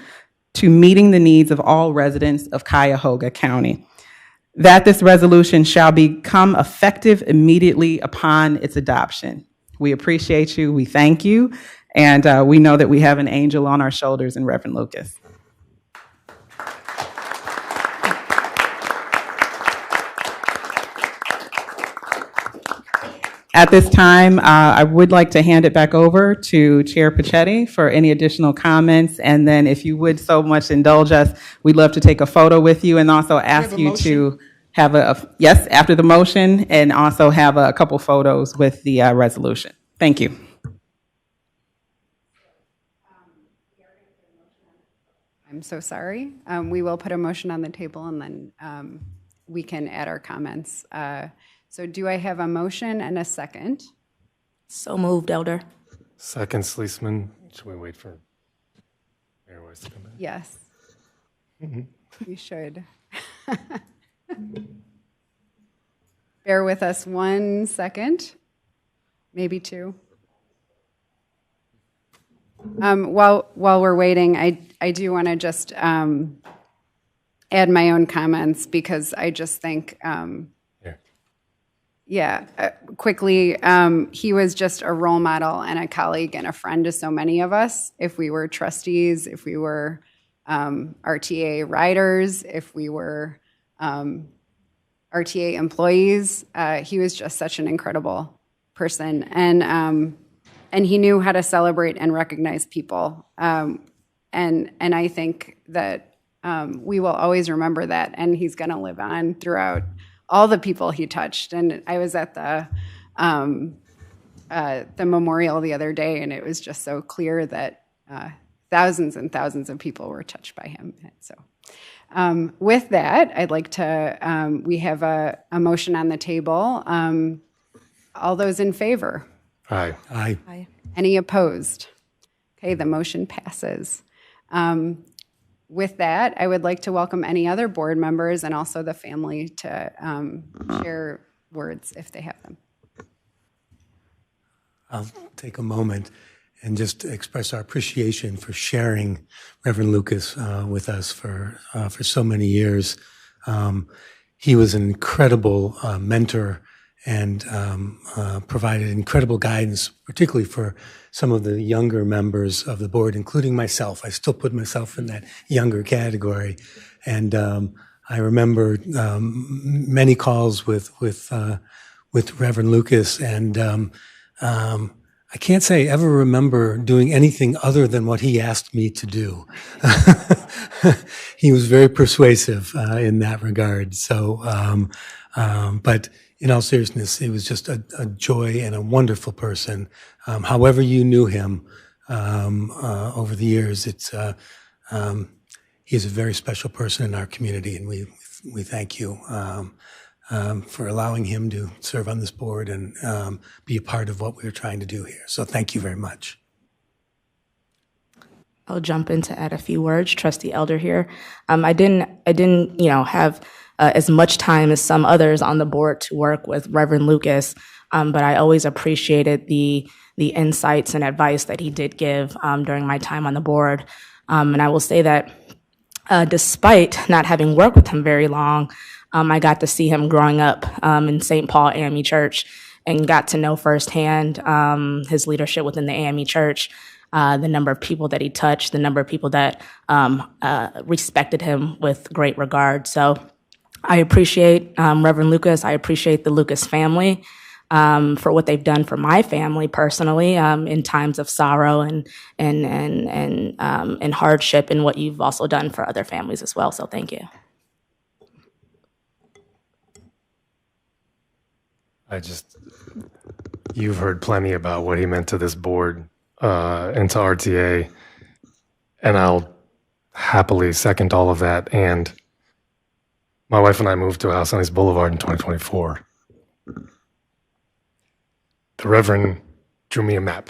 to meeting the needs of all residents of Cuyahoga County. That this resolution shall become effective immediately upon its adoption. We appreciate you, we thank you, and we know that we have an angel on our shoulders in Reverend Lucas. At this time, I would like to hand it back over to Chair Pachetti for any additional comments. And then if you would so much indulge us, we'd love to take a photo with you and also ask you to have yes, after the motion, and also have a couple photos with the resolution. Thank you. I'm so sorry. We will put a motion on the table and then we can add our comments. So do I have a motion and a second? So moved, Elder. Second, Sleesman. Should we wait for Mayor Weiss to come in? Yes. We should. Bear with us 1 second, maybe two. While we're waiting, I do want to just add my own comments because I just think, quickly, he was just a role model and a colleague and a friend to so many of us. If we were trustees, if we were RTA riders, if we were RTA employees, he was just such an incredible person. And he knew how to celebrate and recognize people. And I think that we will always remember that, and he's going to live on throughout all the people he touched. And I was at the memorial the other day, and it was just so clear that thousands and thousands of people were touched by him. So with that, I'd like to, we have a motion on the table. All those in favor? Aye. Aye. Aye. Any opposed? Okay, the motion passes. With that, I would like to welcome any other board members and also the family to share words if they have them. I'll take a moment and just express our appreciation for sharing Reverend Lucas with us for so many years. He was an incredible mentor and provided incredible guidance, particularly for some of the younger members of the board, including myself. I still put myself in that younger category. And I remember many calls with Reverend Lucas, and I can't say I ever remember doing anything other than what he asked me to do. He was very persuasive in that regard. So, but in all seriousness, he was just a joy and a wonderful person. However you knew him over the years, he's a very special person in our community, and we thank you for allowing him to serve on this board and be a part of what we're trying to do here. So thank you very much. I'll jump in to add a few words. Trustee Elder here. I didn't, have as much time as some others on the board to work with Reverend Lucas, but I always appreciated the insights and advice that he did give during my time on the board. And I will say that despite not having worked with him very long, I got to see him growing up in St. Paul AME Church and got to know firsthand his leadership within the AME Church. The number of people that he touched, the number of people that respected him with great regard. So I appreciate Reverend Lucas. I appreciate the Lucas family for what they've done for my family personally in times of sorrow and hardship, and what you've also done for other families as well. So thank you. You've heard plenty about what he meant to this board and to RTA, and I'll happily second all of that. And my wife and I moved to a house on East Boulevard in 2024. The Reverend drew me a map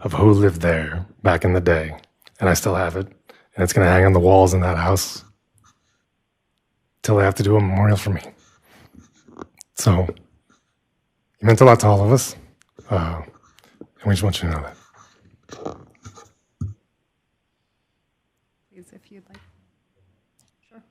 of who lived there back in the day, and I still have it, and it's going to hang on the walls in that house till they have to do a memorial for me. So it meant a lot to all of us, and we just want you to know that. Please, if you'd like. Sure.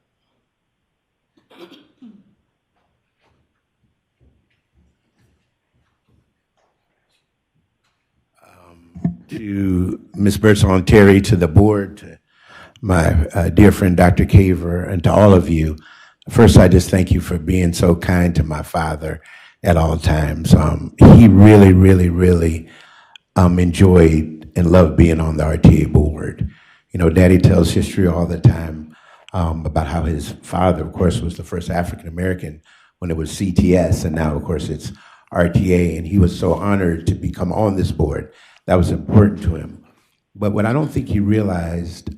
To Ms. Birdsong Terry, to the board, to my dear friend Dr. Caver, and to all of you. First, I just thank you for being so kind to my father at all times. He really, really, really enjoyed and loved being on the RTA board. You know, Daddy tells history all the time about how his father, of course, was the first African-American when it was CTS, and now, of course, it's RTA, and he was so honored to become on this board. That was important to him. But what I don't think he realized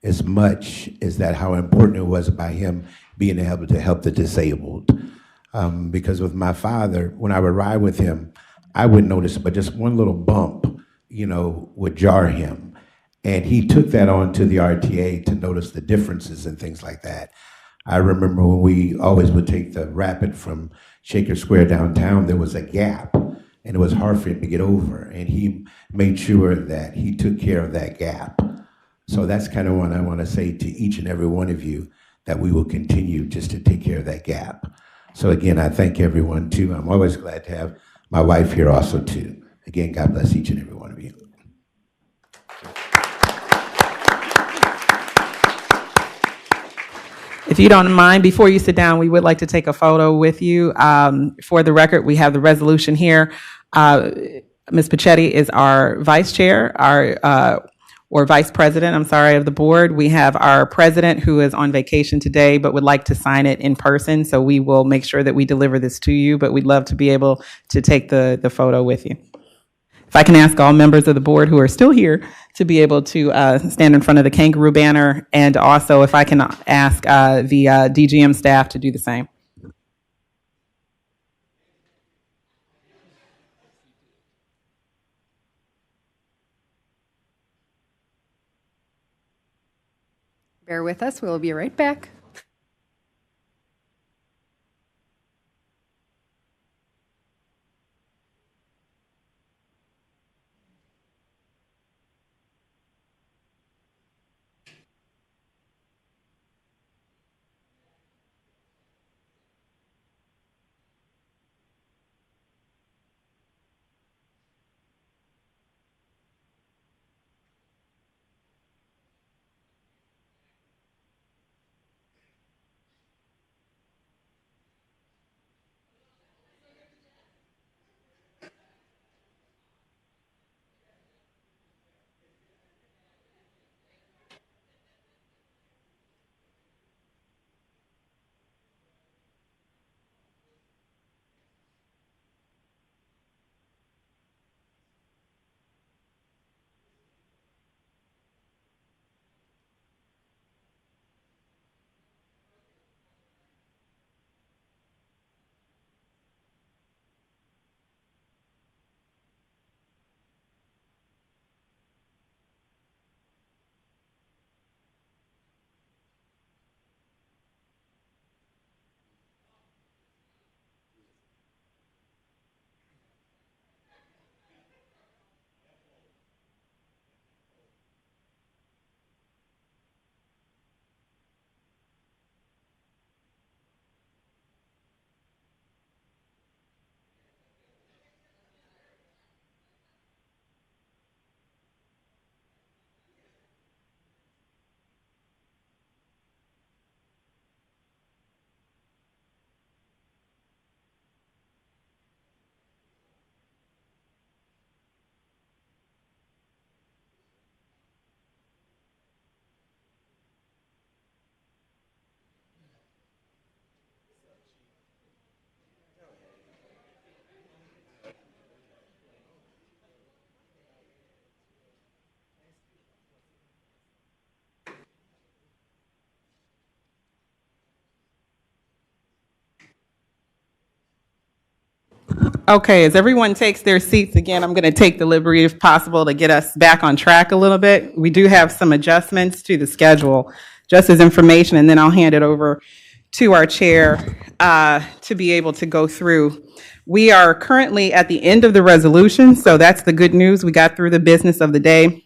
as much is that how important it was by him being able to help the disabled. Because with my father, when I would ride with him, I wouldn't notice, but just one little bump, would jar him. And he took that on to the RTA to notice the differences and things like that. I remember when we always would take the rapid from Shaker Square downtown, there was a gap, and it was hard for him to get over. And he made sure that he took care of that gap. So that's kind of what I want to say to each and every one of you, that we will continue just to take care of that gap. So again, I thank everyone too. I'm always glad to have my wife here also too. Again, God bless each and every one of you. If you don't mind, before you sit down, we would like to take a photo with you. For the record, we have the resolution here. Ms. Pachetti is our vice chair. or vice president, I'm sorry, of the board. We have our president who is on vacation today, but would like to sign it in person. So we will make sure that we deliver this to you, but we'd love to be able to take the photo with you. If I can ask all members of the board who are still here to be able to stand in front of the kangaroo banner, and also if I can ask the DGM staff to do the same. Bear with us, we'll be right back. Okay, as everyone takes their seats again, I'm going to take the liberty, if possible, to get us back on track a little bit. We do have some adjustments to the schedule, just as information, and then I'll hand it over to our chair to be able to go through. We are currently at the end of the resolution, so that's the good news. We got through the business of the day.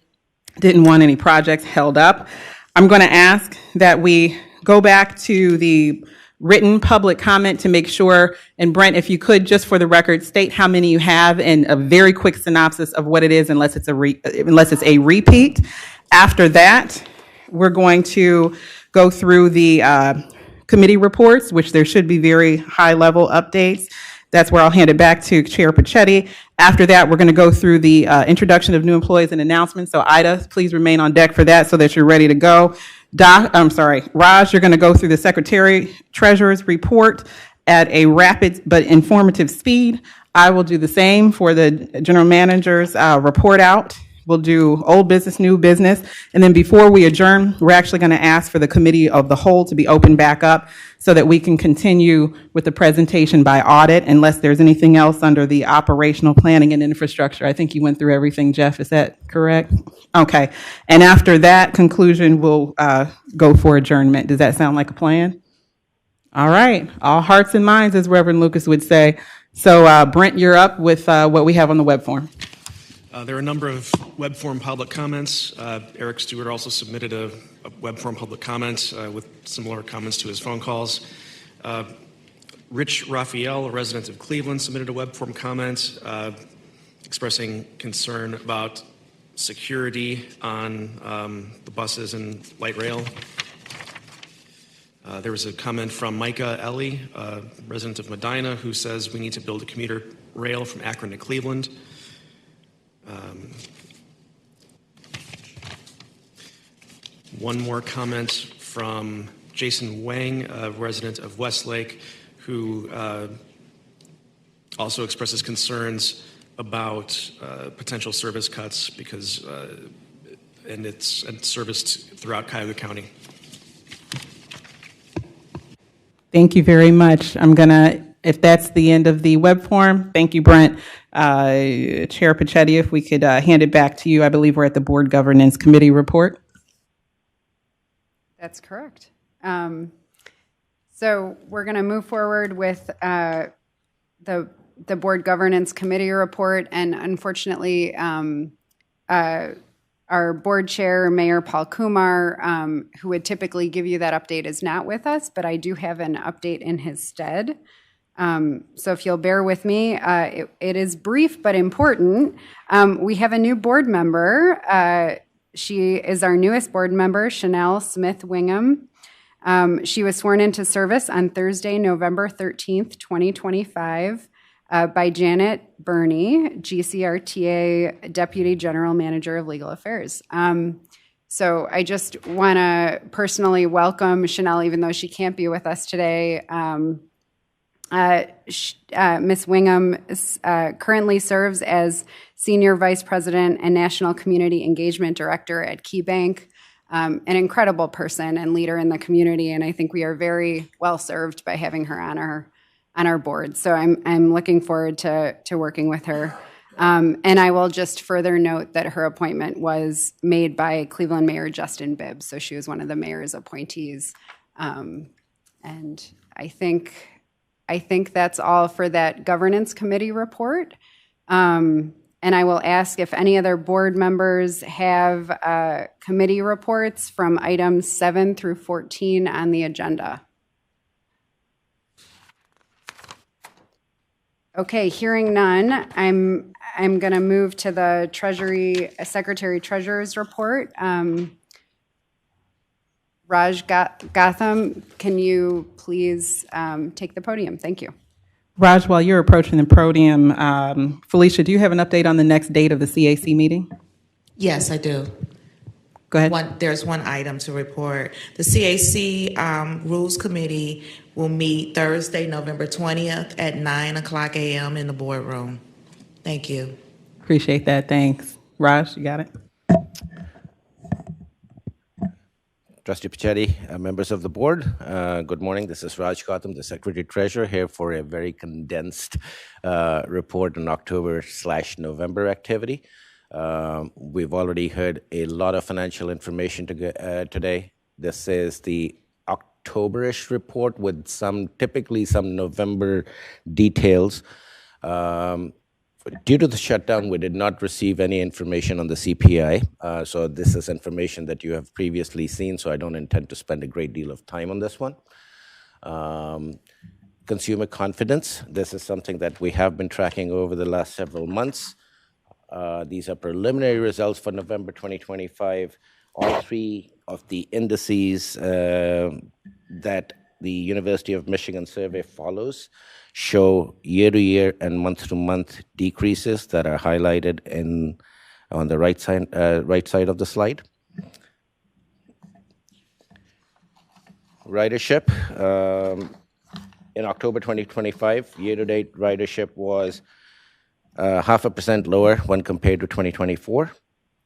Didn't want any projects held up. I'm going to ask that we go back to the written public comment to make sure, and Brent, if you could, just for the record, state how many you have and a very quick synopsis of what it is, unless it's a repeat. After that, we're going to go through the committee reports, which there should be very high-level updates. That's where I'll hand it back to Chair Pachetti. After that, we're going to go through the introduction of new employees and announcements. So Ida, please remain on deck for that so that you're ready to go. Raj, you're going to go through the Secretary Treasurer's report at a rapid but informative speed. I will do the same for the General Manager's report out. We'll do old business, new business. And then before we adjourn, we're actually going to ask for the Committee of the Whole to be opened back up so that we can continue with the presentation by audit, unless there's anything else under the operational planning and infrastructure. I think you went through everything, Jeff. Is that correct? Okay. And after that conclusion, we'll go for adjournment. Does that sound like a plan? All right. All hearts and minds, as Reverend Lucas would say. So Brent, you're up with what we have on the web form. There are a number of web form public comments. Eric Stewart also submitted a web form public comment with similar comments to his phone calls. Rich Raphael, a resident of Cleveland, submitted a web form comment expressing concern about security on the buses and light rail. There was a comment from Micah Ellie, a resident of Medina, who says we need to build a commuter rail from Akron to Cleveland. one more comment from Jason Wang, a resident of Westlake, who also expresses concerns about potential service cuts because and it's serviced throughout Cuyahoga County. Thank you very much. I'm going to, if that's the end of the web form, thank you, Brent. Chair Pachetti, if we could hand it back to you. I believe we're at the Board Governance Committee report. That's correct. So we're going to move forward with the Board Governance Committee report, and unfortunately, our board chair, Mayor Paul Kumar, who would typically give you that update, is not with us, but I do have an update in his stead. So if you'll bear with me, it is brief but important. We have a new board member. She is our newest board member, Chanel Smith-Wingham. She was sworn into service on Thursday, November 13th, 2025, by Janet Burney, GCRTA Deputy General Manager of Legal Affairs. So I just want to personally welcome Chanel, even though she can't be with us today. Ms. Wingham currently serves as Senior Vice President and National Community Engagement Director at KeyBank, an incredible person and leader in the community, and I think we are very well served by having her on our board. So I'm looking forward to working with her. And I will just further note that her appointment was made by Cleveland Mayor Justin Bibb, so she was one of the mayor's appointees. And I think that's all for that governance committee report. And I will ask if any other board members have committee reports from items 7 through 14 on the agenda. Okay, hearing none, I'm going to move to the Secretary Treasurer's report. Raj Gotham, can you please take the podium? Thank you. Raj, while you're approaching the podium, Felicia, do you have an update on the next date of the CAC meeting? Yes, I do. Go ahead. There's one item to report. The CAC Rules Committee will meet Thursday, November 20th at 9:00 a.m. in the boardroom. Thank you. Appreciate that. Thanks. Raj, you got it? Trustee Pachetti, members of the board, good morning. This is Raj Gautam, the Secretary Treasurer, here for a very condensed report on October/November activity. We've already heard a lot of financial information today. This is the October-ish report with typically some November details. Due to the shutdown, we did not receive any information on the CPI. So this is information that you have previously seen, so I don't intend to spend a great deal of time on this one. Consumer confidence. This is something that we have been tracking over the last several months. These are preliminary results for November 2025. All three of the indices that the University of Michigan survey follows show year-to-year and month-to-month decreases that are highlighted on the right side of the slide. Ridership. In October 2025, year-to-date ridership was 0.5% lower when compared to 2024.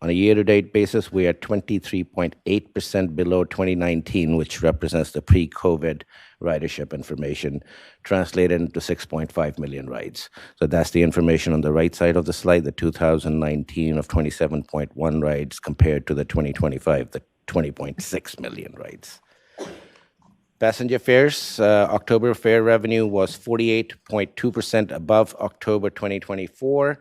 On a year-to-date basis, we are 23.8% below 2019, which represents the pre-COVID ridership information, translated into 6.5 million rides. So that's the information on the right side of the slide, the 2019 of 27.1 rides compared to the 2025, the 20.6 million rides. Passenger fares, October fare revenue was 48.2% above October 2024.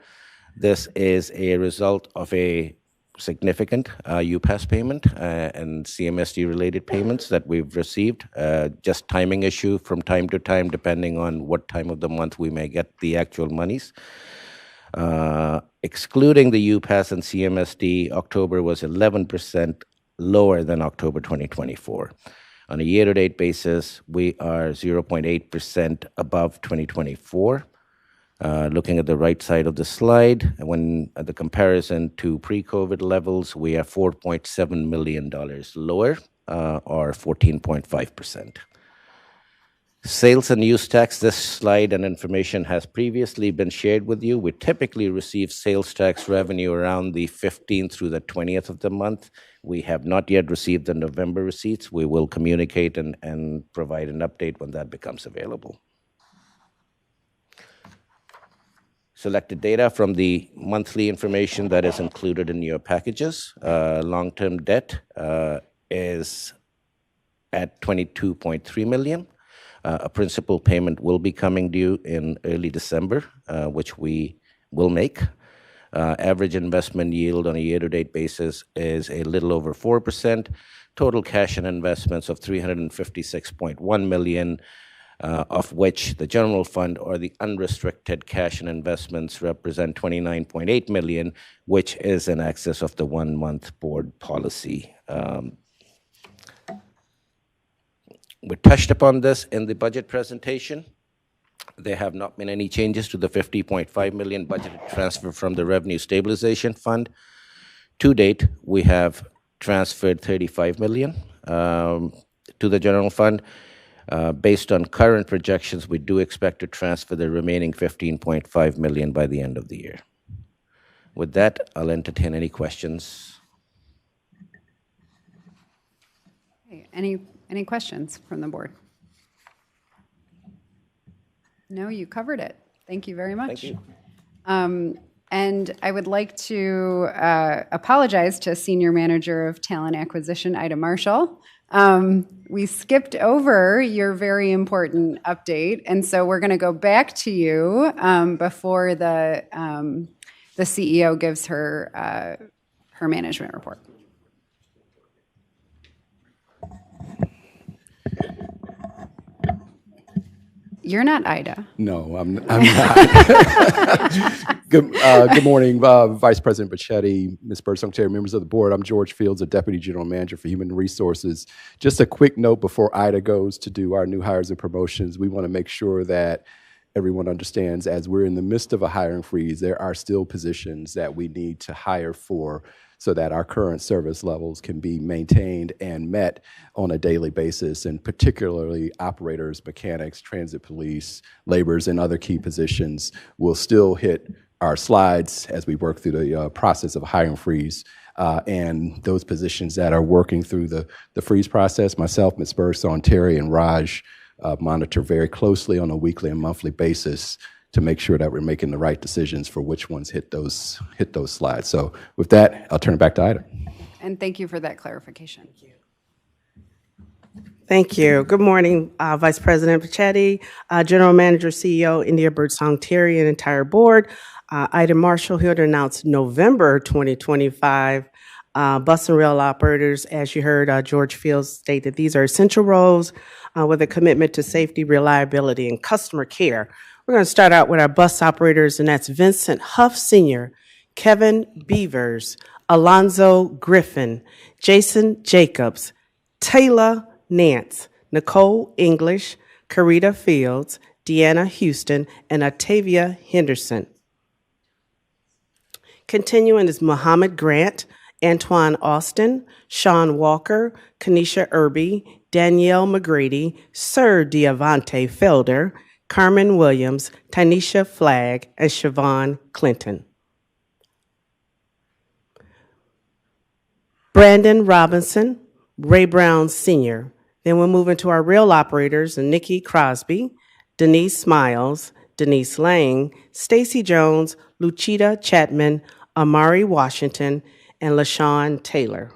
This is a result of a significant UPass payment and CMSD-related payments that we've received. Just timing issue from time to time, depending on what time of the month we may get the actual monies. Excluding the UPass and CMSD, October was 11% lower than October 2024. On a year-to-date basis, we are 0.8% above 2024. Looking at the right side of the slide, when the comparison to pre-COVID levels, we are $4.7 million lower, or 14.5%. Sales and use tax, this slide and information has previously been shared with you. We typically receive sales tax revenue around the 15th through the 20th of the month. We have not yet received the November receipts. We will communicate and provide an update when that becomes available. Selected data from the monthly information that is included in your packages. Long-term debt is at $22.3 million. A principal payment will be coming due in early December, which we will make. Average investment yield on a year-to-date basis is a little over 4%. Total cash and investments of $356.1 million, of which the general fund or the unrestricted cash and investments represent $29.8 million, which is in excess of the 1-month board policy. We touched upon this in the budget presentation. There have not been any changes to the $50.5 million budgeted transfer from the Revenue Stabilization Fund. To date, we have transferred $35 million to the general fund. Based on current projections, we do expect to transfer the remaining $15.5 million by the end of the year. With that, I'll entertain any questions. Okay, any questions from the board? No, you covered it. Thank you very much. Thank you. And I would like to apologize to Senior Manager of Talent Acquisition, Ida Marshall. We skipped over your very important update, and so we're going to go back to you before the CEO gives her management report. You're not Ida. No, I'm not. Good morning, Vice President Bichetti, Ms. Birdsong-Terry, members of the board. I'm George Fields, a Deputy General Manager for Human Resources. Just a quick note before Ida goes to do our new hires and promotions. We want to make sure that everyone understands, as we're in the midst of a hiring freeze, there are still positions that we need to hire for so that our current service levels can be maintained and met on a daily basis, and particularly operators, mechanics, transit police, laborers, and other key positions will still hit our slides as we work through the process of hiring freeze. And those positions that are working through the freeze process, myself, Ms. Birdsong-Terry, and Raj monitor very closely on a weekly and monthly basis to make sure that we're making the right decisions for which ones hit those slides. So with that, I'll turn it back to Ida. And thank you for that clarification. Thank you. Good morning, Vice President Bichetti, General Manager, CEO, India Birdsong-Terry, and entire board. Ida Marshall here to announce November 2025 bus and rail operators. As you heard, George Fields state that these are essential roles with a commitment to safety, reliability, and customer care. We're going to start out with our bus operators, and that's Vincent Huff Sr., Kevin Beavers, Alonzo Griffin, Jason Jacobs, Taylor Nance, Nicole English, Karita Fields, Deanna Houston, and Octavia Henderson. Continuing is Muhammad Grant, Antoine Austin, Sean Walker, Kanisha Irby, Danielle McGrady, Sir Diavante Felder, Carmen Williams, Tanisha Flagg, and Siobhan Clinton. Brandon Robinson, Ray Brown Sr. Then we'll move into our rail operators, Nikki Crosby, Denise Smiles, Denise Lang, Stacy Jones, Luchita Chapman, Amari Washington, and LaShawn Taylor.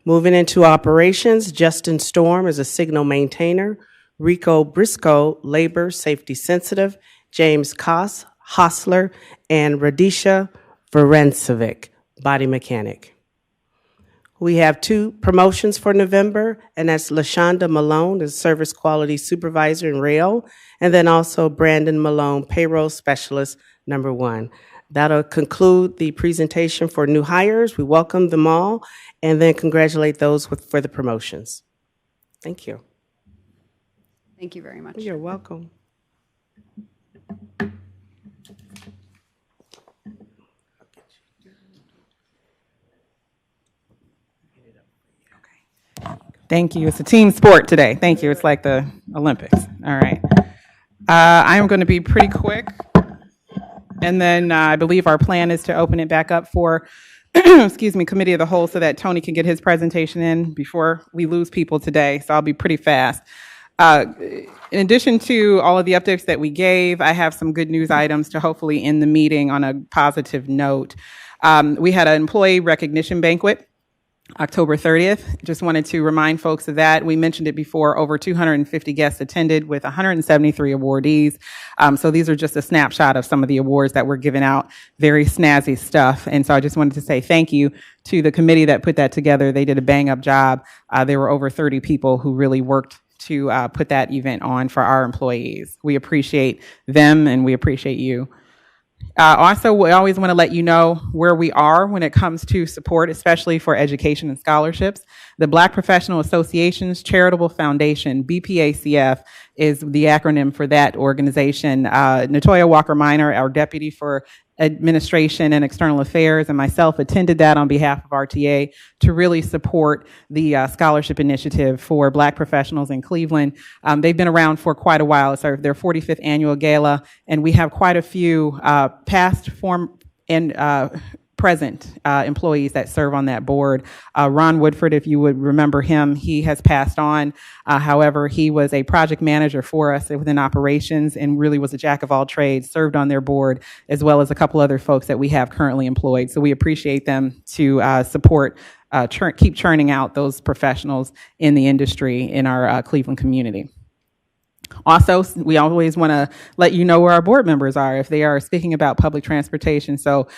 Moving into operations, Justin Storm is a signal maintainer, Rico Briscoe, labor safety sensitive, James Koss, hostler, and Radisha Varencevic, body mechanic. We have 2 promotions for November, and that's LaShonda Malone as service quality supervisor in rail, and then also Brandon Malone, payroll specialist number 1. That'll conclude the presentation for new hires. We welcome them all, and then congratulate those for the promotions. Thank you. Thank you very much. You're welcome. Thank you. It's a team sport today. Thank you. It's like the Olympics. All right. I'm going to be pretty quick. And then I believe our plan is to open it back up for, excuse me, Committee of the Whole so that Tony can get his presentation in before we lose people today. So I'll be pretty fast. In addition to all of the updates that we gave, I have some good news items to hopefully end the meeting on a positive note. We had an employee recognition banquet October 30th. Just wanted to remind folks of that. We mentioned it before, over 250 guests attended with 173 awardees. So these are just a snapshot of some of the awards that were given out, very snazzy stuff. And so I just wanted to say thank you to the committee that put that together. They did a bang up job. There were over 30 people who really worked to put that event on for our employees. We appreciate them and we appreciate you. Also, we always want to let you know where we are when it comes to support, especially for education and scholarships. The Black Professional Associations Charitable Foundation, BPACF, is the acronym for that organization. Natoya Walker-Minor, our deputy for Administration and External Affairs, and myself attended that on behalf of RTA to really support the scholarship initiative for Black professionals in Cleveland. They've been around for quite a while. It's their 45th annual gala, and we have quite a few past, former, and present employees that serve on that board. Ron Woodford, if you would remember him, he has passed on. However, he was a project manager for us within operations and really was a jack of all trades, served on their board, as well as a couple other folks that we have currently employed. So we appreciate them to support, keep churning out those professionals in the industry in our Cleveland community. Also, we always want to let you know where our board members are if they are speaking about public transportation. So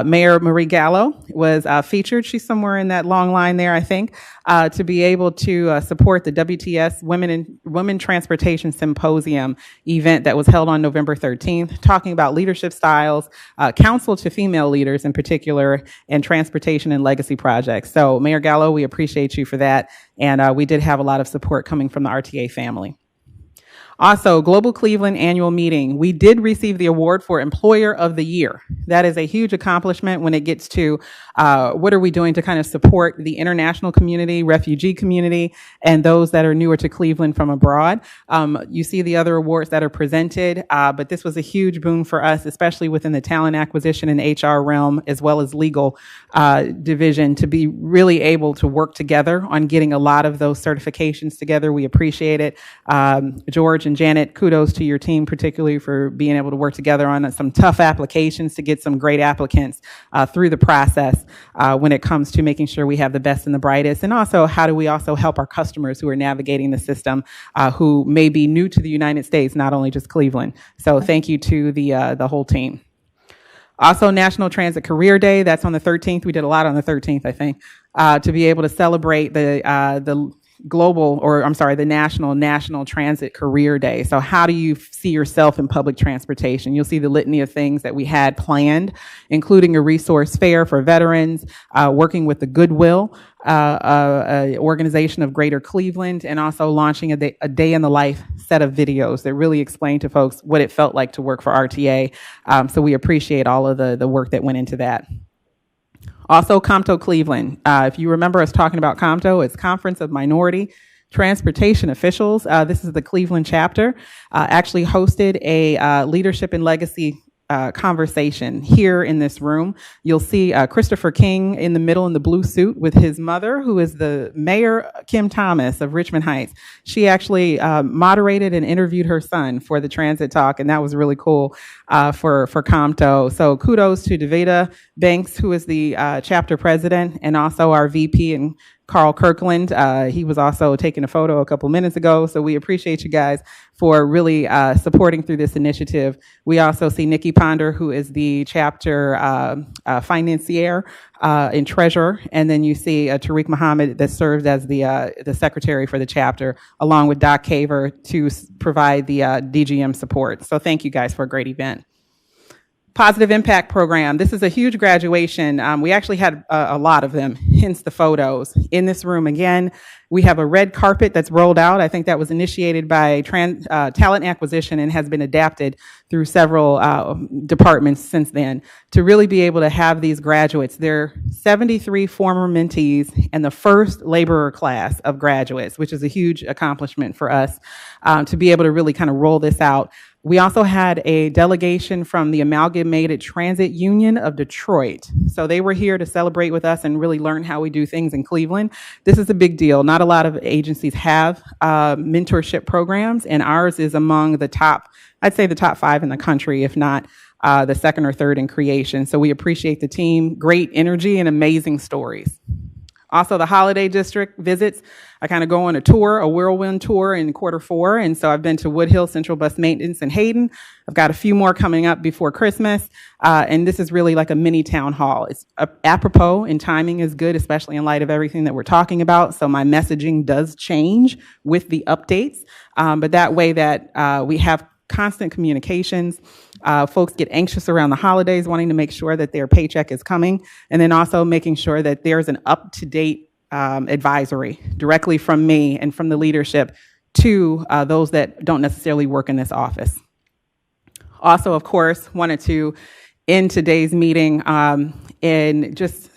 Mayor Marie Gallo was featured. She's somewhere in that long line there, I think, to be able to support the WTS Women Transportation Symposium event that was held on November 13th, talking about leadership styles, counsel to female leaders in particular, and transportation and legacy projects. So Mayor Gallo, we appreciate you for that. And we did have a lot of support coming from the RTA family. Also, Global Cleveland Annual Meeting. We did receive the award for Employer of the Year. That is a huge accomplishment when it gets to what are we doing to kind of support the international community, refugee community, and those that are newer to Cleveland from abroad. You see the other awards that are presented, but this was a huge boon for us, especially within the talent acquisition and HR realm, as well as legal division, to be really able to work together on getting a lot of those certifications together. We appreciate it. George and Janet, kudos to your team, particularly for being able to work together on some tough applications to get some great applicants through the process when it comes to making sure we have the best and the brightest. And also, how do we also help our customers who are navigating the system who may be new to the United States, not only just Cleveland. So thank you to the whole team. Also, National Transit Career Day, that's on the 13th. We did a lot on the 13th, I think, to be able to celebrate the National Transit Career Day. So how do you see yourself in public transportation? You'll see the litany of things that we had planned, including a resource fair for veterans, working with the Goodwill organization of Greater Cleveland, and also launching a day in the life set of videos that really explain to folks what it felt like to work for RTA. So we appreciate all of the work that went into that. Also, COMTO Cleveland. If you remember us talking about COMTO, it's Conference of Minority Transportation Officials. This is the Cleveland chapter. Actually hosted a leadership and legacy conversation here in this room. You'll see Christopher King in the middle in the blue suit with his mother, who is the Mayor Kim Thomas of Richmond Heights. She actually moderated and interviewed her son for the transit talk, and that was really cool for COMTO. So kudos to Davida Banks, who is the chapter president, and also our VP and Carl Kirkland. He was also taking a photo a couple minutes ago. So we appreciate you guys for really supporting through this initiative. We also see Nikki Ponder, who is the chapter financier and treasurer. And then you see Tariq Muhammad that serves as the secretary for the chapter, along with Doc Caver to provide the DGM support. So thank you guys for a great event. Positive Impact Program. This is a huge graduation. We actually had a lot of them, hence the photos. In this room again, We have a red carpet that's rolled out. I think that was initiated by talent acquisition and has been adapted through several departments since then to really be able to have these graduates. There are 73 former mentees and the first laborer class of graduates, which is a huge accomplishment for us to be able to really kind of roll this out. We also had a delegation from the Amalgamated Transit Union of Detroit. So they were here to celebrate with us and really learn how we do things in Cleveland. This is a big deal. Not a lot of agencies have mentorship programs, and ours is among the top, I'd say the top 5 in the country, if not the second or third in creation. So we appreciate the team, great energy and amazing stories. Also, the holiday district visits. I kind of go on a tour, a whirlwind tour in Q4. And so I've been to Woodhill, Central Bus Maintenance, and Hayden. I've got a few more coming up before Christmas. And this is really like a mini town hall. It's apropos and timing is good, especially in light of everything that we're talking about. So my messaging does change with the updates. But that way that we have constant communications. Folks get anxious around the holidays, wanting to make sure that their paycheck is coming, and then also making sure that there's an up-to-date advisory directly from me and from the leadership to those that don't necessarily work in this office. Also, of course, wanted to end today's meeting in just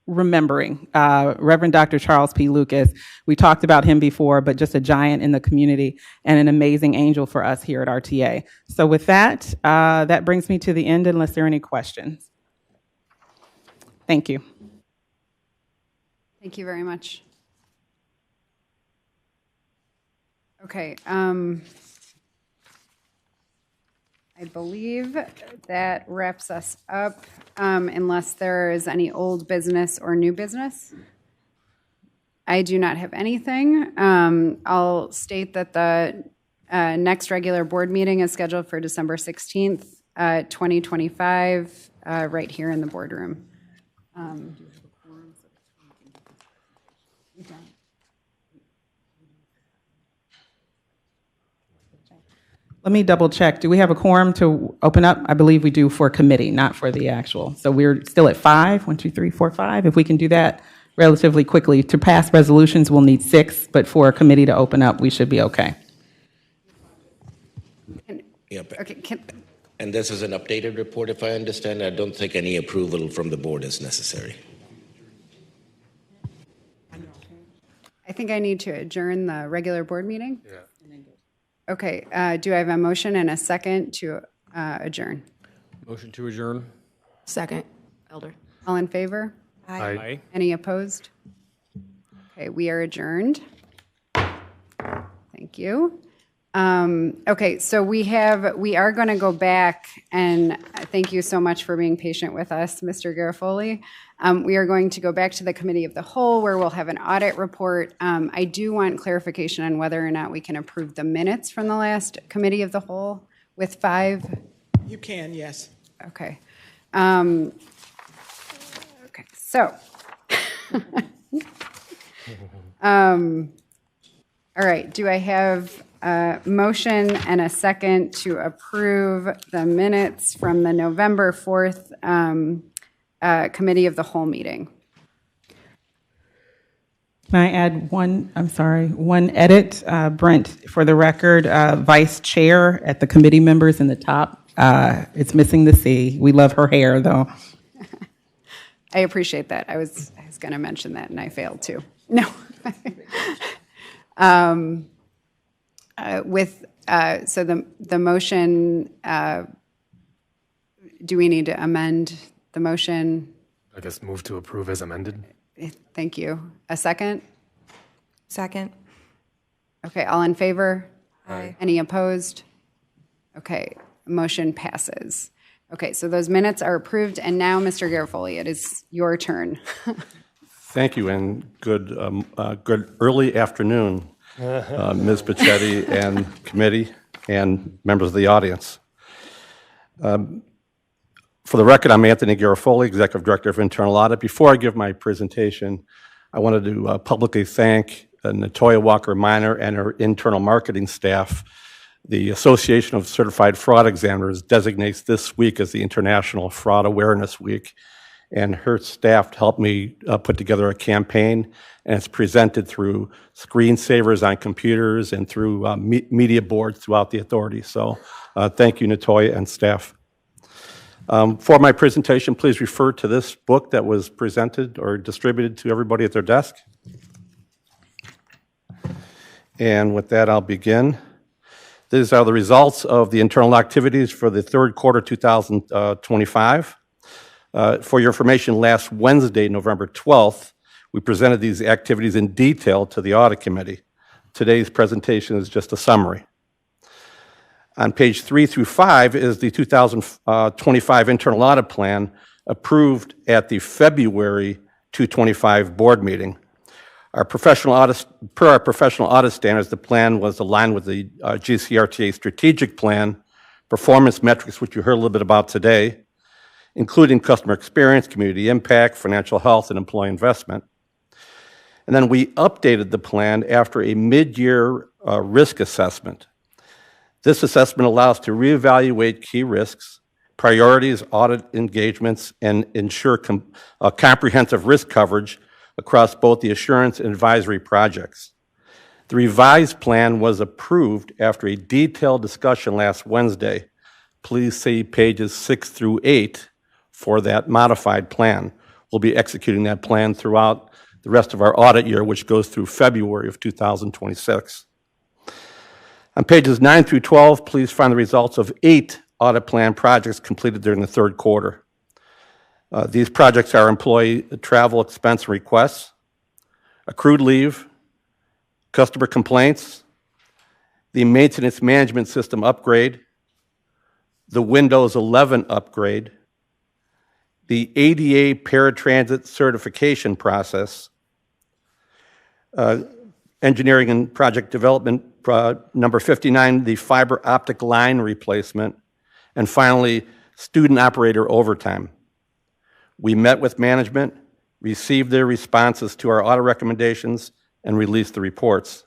remembering Reverend Dr. Charles P. Lucas. We talked about him before, but just a giant in the community and an amazing angel for us here at RTA. So with that, that brings me to the end unless there are any questions. Thank you. Thank you very much. Okay. I believe that wraps us up, unless there is any old business or new business. I do not have anything. I'll state that the next regular board meeting is scheduled for December 16th, 2025, right here in the boardroom. Let me double check. Do we have a quorum to open up? I believe we do for committee, not for the actual. So we're still at 5. 1, 2, 3, 4, 5. If we can do that relatively quickly. To pass resolutions, we'll need 6, but for a committee to open up, we should be okay. Okay. And this is an updated report, if I understand. I don't think any approval from the board is necessary. I think I need to adjourn the regular board meeting. Yeah. Okay, do I have a motion and a second to adjourn? Motion to adjourn. Second, Elder. All in favor? Aye. Any opposed? Okay, we are adjourned. Thank you. Okay, so we are going to go back, and thank you so much for being patient with us, Mr. Garofoli. We are going to go back to the Committee of the Whole, where we'll have an audit report. I do want clarification on whether or not we can approve the minutes from the last Committee of the Whole with 5. You can, yes. Okay. Okay, so. All right, do I have a motion and a second to approve the minutes from the November 4th Committee of the Whole meeting? Can I add one edit? Brent, for the record, vice chair at the committee members in the top. It's missing the C. We love her hair, though. I appreciate that. I was going to mention that, and I failed to. No. So the motion, do we need to amend the motion? I guess move to approve as amended. Thank you. A second? Second. Okay, all in favor? Aye. Any opposed? Okay, motion passes. Okay, so those minutes are approved, and now, Mr. Garofoli, it is your turn. Thank you, and good early afternoon, Ms. Pichetti and committee and members of the audience. For the record, I'm Anthony Garofoli, Executive Director of Internal Audit. Before I give my presentation, I wanted to publicly thank Natoya Walker-Minor and her internal marketing staff. The Association of Certified Fraud Examiners designates this week as the International Fraud Awareness Week, and her staff helped me put together a campaign, and it's presented through screensavers on computers and through media boards throughout the authority. So thank you, Natoya and staff. For my presentation, please refer to this book that was presented or distributed to everybody at their desk. And with that, I'll begin. These are the results of the internal activities for the third quarter 2025. For your information, last Wednesday, November 12th, we presented these activities in detail to the Audit Committee. Today's presentation is just a summary. On page 3 through 5 is the 2025 Internal Audit Plan approved at the February 2025 board meeting. Per our professional audit standards, the plan was aligned with the GCRTA strategic plan, performance metrics, which you heard a little bit about today, including customer experience, community impact, financial health, and employee investment. And then we updated the plan after a mid-year risk assessment. This assessment allows to reevaluate key risks, priorities, audit engagements, and ensure comprehensive risk coverage across both the assurance and advisory projects. The revised plan was approved after a detailed discussion last Wednesday. Please see pages 6 through 8 for that modified plan. We'll be executing that plan throughout the rest of our audit year, which goes through February of 2026. On pages 9 through 12, please find the results of 8 audit plan projects completed during the third quarter. These projects are employee travel expense requests, accrued leave, customer complaints, the maintenance management system upgrade, the Windows 11 upgrade, the ADA paratransit certification process, engineering and project development number 59, the fiber optic line replacement, and finally, student operator overtime. We met with management, received their responses to our audit recommendations, and released the reports.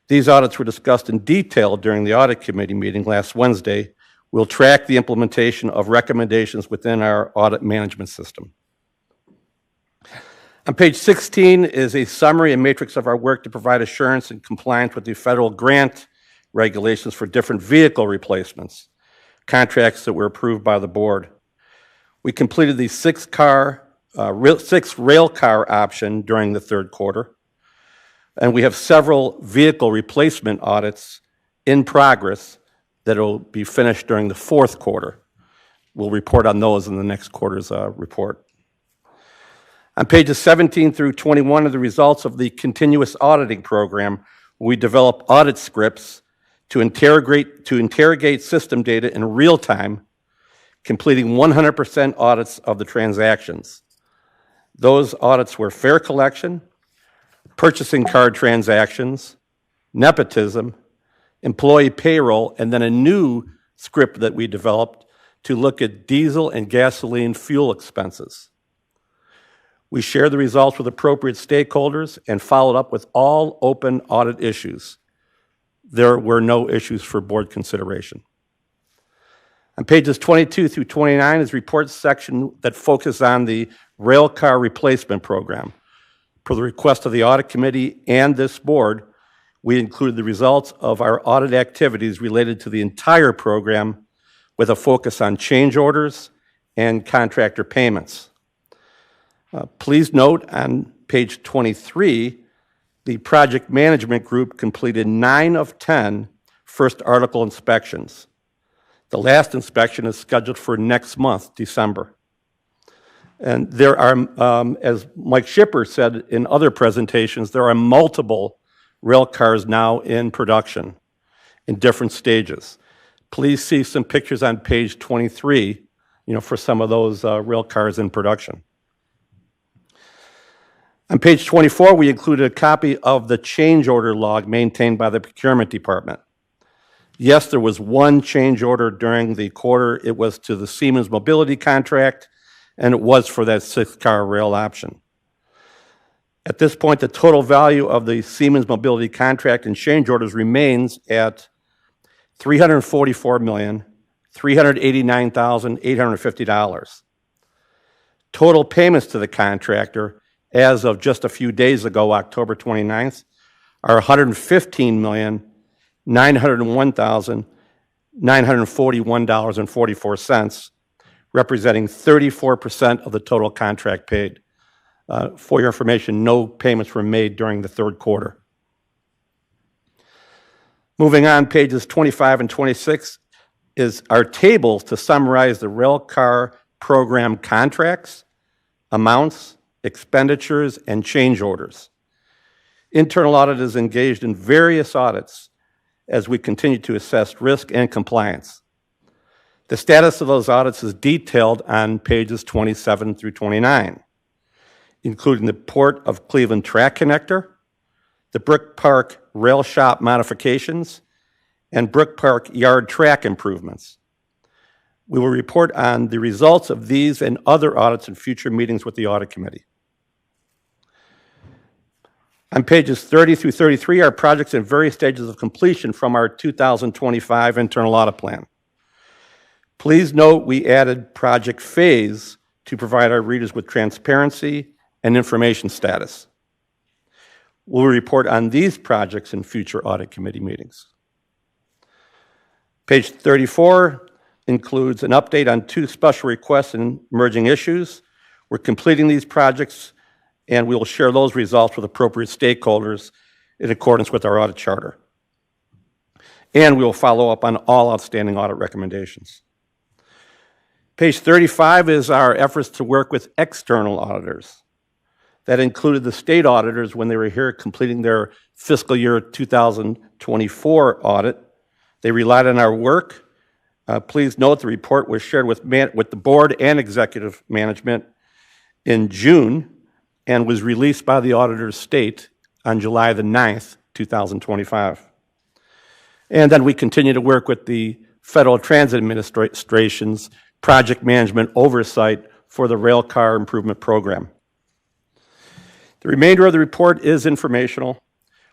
These audits were discussed in detail during the audit committee meeting last Wednesday. We'll track the implementation of recommendations within our audit management system. On page 16 is a summary and matrix of our work to provide assurance and compliance with the federal grant regulations for different vehicle replacements, contracts that were approved by the board. We completed the 6 rail car option during the third quarter, and we have several vehicle replacement audits in progress that will be finished during the fourth quarter. We'll report on those in the next quarter's report. On pages 17 through 21 are the results of the continuous auditing program. We develop audit scripts to interrogate system data in real time, completing 100% audits of the transactions. Those audits were fare collection, purchasing card transactions, nepotism, employee payroll, and then a new script that we developed to look at diesel and gasoline fuel expenses. We shared the results with appropriate stakeholders and followed up with all open audit issues. There were no issues for board consideration. On pages 22 through 29 is reports section that focus on the rail car replacement program. Per the request of the audit committee and this board, we included the results of our audit activities related to the entire program with a focus on change orders and contractor payments. Please note on page 23, the project management group completed 9 of 10 first article inspections. The last inspection is scheduled for next month, December. And there are, as Mike Schipper said in other presentations, there are multiple rail cars now in production in different stages. Please see some pictures on page 23, for some of those rail cars in production. On page 24, we included a copy of the change order log maintained by the procurement department. Yes, there was one change order during the quarter. It was to the Siemens Mobility contract, and it was for that 6-car rail option. At this point, the total value of the Siemens Mobility contract and change orders remains at $344,389,850. Total payments to the contractor as of just a few days ago, October 29th, are $115,901,941.44, representing 34% of the total contract paid. For your information, no payments were made during the third quarter. Moving on, pages 25 and 26 is our tables to summarize the rail car program contracts, amounts, expenditures, and change orders. Internal audit is engaged in various audits as we continue to assess risk and compliance. The status of those audits is detailed on pages 27 through 29, including the Port of Cleveland Track Connector, the Brook Park Rail Shop modifications, and Brook Park Yard track improvements. We will report on the results of these and other audits in future meetings with the Audit Committee. On pages 30 through 33 are projects in various stages of completion from our 2025 internal audit plan. Please note we added Project Phase to provide our readers with transparency and information status. We'll report on these projects in future Audit Committee meetings. Page 34 includes an update on 2 special requests and emerging issues. We're completing these projects, and we will share those results with appropriate stakeholders in accordance with our audit charter. And we will follow up on all outstanding audit recommendations. Page 35 is our efforts to work with external auditors. That included the state auditors when they were here completing their fiscal year 2024 audit. They relied on our work. Please note the report was shared with the board and executive management in June and was released by the auditor's state on July the 9th, 2025. And then we continue to work with the Federal Transit Administration's project management oversight for the Rail Car Improvement Program. The remainder of the report is informational.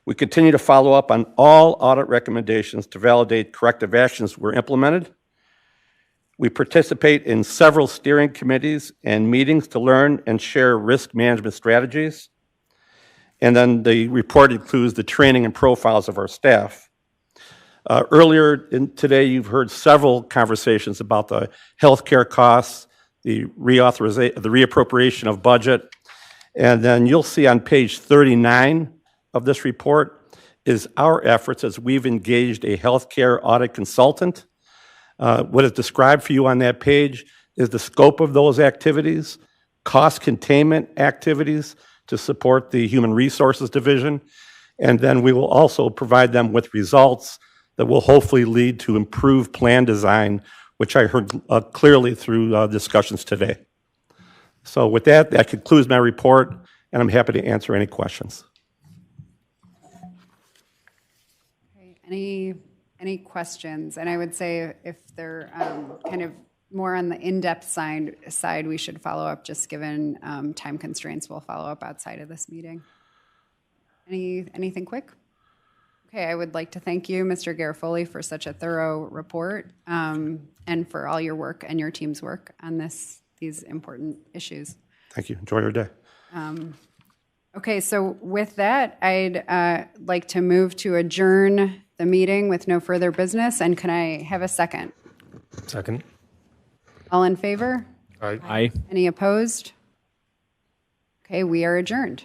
We continue to follow up on all audit recommendations to validate corrective actions were implemented. We participate in several steering committees and meetings to learn and share risk management strategies. And then the report includes the training and profiles of our staff. Earlier today, you've heard several conversations about the healthcare costs, the reappropriation of budget, and then you'll see on page 39 of this report is our efforts as we've engaged a healthcare audit consultant. What is described for you on that page is the scope of those activities, cost containment activities to support the Human Resources Division, and then we will also provide them with results that will hopefully lead to improved plan design, which I heard clearly through discussions today. So with that, that concludes my report, and I'm happy to answer any questions. Okay, any questions? And I would say if they're kind of more on the in-depth side, we should follow up, just given time constraints. We'll follow up outside of this meeting. Anything quick? Okay, I would like to thank you, Mr. Garofoli, for such a thorough report and for all your work and your team's work on these important issues. Thank you. Enjoy your day. Okay, so with that, I'd like to move to adjourn the meeting with no further business. And can I have a second? Second. All in favor? Aye. Any opposed? Okay, we are adjourned.